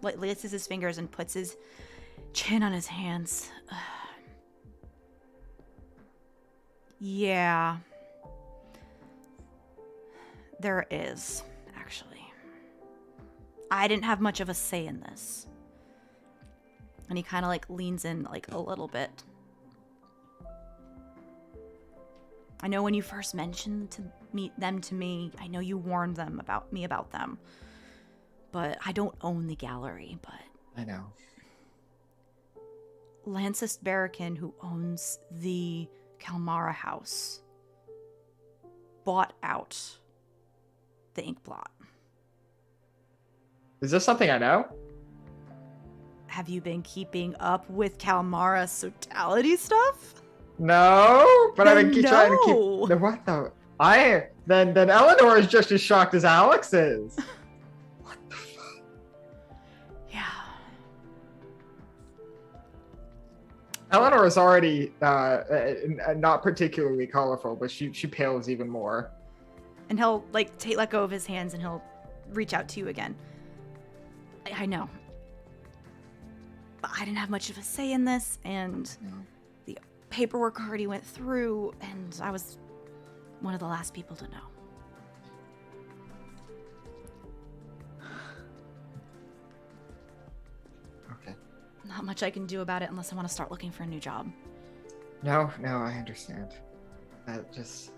laces his fingers and puts his chin on his hands. Yeah. There is, actually. I didn't have much of a say in this. And he kind of like leans in like a little bit. I know when you first mentioned them to me, I know you warned them about them. But I don't own the gallery, but... I know. Lancis Barrakin, who owns the Kalmara house, bought out the ink blot. Is this something I know? Have you been keeping up with Kalmara's sodality stuff? No, but I've been Then trying to keep. no. The what though? Then Eleanor is just as shocked as Alex is. What the fuck? Yeah. Eleanor is already not particularly colorful, but she pales even more. And he'll like let go of his hands and he'll reach out to you again. I know. But I didn't have much of a say in this, and the paperwork already went through, and I was one of the last people to know. Okay. Not much I can do about it unless I want to start looking for a new job. No, I understand. That just.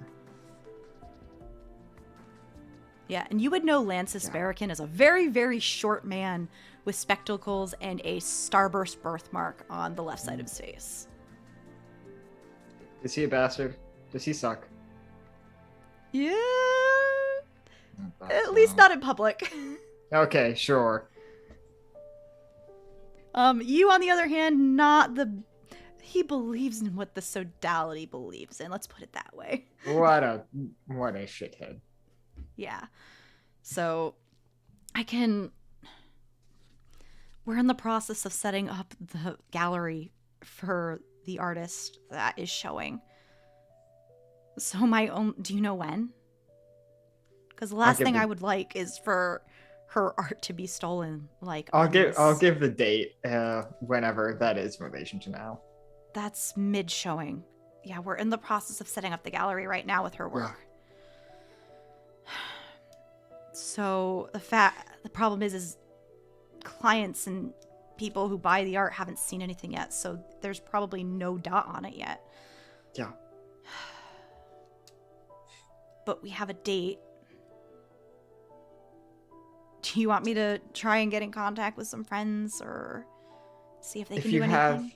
Yeah, and you would know Lancis Barrakin as a very, very short man with spectacles and a starburst birthmark on the left side of his face. Is he a bastard? Does he suck? Yeah. At least not in public. Okay, sure. You, on the other hand, not the... He believes in what the sodality believes in. Let's put it that way. What a shithead. Yeah. So, we're in the process of setting up the gallery for the artist that is showing. So do you know when? Because the last thing I would like is for her art to be stolen. I'll give the date whenever that is in relation to now. That's mid-showing. Yeah, we're in the process of setting up the gallery right now with her work. Yeah. So the problem is clients and people who buy the art haven't seen anything yet, so there's probably no dot on it yet. Yeah. But we have a date. Do you want me to try and get in contact with some friends or see if they can do anything?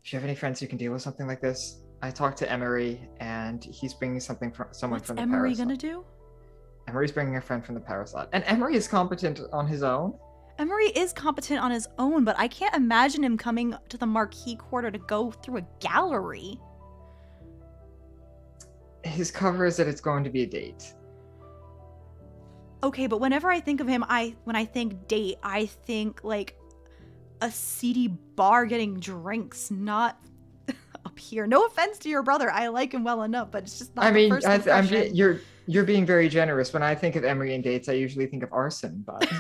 If you have any friends who can deal with something like this, I talked to Emery, and he's bringing someone from the Parasite. What's Emery gonna do? Emery's bringing a friend from the Parasite. And Emery is competent on his own. Emery is competent on his own, but I can't imagine him coming to the Marquis Quarter to go through a gallery. His cover is that it's going to be a date. Okay, but whenever I think of him, when I think date, I think like a seedy bar getting drinks, not up here. No offense to your brother, I like him well enough, but it's just not the first impression. You're being very generous. When I think of Emery and dates, I usually think of arson, but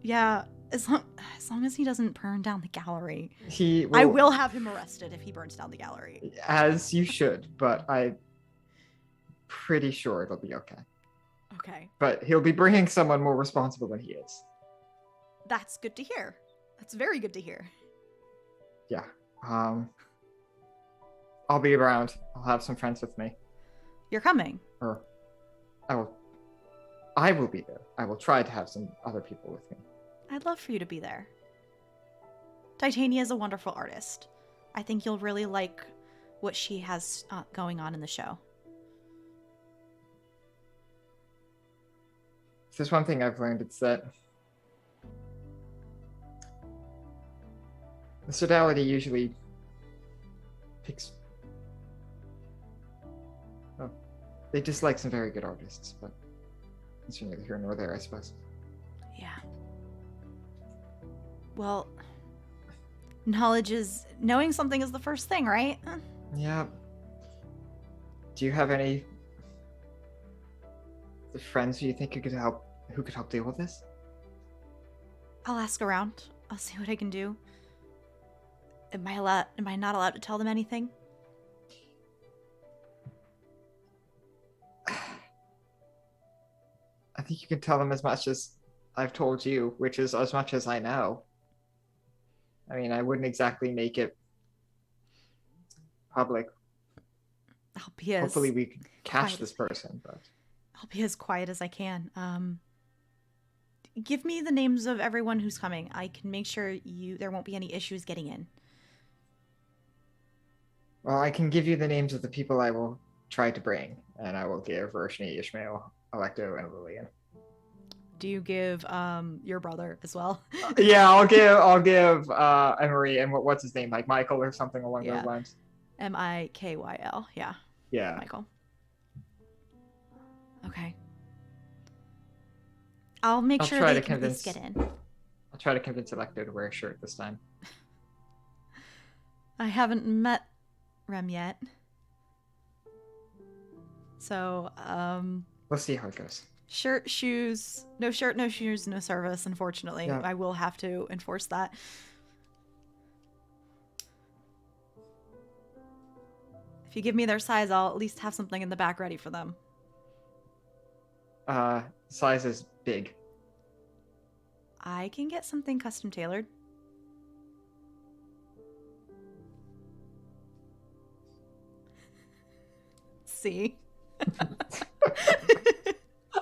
yeah, as long as he doesn't burn down the gallery, I I will have him arrested if he burns down the gallery. As you should, but I'm pretty sure it'll be okay. Okay. But he'll be bringing someone more responsible than he is. That's good to hear. That's very good to hear. Yeah. I'll be around. I'll have some friends with me. You're coming. Or I will be there. I will try to have some other people with me. I'd love for you to be there. Titania is a wonderful artist. I think you'll really like what she has going on in the show. If there's one thing I've learned, it's that the sodality usually picks... Oh, they dislike some very good artists, but it's neither here nor there, I suppose. Yeah. Well, knowing something is the first thing, right? Yeah. Do you have any friends who you think who could help deal with this? I'll ask around. I'll see what I can do. Am I not allowed to tell them anything? I think you can tell them as much as I've told you, which is as much as I know. I mean, I wouldn't exactly make it public. Hopefully we can catch this person, but I'll be as quiet as I can. give me the names of everyone who's coming. I can make sure there won't be any issues getting in. Well, I can give you the names of the people I will try to bring, and I will give Roshni, Ishmael, Alecto, and Lillian. Do you give your brother as well? Yeah, I'll give Emery and what's his name, like Michael or something along those lines. Mikyl. Yeah. Yeah. Michael. Okay. I'll make sure they can at least get in. I'll try to convince Alecto to wear a shirt this time. I haven't met Rem yet. So, we'll see how it goes. Shirt, shoes, no shoes, no service, unfortunately. Yeah. I will have to enforce that. If you give me their size, I'll at least have something in the back ready for them. Size is big. I can get something custom tailored. See?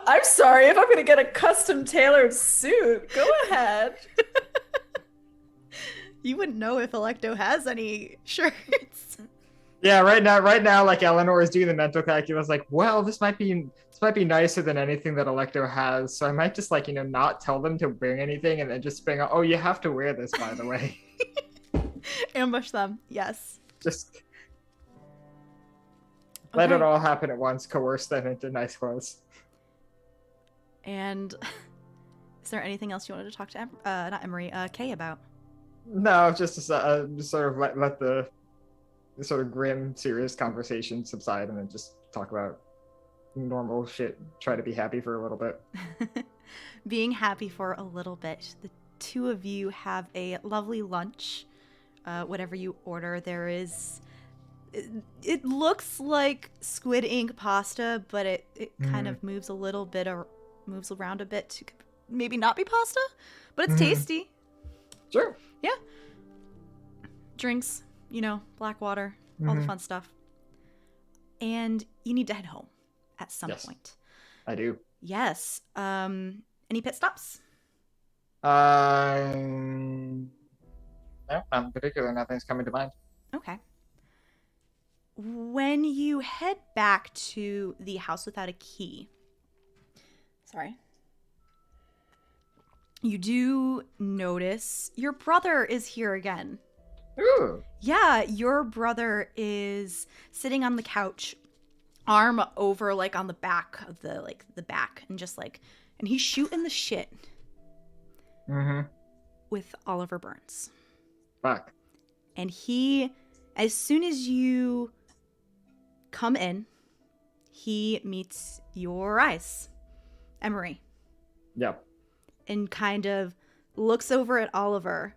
I'm sorry, if I'm going to get a custom tailored suit, go ahead. You wouldn't know if Alecto has any shirts. Yeah, right now, like Eleanor is doing the mental calculus, like, well, this might be nicer than anything that Alecto has, so I might just not tell them to bring anything, and then just bring out, oh, you have to wear this, by the way. Ambush them, yes. Just let it all happen at once, coerce them into nice clothes. And is there anything else you wanted to talk to not Emery, Kay about? No, just to sort of let the sort of grim, serious conversation subside, and then just talk about normal shit. Try to be happy for a little bit. Being happy for a little bit. The two of you have a lovely lunch. Whatever you order, there is. It looks like squid ink pasta, but it kind of moves a little bit or moves around a bit to maybe not be pasta, but it's tasty. Sure. Yeah. Drinks, black water, all the fun stuff. And you need to head home at some point. I do. Yes. Any pit stops? No, not in particular. Nothing's coming to mind. Okay. When you head back to the house without a key, you do notice your brother is here again. Ooh. Yeah, your brother is sitting on the couch, arm over on the back of the back, and and he's shooting the shit with Oliver Burns. Fuck. And he, as soon as you come in, he meets your eyes, Emery. Yep. And kind of looks over at Oliver,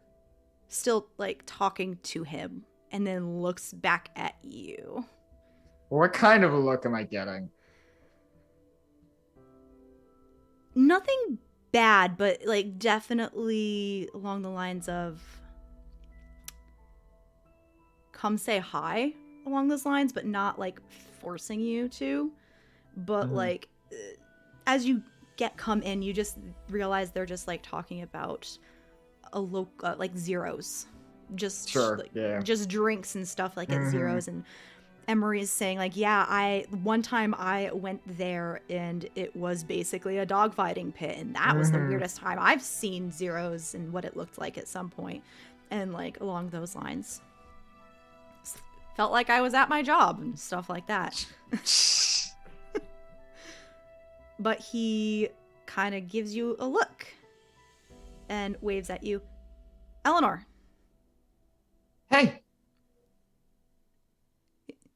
still talking to him, and then looks back at you. What kind of a look am I getting? Nothing bad, but definitely along the lines of come say hi, along those lines, but not forcing you to. But as you come in, you just realize they're just talking about a local zeros, just just drinks and stuff at zeros. And Emery is saying one time I went there and it was basically a dogfighting pit, and that was the weirdest time I've seen zeros and what it looked like at some point, and along those lines. Felt like I was at my job and stuff like that. But he kind of gives you a look and waves at you. Eleanor. Hey.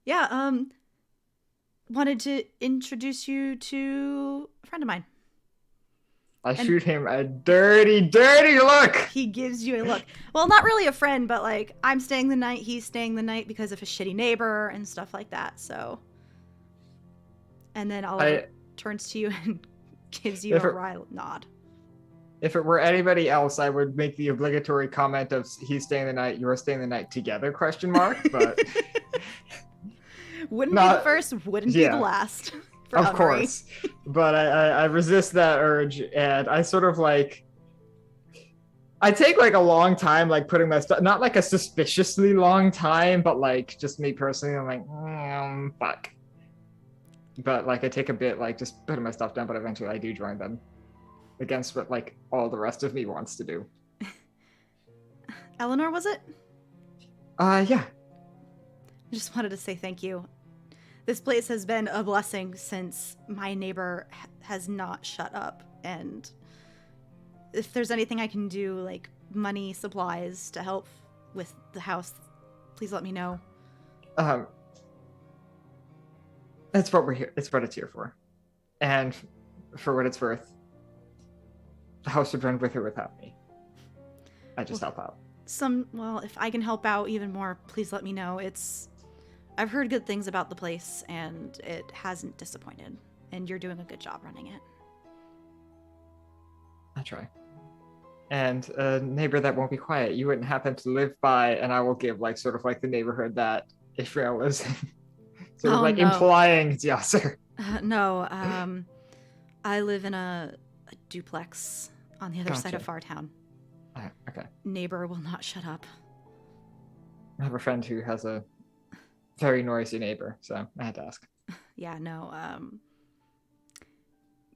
Yeah, wanted to introduce you to a friend of mine. I shoot him a dirty, dirty look. He gives you a look. Well, not really a friend, but I'm staying the night, he's staying the night because of his shitty neighbor and stuff like that, so. And then Oliver turns to you and gives you a wry nod. If it were anybody else, I would make the obligatory comment of he's staying the night, you're staying the night together, ? But Wouldn't be the first, wouldn't be the last. For Of Elmarie. course. But I resist that urge, and I sort of like I take like a long time like putting my stuff, not like a suspiciously long time, but like just me personally, I'm like, fuck. But like I take a bit like just putting my stuff down, but eventually I do join them against what like all the rest of me wants to do. Eleanor, was it? Yeah. I just wanted to say thank you. This place has been a blessing since my neighbor has not shut up, and if there's anything I can do, like money, supplies to help with the house, please let me know. That's what we're here. It's what it's here for. And for what it's worth, the house would run with or without me. I just help out. If I can help out even more, please let me know. I've heard good things about the place, and it hasn't disappointed. And you're doing a good job running it. I try. And a neighbor that won't be quiet, you wouldn't happen to live by, and I will give like sort of like the neighborhood that Ishmael lives in. Sort of like no. implying it's Yasser. No, I live in a duplex on the other side of Gotcha. Fartown. Okay. Neighbor will not shut up. I have a friend who has a very noisy neighbor, so I had to ask. Yeah, no,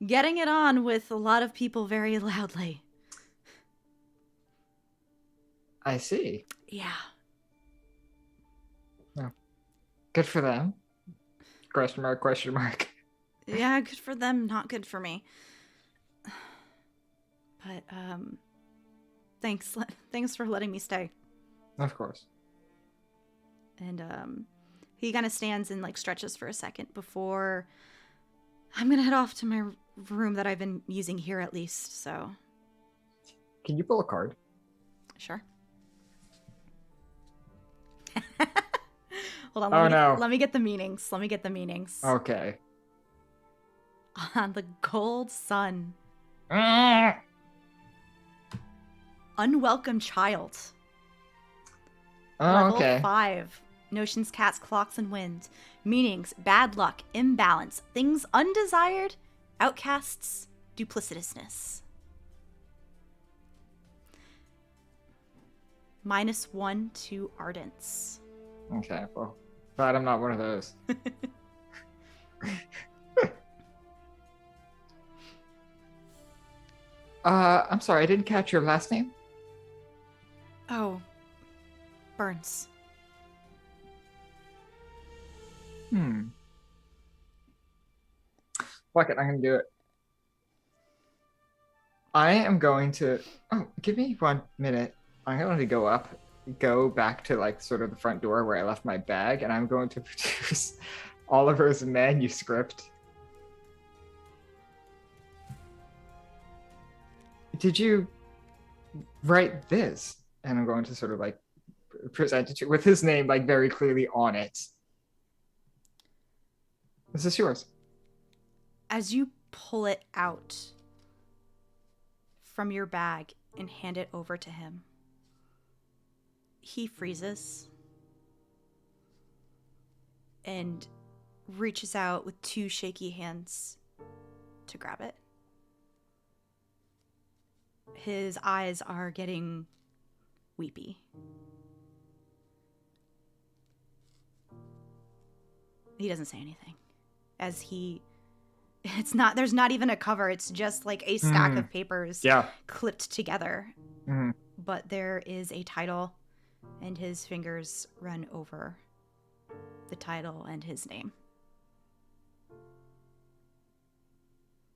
getting it on with a lot of people very loudly. I see. Yeah. Oh. Good for them. Question mark, question mark. Yeah, good for them, not good for me. But, thanks for letting me stay. Of course. And, he kind of stands and, like, stretches for a second before I'm gonna head off to my room that I've been using here at least, so. Can you pull a card? Sure. Hold on, let me get the meanings. Okay. On the gold sun. Oh, Unwelcome child. Level okay. 5. Notions, cats, clocks, and wind. Meanings, bad luck, imbalance, things undesired, outcasts, duplicitousness. -1 to ardence. Okay, well, glad I'm not one of those. I'm sorry, I didn't catch your last name. Oh. Burns. Fuck it, I'm gonna do it. I am going to. Oh, give me 1 minute. I'm going to go back to like sort of the front door where I left my bag, and I'm going to produce Oliver's manuscript. Did you write this? And I'm going to sort of like present it to with his name like very clearly on it. This is yours. As you pull it out from your bag and hand it over to him, he freezes and reaches out with 2 shaky hands to grab it. His eyes are getting weepy. He doesn't say anything. There's not even a cover. It's just like a stack of papers clipped together. But there is a title, and his fingers run over the title and his name.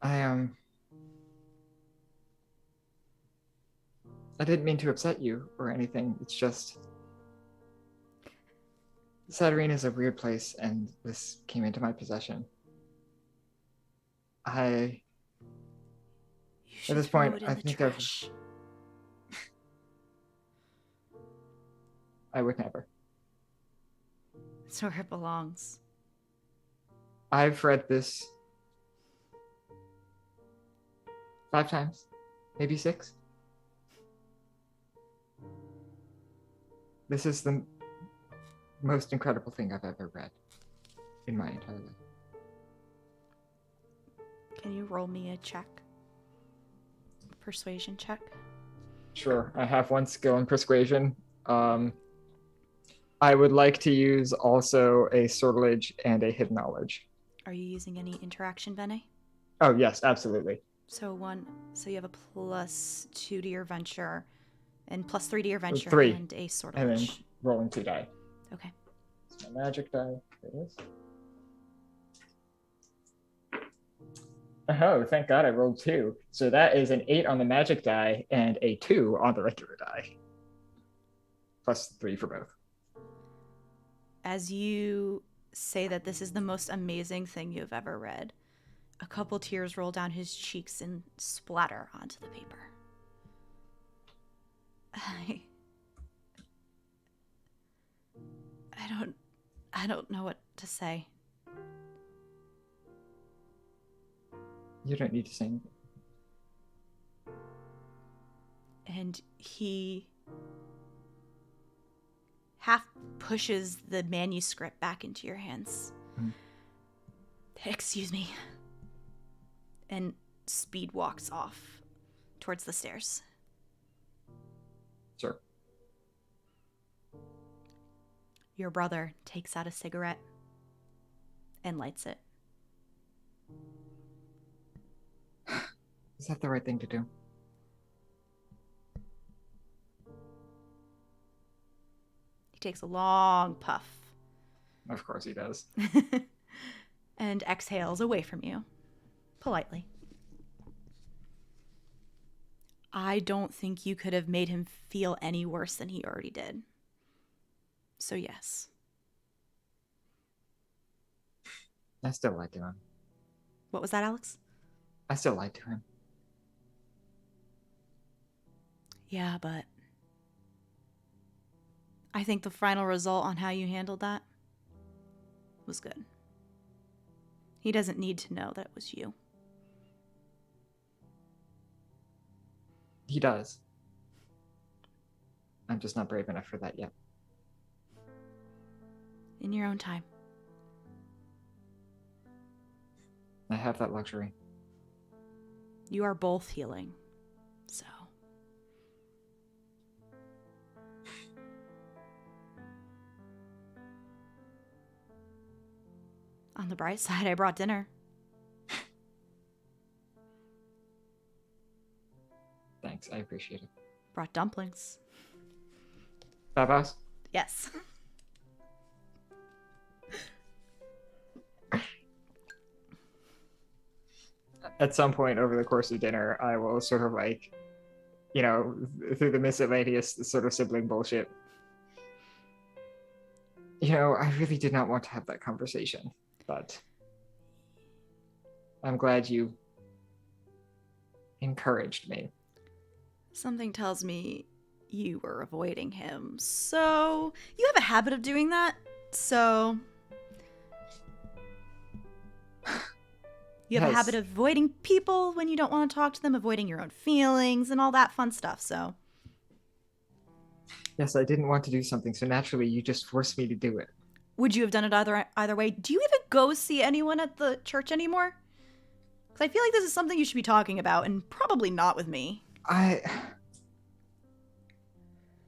I didn't mean to upset you or anything. It's just Saturnine is a weird place, and this came into my possession. At this point, I think I would never. It's where it belongs. I've read this 5 times, maybe 6. This is the most incredible thing I've ever read in my entire life. Can you roll me a check? Persuasion check. Sure, I have one skill in persuasion. I would like to use also a sortilege and a hidden knowledge. Are you using any interaction, Bene? Oh, yes, absolutely. So you have a +2 to your venture, and +3 to your venture, 3. and a sortilege. And then rolling 2 die. Okay. It's my magic die. There it is. Oh, thank God I rolled 2. So that is an 8 on the magic die and a 2 on the regular die. +3 for both. As you say that this is the most amazing thing you've ever read, a couple tears roll down his cheeks and splatter onto the paper. I don't know what to say. You don't need to say anything. And he half pushes the manuscript back into your hands. Excuse me. And speed walks off towards the stairs. Sure. Your brother takes out a cigarette and lights it. Is that the right thing to do? He takes a long puff. Of course he does. And exhales away from you, politely. I don't think you could have made him feel any worse than he already did. So yes. I still lied to him. What was that, Alex? I still lied to him. Yeah, but I think the final result on how you handled that was good. He doesn't need to know that it was you. He does. I'm just not brave enough for that yet. In your own time. I have that luxury. You are both healing, so. On the bright side, I brought dinner. Thanks, I appreciate it. Brought dumplings. Babas? Yes. At some point over the course of dinner, I will sort of like, you know, through the miscellaneous sort of sibling bullshit. You know, I really did not want to have that conversation, but I'm glad you encouraged me. Something tells me you were avoiding him. So, you have a habit of doing that. So, you have a Yes. habit of avoiding people when you don't want to talk to them, avoiding your own feelings and all that fun stuff. So, Yes, I didn't want to do something, so naturally you just forced me to do it. would you have done it either way? Do you even go see anyone at the church anymore? Because I feel like this is something you should be talking about, and probably not with me.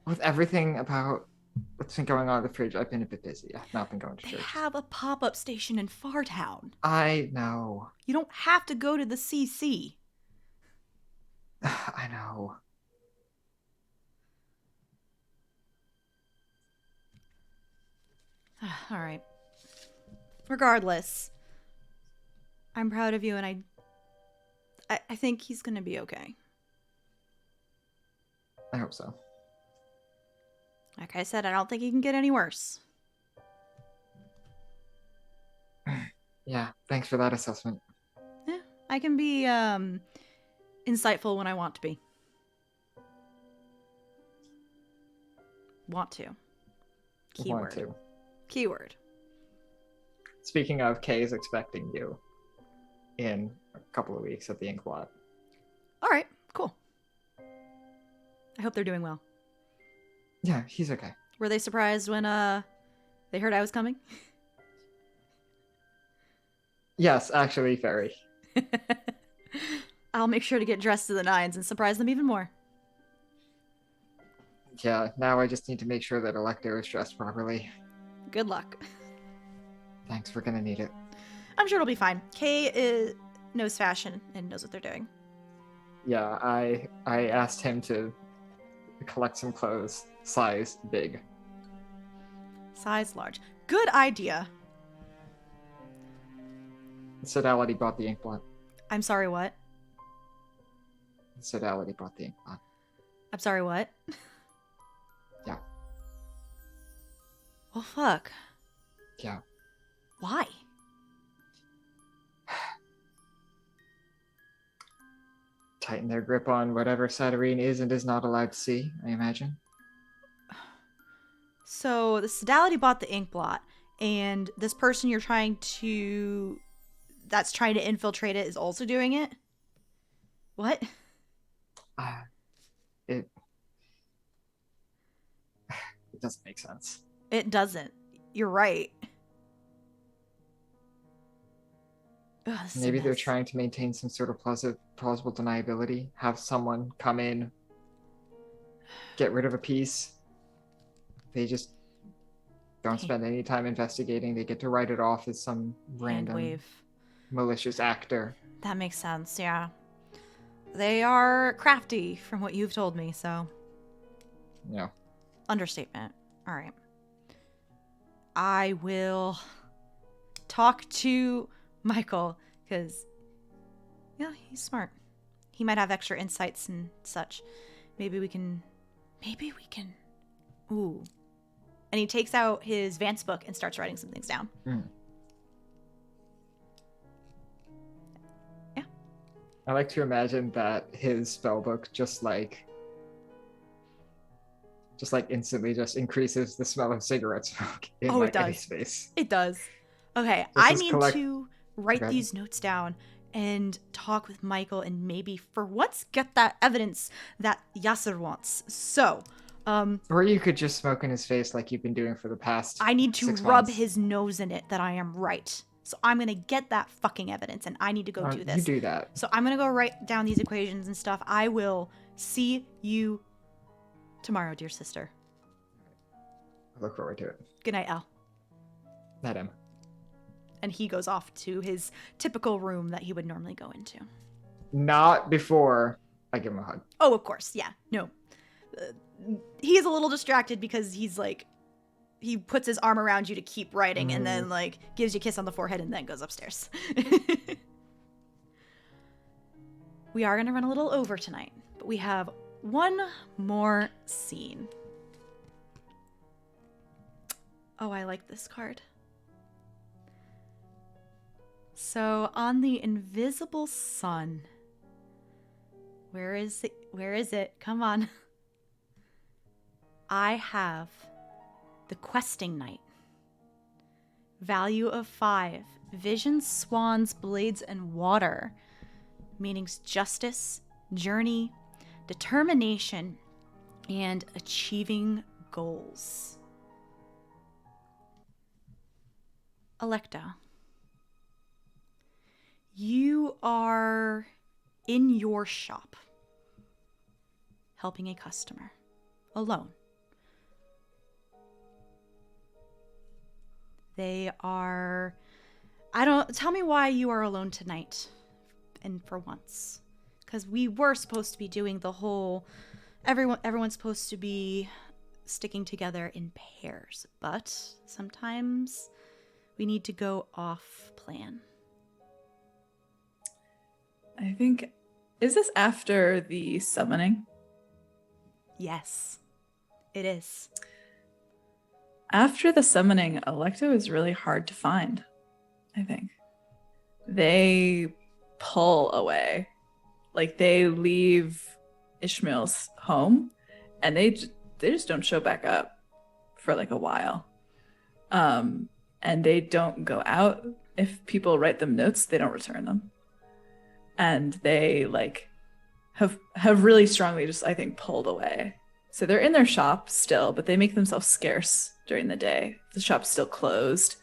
With everything about what's been going on in the fridge, I've been a bit busy. I've not been going to They church. have a pop-up station in Fartown. I know. You don't have to go to the CC. I know. All right. Regardless, I'm proud of you, and I think he's gonna be okay. I hope so. Like I said, I don't think he can get any worse. Yeah, thanks for that assessment. Yeah, I can be insightful when I want to be. Want to. Keyword. Want to. Keyword. Speaking of, Kay is expecting you in a couple of weeks at the ink lot. All right, cool. I hope they're doing well. Yeah, he's okay. Were they surprised when they heard I was coming? Yes, actually, very. I'll make sure to get dressed to the nines and surprise them even more. Yeah, now I just need to make sure that Alecto is dressed properly. Good luck. Thanks, we're gonna need it. I'm sure it'll be fine. Kay knows fashion and knows what they're doing. Yeah, I asked him to collect some clothes, size big. Size large. Good idea. Sodality brought the ink blot. I'm sorry, what? Sodality brought the ink blot. I'm sorry, what? Yeah. Well, fuck. Yeah. Why? Tighten their grip on whatever Satyrine is and is not allowed to see, I imagine. So the Sodality bought the ink blot, and this person you're trying to infiltrate it is also doing it? What? It doesn't make sense. It doesn't. You're right. Ugh, this is a Maybe they're mess. trying to maintain some sort of plausible deniability. Have someone come in, get rid of a piece. They just don't spend any time investigating. They get to write it off as some random Handwave. malicious actor. That makes sense, yeah. They are crafty from what you've told me, so. Yeah. Understatement. All right. I will talk to Michael, because, yeah, he's smart. He might have extra insights and such. Maybe we can. Ooh. And he takes out his Vance book and starts writing some things down. Mm. Yeah. I like to imagine that his spellbook just instantly just increases the smell of cigarette smoke in Oh, it any does. space. It does. Okay, This I is need to write Okay. these notes down and talk with Michael and maybe for once get that evidence that Yasser wants. So, Or you could just smoke in his face like you've been doing for the past I need to 6 rub months. his nose in it that I am right. So I'm going to get that fucking evidence and I need to go do this. You do that. So I'm going to go write down these equations and stuff. I will see you tomorrow, dear sister. I look forward to it. Good night, Elle. Not him. And he goes off to his typical room that he would normally go into. Not before I give him a hug. Oh, of course. Yeah. No. He's a little distracted because he's like, he puts his arm around you to keep writing and then like gives you a kiss on the forehead and then goes upstairs. We are going to run a little over tonight, but we have one more scene. Oh, I like this card. So on the invisible sun, where is it? Where is it? Come on. I have the questing knight. Value of 5. Visions, swans, blades, and water. Meanings justice, journey, determination, and achieving goals. Alecto. You are in your shop, helping a customer, alone. They are, tell me why you are alone tonight, and for once. Because we were supposed to be doing the whole, everyone's supposed to be sticking together in pairs, but sometimes we need to go off plan. I think, is this after the summoning? Yes, it is. After the summoning, Alecto is really hard to find, I think. They pull away. Like, they leave Ishmael's home, and they just don't show back up for, like, a while. And they don't go out. If people write them notes, they don't return them. And they, like, have really strongly just, I think, pulled away. So they're in their shop still, but they make themselves scarce during the day. The shop's still closed.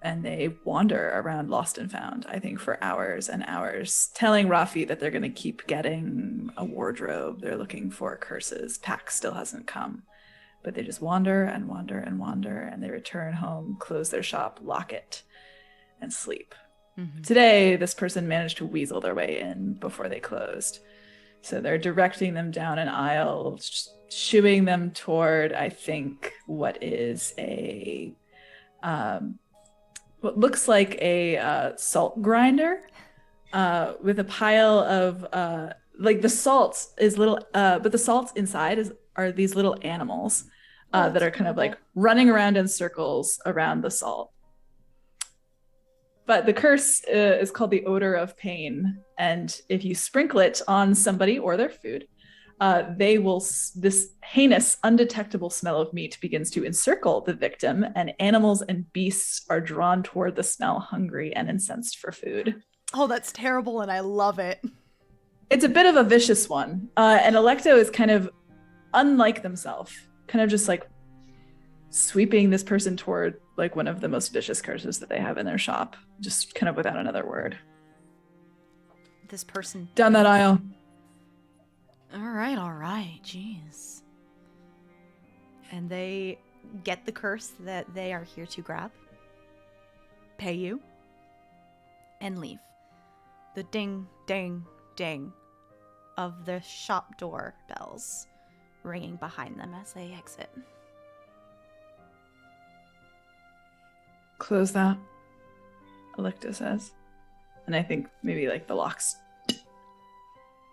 And they wander around Lost and Found, I think, for hours and hours, telling Rafi that they're going to keep getting a wardrobe. They're looking for curses. Pax still hasn't come. But they just wander and wander and wander, and they return home, close their shop, lock it, and sleep. Mm-hmm. Today, this person managed to weasel their way in before they closed. So they're directing them down an aisle, shooing them toward, I think, what is what looks like a salt grinder with a pile of like the salt is little, but the salt inside are these little animals that are kind of like running around in circles around the salt. But the curse is called the odor of pain, and if you sprinkle it on somebody or their food, this heinous, undetectable smell of meat begins to encircle the victim, and animals and beasts are drawn toward the smell, hungry and incensed for food. Oh, that's terrible, and I love it. It's a bit of a vicious one, and Alecto is kind of unlike themselves, kind of just like sweeping this person toward like one of the most vicious curses that they have in their shop, just kind of without another word. This person Down that aisle. All right. Jeez. And they get the curse that they are here to grab, pay you, and leave. The ding, ding, ding of the shop door bells ringing behind them as they exit. Close that, Alecto says. And I think maybe like the locks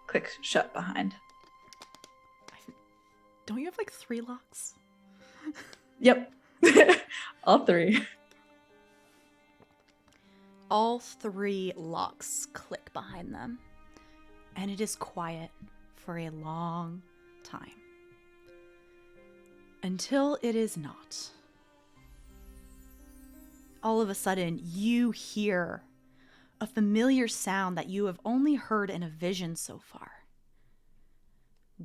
click shut behind. Don't you have like 3 locks? Yep. All 3. All 3 locks click behind them, and it is quiet for a long time. Until it is not. All of a sudden, you hear a familiar sound that you have only heard in a vision so far.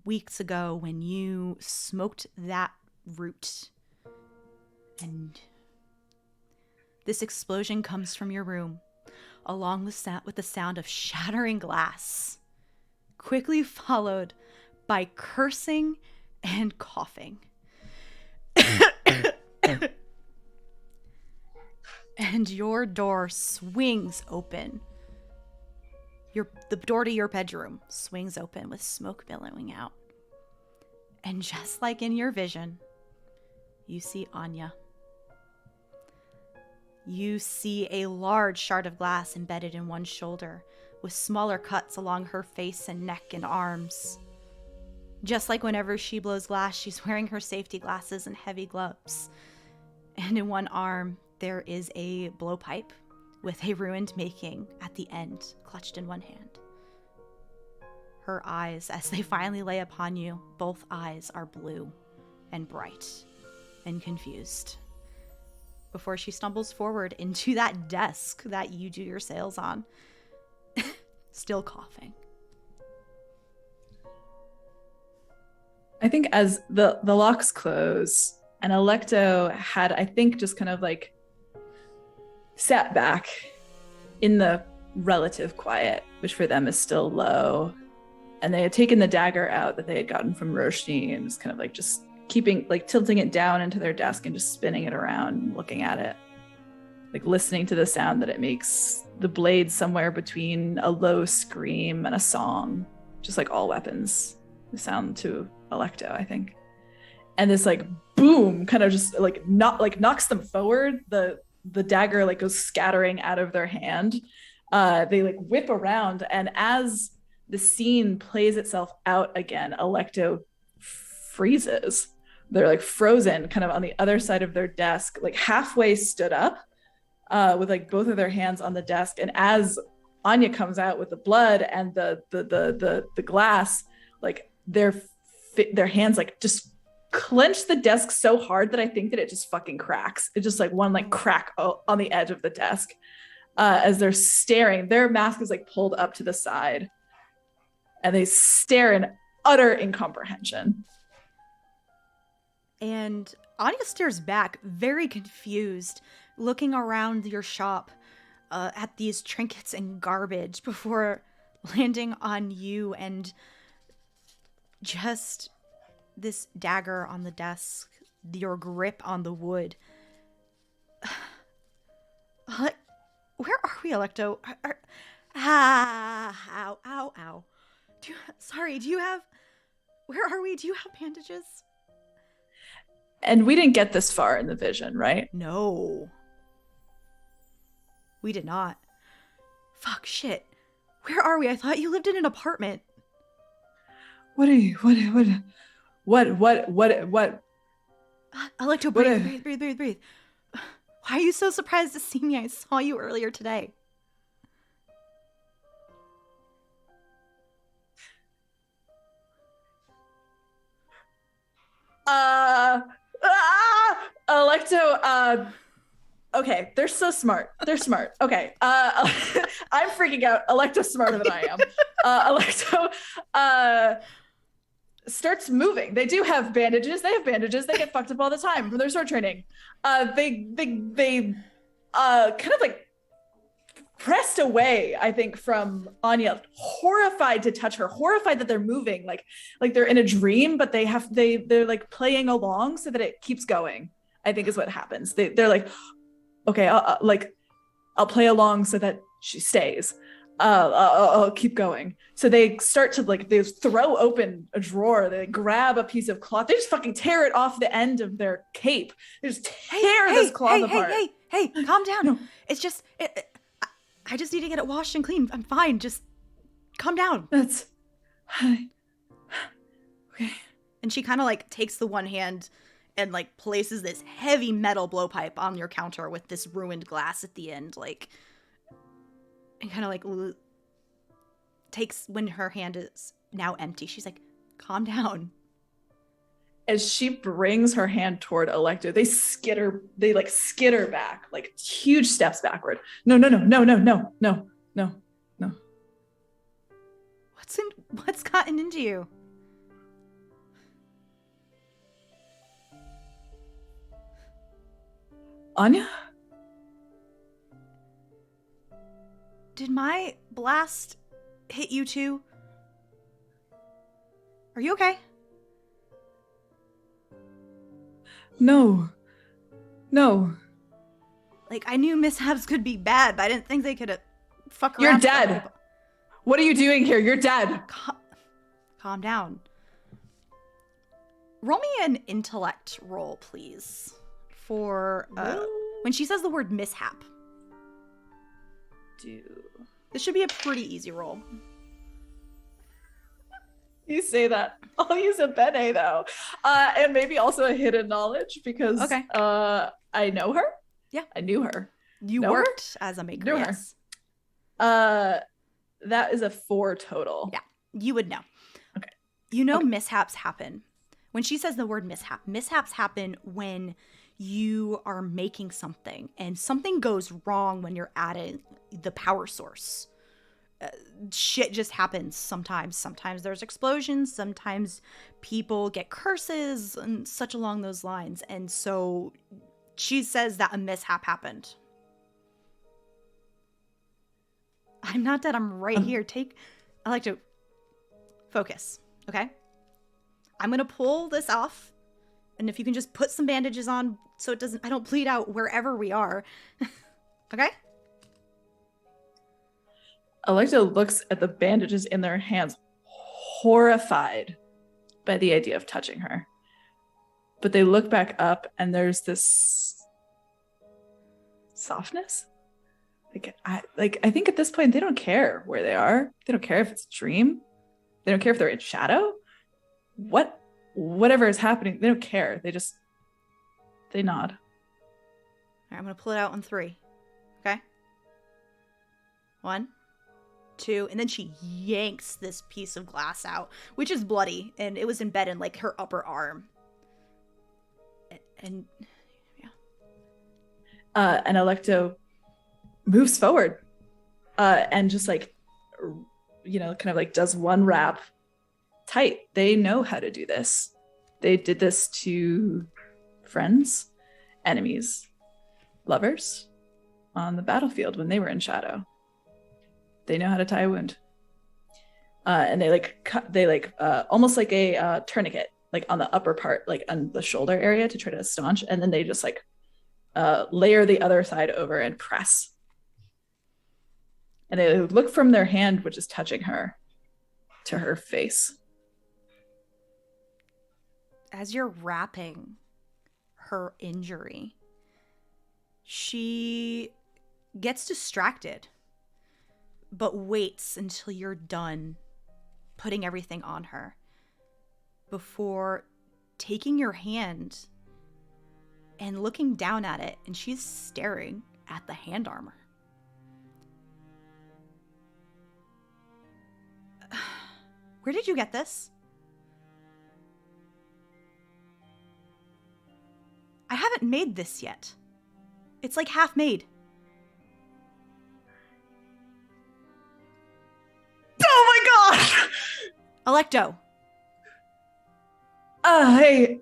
Weeks ago, when you smoked that root, and this explosion comes from your room, along with the sound of shattering glass, quickly followed by cursing and coughing. And your door swings open. The door to your bedroom swings open with smoke billowing out. And just like in your vision, you see Anya. You see a large shard of glass embedded in one shoulder, with smaller cuts along her face and neck and arms. Just like whenever she blows glass, she's wearing her safety glasses and heavy gloves. And in one arm, there is a blowpipe with a ruined making at the end, clutched in one hand. Her eyes, as they finally lay upon you, both eyes are blue and bright and confused. Before she stumbles forward into that desk that you do your sales on, still coughing. I think as the locks close, and Alecto had, I think, just kind of like sat back in the relative quiet, which for them is still low. And they had taken the dagger out that they had gotten from Roshni and was kind of like just keeping, like tilting it down into their desk and just spinning it around and looking at it, like listening to the sound that it makes, the blade somewhere between a low scream and a song, just like all weapons, the sound to Alecto, I think. And this like boom kind of just like knocks them forward. The dagger like goes scattering out of their hand. They like whip around, and as the scene plays itself out again, Alecto freezes. They're like frozen kind of on the other side of their desk, like halfway stood up with like both of their hands on the desk. And as Anya comes out with the blood and the glass, like their hands like just clench the desk so hard that I think that it just fucking cracks. It's just like one like crack on the edge of the desk as they're staring. Their mask is like pulled up to the side and they stare in utter incomprehension. And Anya stares back, very confused, looking around your shop at these trinkets and garbage before landing on you and just this dagger on the desk, your grip on the wood. Where are we, Alecto? Ow, ow, ow. Do you have... Where are we? Do you have bandages? And we didn't get this far in the vision, right? No. We did not. Fuck, shit. Where are we? I thought you lived in an apartment. What? Alecto, breathe. Why are you so surprised to see me? I saw you earlier today. Alecto, okay, they're so smart. They're smart. Okay, I'm freaking out. Alecto's smarter than I am. Alecto, starts moving. They do have bandages. They have bandages. They get fucked up all the time from their sword training. They kind of like pressed away, I think, from Anya, horrified to touch her, horrified that they're moving, like they're in a dream, but they're like playing along so that it keeps going, I think is what happens. They're like, okay, I'll play along so that she stays. I'll keep going. So they start to they throw open a drawer, they grab a piece of cloth, they just fucking tear it off the end of their cape. They just tear this cloth apart. Hey, calm down. No. It's just, I just need to get it washed and clean. I'm fine. Just calm down. That's okay. And she kind of takes the one hand and places this heavy metal blowpipe on your counter with this ruined glass at the end, and kind of takes, when her hand is now empty, she's like, calm down. As she brings her hand toward Alecto, they skitter back, huge steps backward. No. What's gotten into you? Anya? Did my blast hit you too? Are you okay? No. I knew mishaps could be bad, but I didn't think they could fuck around. You're dead. What are you doing here? You're dead. Calm down. Roll me an intellect roll, please. For when she says the word mishap. This should be a pretty easy roll. You say that. I'll use a Bene though. And maybe also a hidden knowledge because I know her. Yeah. I knew her. You know worked her? as a maker, Knew yes. Her. That is a 4 total. Yeah, you would know. Okay. You know mishaps happen. When she says the word mishaps happen when you are making something and something goes wrong when you're adding the power source. Shit just happens sometimes. Sometimes there's explosions. Sometimes people get curses and such along those lines. And so she says that a mishap happened. I'm not dead. I'm right here. I like to focus. Okay. I'm going to pull this off. And if you can just put some bandages on so I don't bleed out wherever we are. Okay? Alecto looks at the bandages in their hands, horrified by the idea of touching her. But they look back up and there's this softness. I think at this point they don't care where they are. They don't care if it's a dream. They don't care if they're in shadow. Whatever is happening, they don't care. They nod. All right, I'm going to pull it out on 3. Okay? 1, 2, and then she yanks this piece of glass out, which is bloody, and it was embedded in her upper arm. And yeah. And Alecto moves forward and just does one wrap tight. They know how to do this. They did this to friends, enemies, lovers on the battlefield when they were in shadow. They know how to tie a wound. And they cut, almost like a tourniquet, like on the upper part, like on the shoulder area to try to staunch. And then they just layer the other side over and press. And they look from their hand, which is touching her, to her face. As you're wrapping her injury, she gets distracted, but waits until you're done putting everything on her before taking your hand and looking down at it, and she's staring at the hand armor. Where did you get this? I haven't made this yet. It's like half made. Oh my god! Alecto. Hey,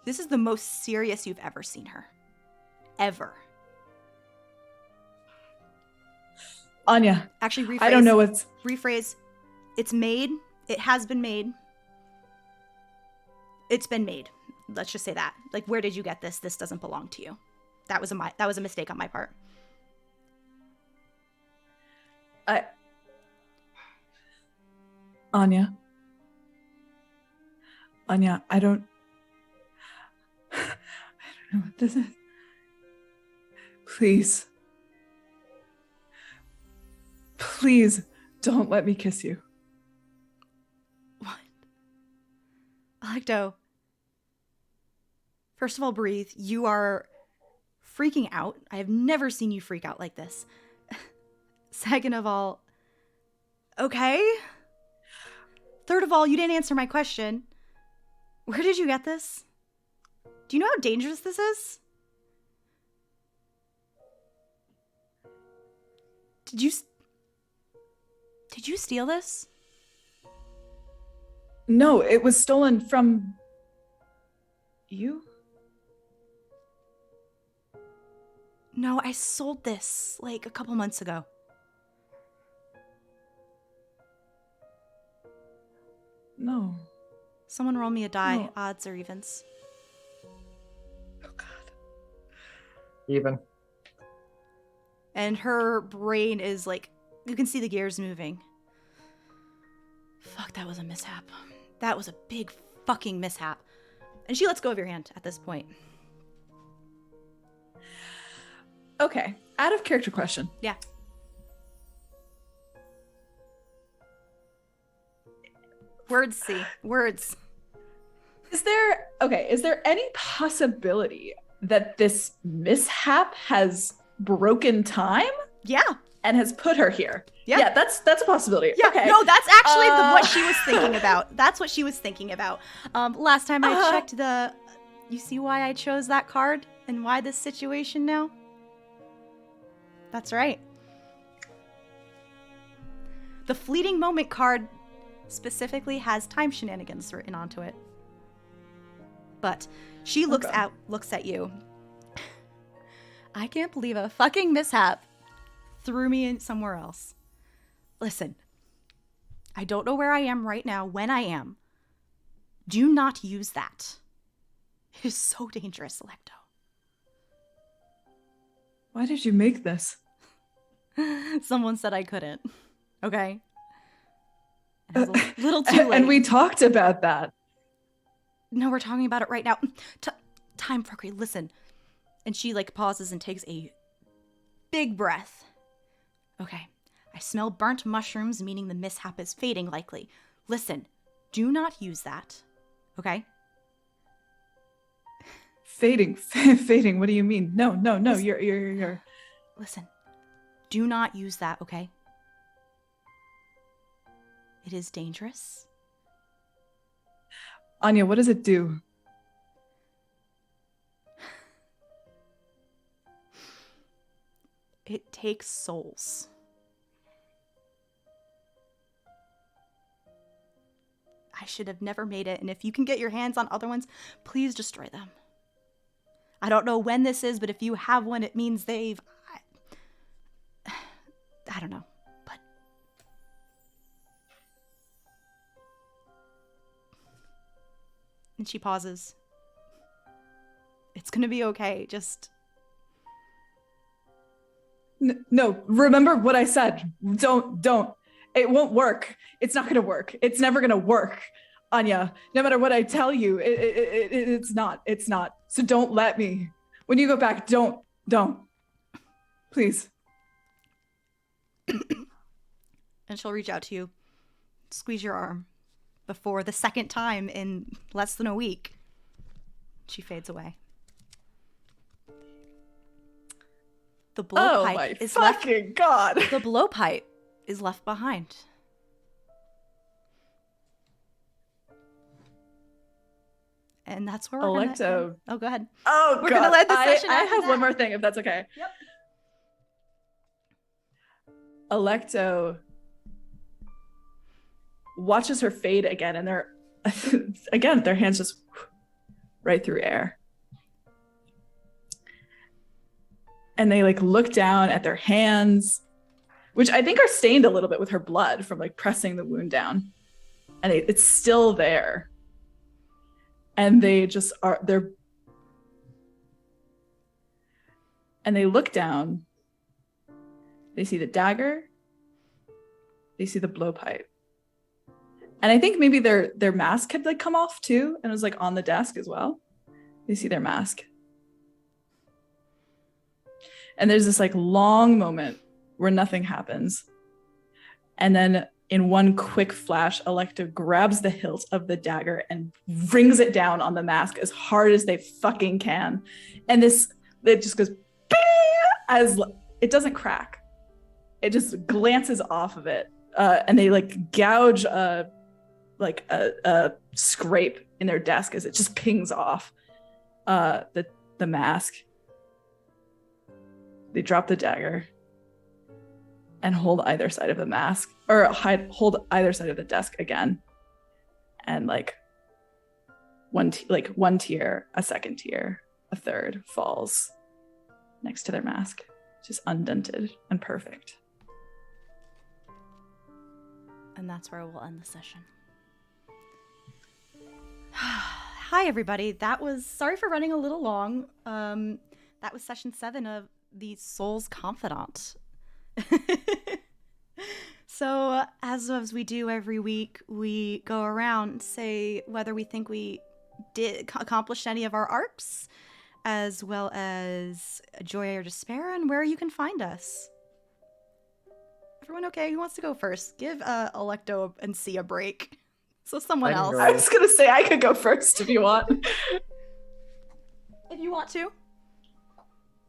This is the most serious you've ever seen her. Ever. Anya. Actually, rephrase. I don't know what's... Rephrase. It's made. It has been made. It's been made. Let's just say that. Like, where did you get this? This doesn't belong to you. That was a mistake on my part. Anya, I don't know what this is. Please don't let me kiss you. What? Alecto. First of all, breathe. You are freaking out. I have never seen you freak out like this. Second of all, okay. Third of all, you didn't answer my question. Where did you get this? Do you know how dangerous this is? Did you steal this? No, it was stolen from you? No, I sold this like a couple months ago. No. Someone roll me a die, No. odds or evens. Oh god. Even. And her brain is like, you can see the gears moving. Fuck, that was a mishap. That was a big fucking mishap. And she lets go of your hand at this point. Okay, out of character question. Yeah. Words, see. Words. Is there any possibility that this mishap has broken time Yeah. and has put her here? Yeah. Yeah, that's a possibility. Yeah. Okay. No, that's actually what she was thinking about. That's what she was thinking about. Last time I checked you see why I chose that card and why this situation now? That's right. The fleeting moment card specifically has time shenanigans written onto it. But she looks at you. I can't believe a fucking mishap threw me in somewhere else. Listen, I don't know where I am right now, when I am. Do not use that. It is so dangerous, Alecto. Why did you make this? Someone said I couldn't. Okay? It was a little too late. And we talked about that. No, we're talking about it right now. Time, fuckery, listen. And she pauses and takes a big breath. Okay, I smell burnt mushrooms, meaning the mishap is fading likely. Listen, do not use that. Okay? Fading. Fading, what do you mean? No, Listen. you're... Listen, do not use that, okay? It is dangerous. Anya, what does it do? It takes souls. I should have never made it. And if you can get your hands on other ones, please destroy them. I don't know when this is, but if you have one, it means they've... I don't know, but... And she pauses. It's gonna be okay, just... No, remember what I said. Don't. It won't work. It's not gonna work. It's never gonna work, Anya. No matter what I tell you, it's not. It's not. So don't let me. When you go back, don't. Please. And she'll reach out to you, squeeze your arm, before the second time in less than a week. She fades away. The blowpipe is left. God. The blowpipe is left behind. And that's where we're Alecto. gonna... Oh, go ahead. Oh, we're God. gonna let the session. I after have that. one more thing, if that's okay. Yep. Alecto watches her fade again, and their hands just right through air. And they like look down at their hands, which I think are stained a little bit with her blood from like pressing the wound down. And it's still there. And they just are, and they look down. They see the dagger. They see the blowpipe. And I think maybe their mask had like come off too, and it was like on the desk as well. They see their mask. And there's this like long moment where nothing happens. And then in one quick flash, Alecto grabs the hilt of the dagger and rings it down on the mask as hard as they fucking can. And it just goes, as it doesn't crack. It just glances off of it. And they like gouge a scrape in their desk as it just pings off the mask. They drop the dagger and hold either side of the mask, or hold either side of the desk again. And like one tear, a second tear, a third falls next to their mask, just undented and perfect. And that's where we'll end the session. Hi, everybody. That was, sorry for running a little long. That was session 7 of the Soul's Confidant. So, as we do every week, we go around and say whether we think we did accomplish any of our arcs, as well as joy or despair, and where you can find us. Everyone okay? Who wants to go first? Give Alecto and C a break. So someone else. I was gonna say I could go first if you want. If you want to.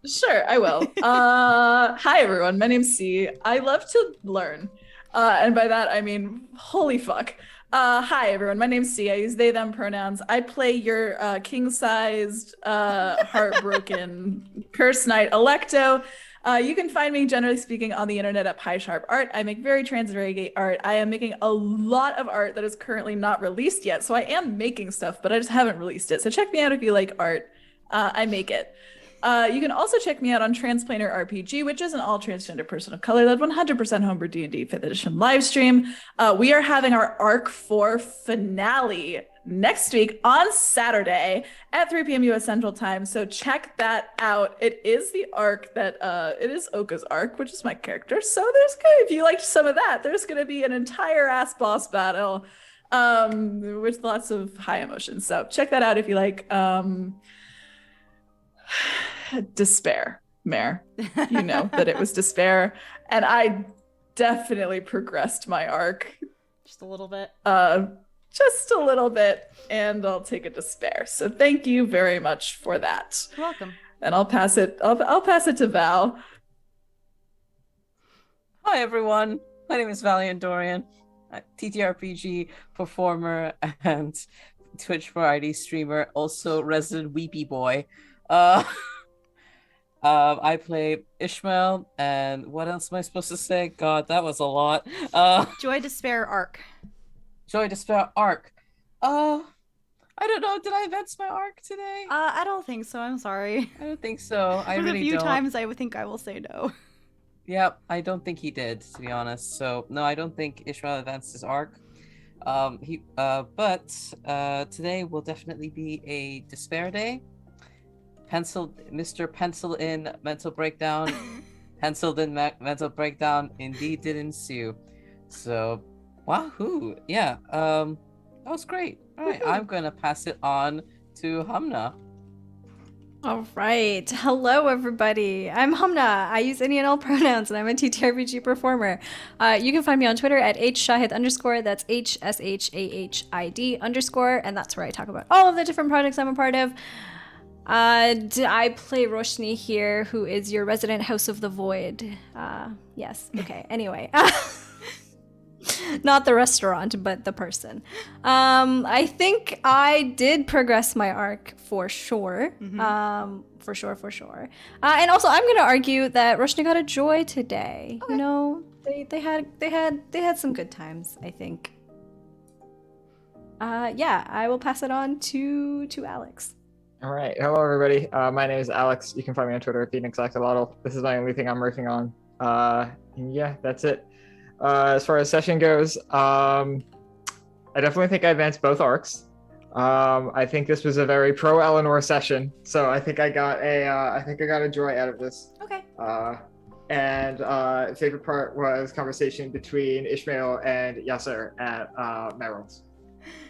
Sure, I will. Hi everyone, my name's C. I love to learn. And by that I mean, holy fuck. Hi everyone, my name's C. I use they, them pronouns. I play your king-sized, heartbroken curse knight Alecto. You can find me, generally speaking, on the internet at Pie Sharp Art. I make very trans and very gay art. I am making a lot of art that is currently not released yet. So I am making stuff, but I just haven't released it. So check me out if you like art. I make it. You can also check me out on Transplaner RPG, which is an all transgender person of color led 100% homebrew D&D 5th edition live stream. We are having our Arc 4 finale next week on Saturday at 3 p.m. U.S. Central Time. So check that out. It is the arc that it is Oka's arc, which is my character. So if you liked some of that, there's going to be an entire ass boss battle with lots of high emotions. So check that out if you like. Despair, Mare. You know that it was despair, and I definitely progressed my arc Just a little bit. Just a little bit, and I'll take a despair. So thank you very much for that. You're welcome. And I'll pass it. I'll pass it to Val. Hi everyone, my name is Valiant Dorian, TTRPG performer and Twitch variety streamer, also resident weepy boy. I play Ishmael, and what else am I supposed to say? God, that was a lot. Joy, despair, arc. Joy, despair, arc. Uh, I don't know. Did I advance my arc today? I don't think so. I'm sorry. I don't think so. I For the really few don't. times I would think I will say no. Yep, I don't think he did, to be honest. So no, I don't think Ishmael advanced his arc. But today will definitely be a despair day. Mr. Pencil in mental breakdown, penciled in mental breakdown indeed did ensue. So, wahoo! Yeah, that was great. All right, I'm gonna pass it on to Hamnah. All right. Hello, everybody. I'm Hamnah. I use any and all pronouns, and I'm a TTRPG performer. You can find me on Twitter at hshahid_. That's HSHAHID_, and that's where I talk about all of the different projects I'm a part of. I play Roshni here, who is your resident House of the Void. Yes. Okay. Anyway. Not the restaurant, but the person. I think I did progress my arc for sure. For sure. And also, I'm gonna argue that Roshni got a joy today. Okay. You know, they had some good times, I think. Yeah, I will pass it on to Alex. All right. Hello, everybody. My name is Alex. You can find me on Twitter at PhoenixAxolotl. This is my only thing I'm working on. And yeah, that's it. As far as session goes, I definitely think I advanced both arcs. I think this was a very pro Eleanor session, so I think I got a joy out of this. Okay. And favorite part was conversation between Ishmael and Yasser at Merrill's.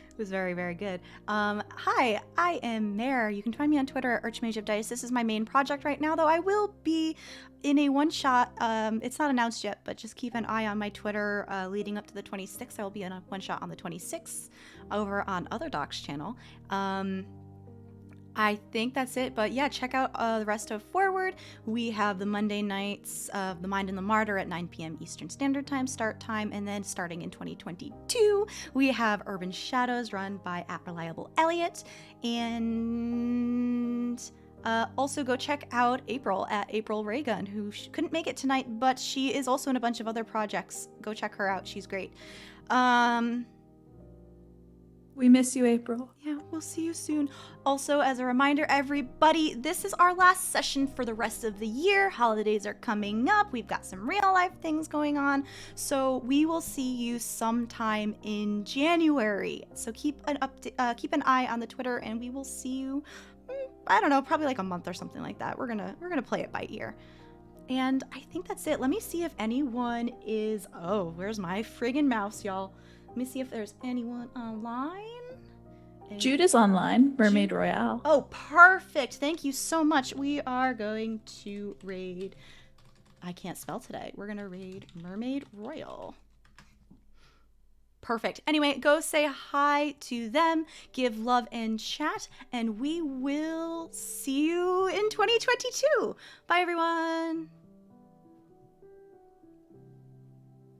It was very, very good. Hi, I am Mare. You can find me on Twitter at Archmage of Dice. This is my main project right now, though I will be in a one-shot. It's not announced yet, but just keep an eye on my Twitter leading up to the 26th. I will be in a one-shot on the 26th over on Other Doc's channel. I think that's it, but yeah, check out the rest of Forward. We have the Monday nights of The Mind and the Martyr at 9 p.m. Eastern Standard Time start time, and then starting in 2022, we have Urban Shadows run by @Reliable Elliot, and also go check out April at April Raygun, who couldn't make it tonight, but she is also in a bunch of other projects. Go check her out; she's great. We miss you, April. Yeah, we'll see you soon. Also, as a reminder, everybody, this is our last session for the rest of the year. Holidays are coming up. We've got some real life things going on. So we will see you sometime in January. So keep an eye on the Twitter, and we will see you, I don't know, probably like a month or something like that. We're gonna play it by ear. And I think that's it. Let me see if anyone is, oh, where's my friggin' mouse, y'all? Let me see if there's anyone online. Jude is online, Mermaid Royale. Oh, perfect. Thank you so much. We are going to raid, I can't spell today. We're going to raid Mermaid Royal. Perfect. Anyway, go say hi to them, give love and chat, and we will see you in 2022. Bye, everyone.